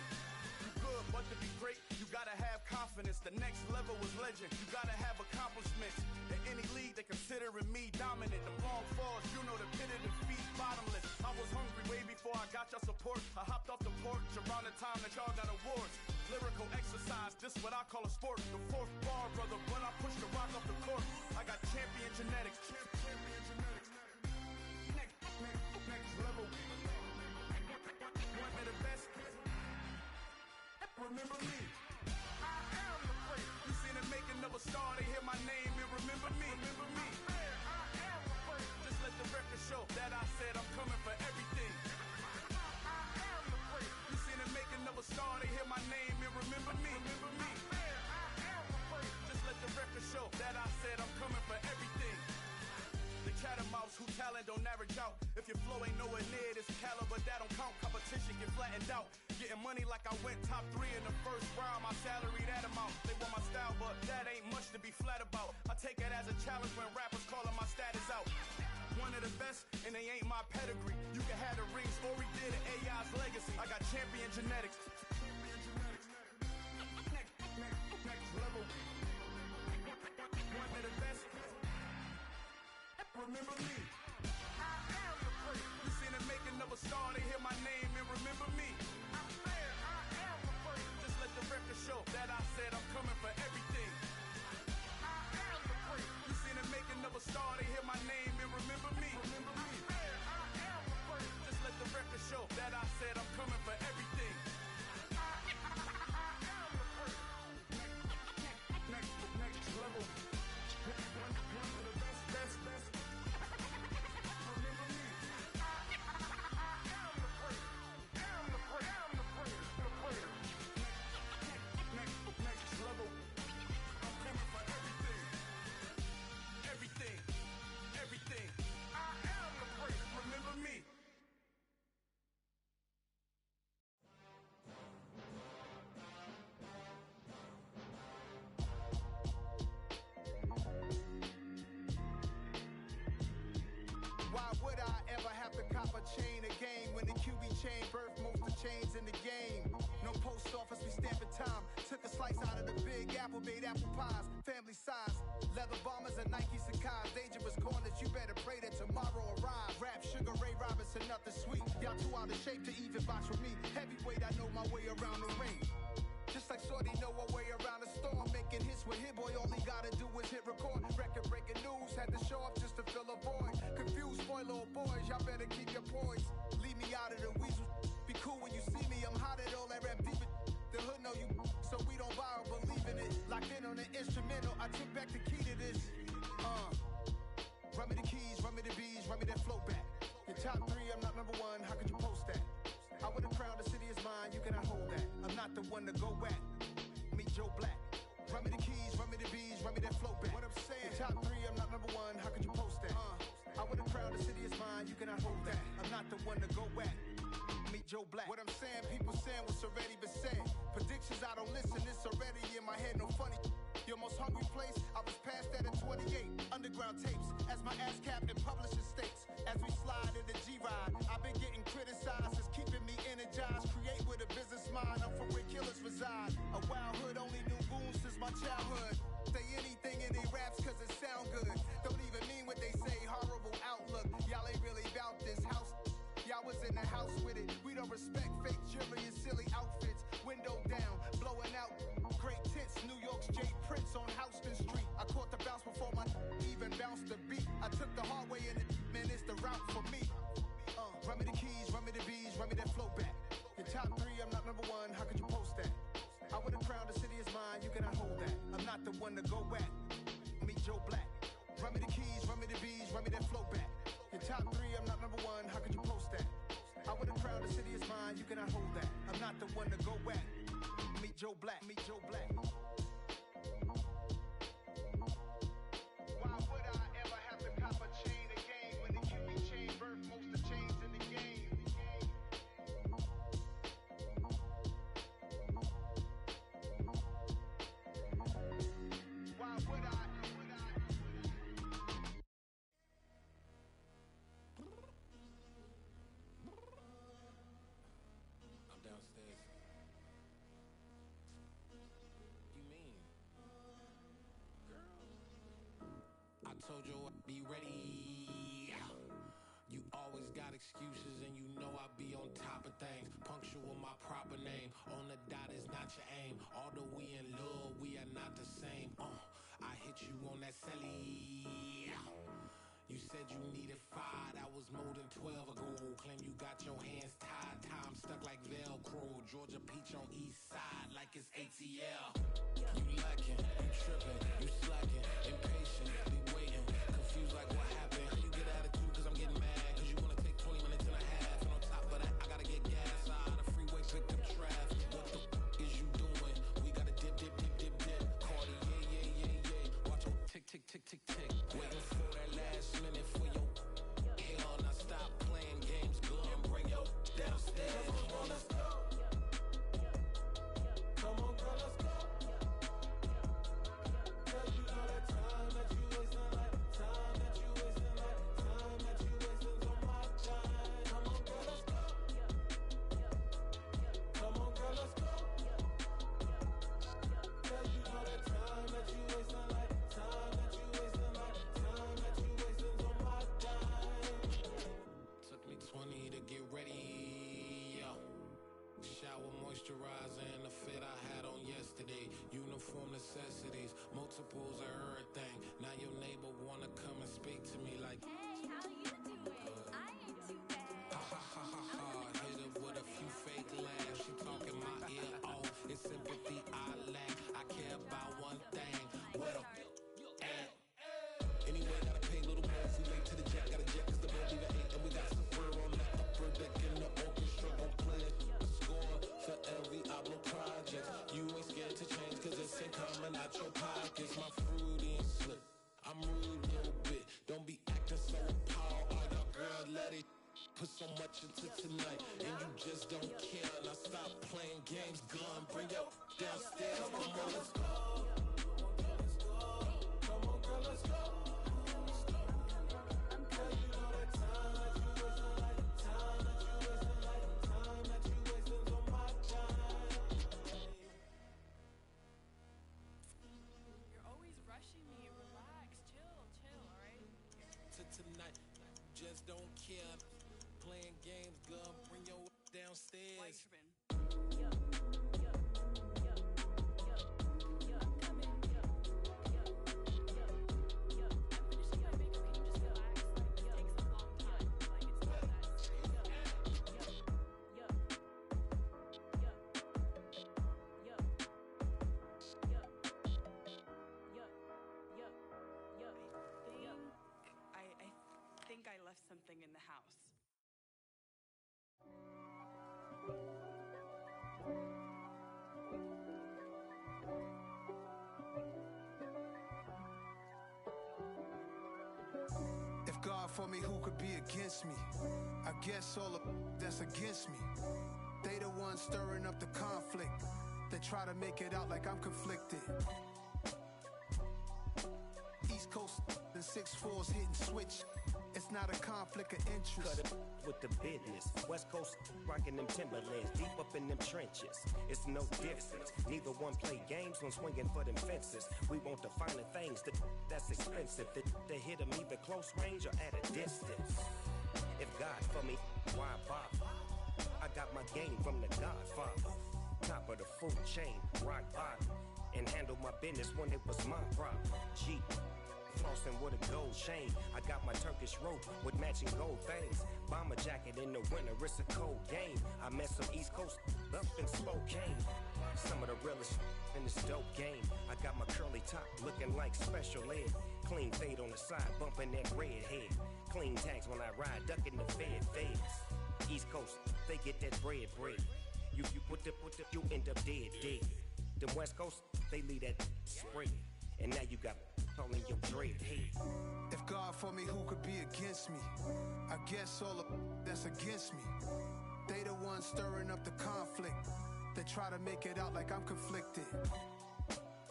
U: You good, but to be great, you gotta have confidence. The next level was legend. You gotta have accomplishments. In any league, they considering me dominant. The long falls, you know the pit of defeat, bottomless. I was hungry way before I got your support. I hopped off the porch around the time that y'all got awards. Lyrical exercise, this what I call a sport. The fourth bar, brother, when I push the rock off the court. I got champion genetics. Champion genetics. Next level. One of the best. Remember me. I am the great. You seen the making of a star, they hear my name and remember me. Remember me. I am the great. Just let the record show that I said I'm coming for everything. I am the great. You seen the making of a star, they hear my name and remember me. Remember me. I am the great. Just let the record show that I said I'm coming for everything. The chattermouths who talent don't average out. If your flow ain't nowhere near this caliber, that don't count. Competition get flattened out. Getting money like I went top 3 in the first round. My salary that amount. They want my style, but that ain't much to be flat about. I take it as a challenge when rappers calling my status out. One of the best, and they ain't my pedigree. You can have the rings, or we did an AI's legacy. I got champion genetics. Next level. One of the best. Remember me. I am the great. You seen the making of a star, they hear my name and remember me. I said I am the great. Just let the record show that I said I'm coming for everything. I am the great. You seen the making of a star, they hear my name and remember me. Remember me. I said I am the great. Just let the record show that I said I'm coming for everything. I am the great. Next level.
E: chain birth, most of chains in the game. No post office, we stamping time. Took a slice out of the big apple, made apple pies. Family size, leather bombers and Nike Sakai's. Dangerous corners, you better pray that tomorrow arrives. Rap, Sugar Ray Robinson, nothing sweet. Y'all too out of shape to even box with me. Heavyweight, I know my way around the ring. Just like Shorty know her way around the storm. Making hits with Hit Boy, all he gotta do is hit record. Record breaking news, had to show up just to fill a void. Confused, spoiled little boys, y'all better keep your poise. Leave me out of the weasel. Be cool when you see me, I'm hot at all that rap deep. The hood know you, so we don't borrow, believe in it. Locked in on the instrumental, I took back the key to this. Run me the keys, run me the bees, run me that flow back. Your top 3, I'm not number 1, how could you post that? I would've crowned the city is mine, you cannot hold that. I'm not the one to go back. Meet Joe Black. Run me the keys, run me the bees, run me that flow back. What I'm saying, top 3, I'm not number 1, how could you post that? I would've crowned the city is mine, you cannot hold that. I'm not the one to go back. Meet Joe Black. What I'm saying, people saying what's already been said. Predictions, I don't listen, it's already in my head, no funny. Your most hungry place, I was past that at 28. Underground tapes, as my ass capped in publishing states. As we slide in the G-Ride, I've been getting criticized, it's keeping me energized. Create with a business mind, I'm from where killers reside. A wild hood, only knew goons since my childhood. Say anything in they raps cause it sound good. Don't even mean what they say, horrible outlook. Y'all ain't really about this house. Y'all was in the house with it. We don't respect fake jewelry and silly outfits. Window down, blowing out. Great tits, New York's Jay Prince on Houston Street. I caught the bounce before my even bounced the beat. I took the hard way in it, man, it's the route for me. Run me the keys, run me the bees, run me that flow back. Your top 3, I'm not number 1, how could you post that? I would've crowned the city is mine, you cannot hold that. I'm not the one to go back. Meet Joe Black. Run me the keys, run me the bees, run me that flow back. Your top 3, I'm not number 1, how could you post that? I would've crowned the city is mine, you cannot hold that. I'm not the one to go back. Meet Joe Black, meet Joe Black. Why would I ever have to cop a chain again when the QB chain birth most of chains in the game? Why would I?
H: I'm downstairs. You mean? Girl. I told you I'd be ready. You always got excuses and you know I be on top of things. Punctual my proper name. On the dot is not your aim. Although we in love, we are not the same. I hit you on that celly. You said you needed 5, that was more than 12 ago. Claim you got your hands tied, time stuck like Velcro. Georgia Peach on east side like it's ATL. You lacking, you tripping, you slacking, impatient, be waiting, confused like what happened. You get attitude cause I'm getting mad, cause you wanna take 20 minutes and a half. And on top of that, I gotta get gas out of the freeway, pick up traffic. What the is you doing? We gotta dip, dip, dip, dip, dip. Cardi, yeah. Watch your tick, tick, tick, tick, tick. Waiting for that last minute for your hell. Now stop playing games, go and bring your downstairs. Come on, let's go. Come on, girl, let's go. Girl, you know that time that you wasting, like time that you wasting, like time that you wasting on my time. Come on, girl, let's go. Come on, girl, let's go. Girl, you know that time that you wasting, like time that you wasting, like time that you wasting on my time. Took me 20 to get ready. Shower moisturizer and the fit I had on yesterday. Uniform necessities, multiples of everything. Now your neighbor wanna come and speak to me like, hey, how you doing? I ain't too bad. Ha ha ha ha ha. Hit her with a few fake laughs. She talking my ear off. It's sympathy I lack. I care about one thing. What a at. Anyway, gotta pay a little more. If we late to the jet, gotta jet cause the band even ate. And we got Super on the upper deck and the orchestra gon' play a score for every album project. You ain't scared to change cause it's ain't coming out your pockets. My fruity and slick. I'm rude a little bit. Don't be acting so appalled. Oh, your girl, let it put so much into tonight. And you just don't care. Now stop playing games. Gun, bring your downstairs. Come on, girl, let's go. Come on, girl, let's go. Girl, you know that time that you wasting, like time that you wasting, like time parents don't care. Playing games, girl, bring your downstairs.
B: I think I left something in the house.
E: If God for me, who could be against me? I guess all of that's against me. They the ones stirring up the conflict. They try to make it out like I'm conflicted. East Coast and 6'4's hitting switch. It's not a conflict of interest.
I: Cut it with the business. West Coast rocking them Timberlands, deep up in them trenches. It's no difference. Neither one play games when swinging for them fences. We want the finer things that's expensive. They hit them either close range or at a distance. If God for me, why bother? I got my game from the Godfather. Top of the food chain, rock bottom. And handle my business when it was my problem. G. Flossing with a gold chain. I got my Turkish rope with matching gold things. Bomber jacket in the winter, it's a cold game. I met some East Coast up in Spokane. Some of the realest in this dope game. I got my curly top looking like special ed. Clean fade on the side, bumping that red head. Clean tags when I ride, ducking the feds. East Coast, they get that bread. You put the, you end up dead. Them West Coast, they leave that spread. And now you got all in your dread head.
E: If God for me, who could be against me? I guess all of that's against me. They the ones stirring up the conflict. They try to make it out like I'm conflicted.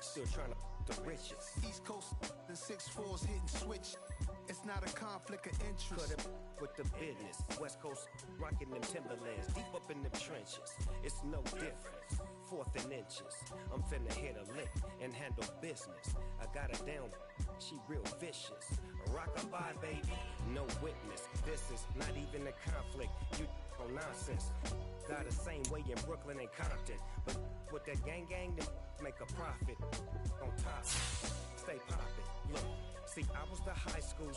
I: Still trying to the riches.
E: East Coast and 6'4's hitting switch. It's not a conflict of interest.
I: Cut it with the business. West Coast rocking them Timberlands, deep up in them trenches. It's no difference. 4th and inches. I'm finna hit a lick and handle business. I got her down, she real vicious. Rockabye, baby, no witness. This is not even a conflict. You on nonsense. Got the same way in Brooklyn and Compton. But with that gang, they make a profit. On top, stay poppin'. Look, see, I was the high school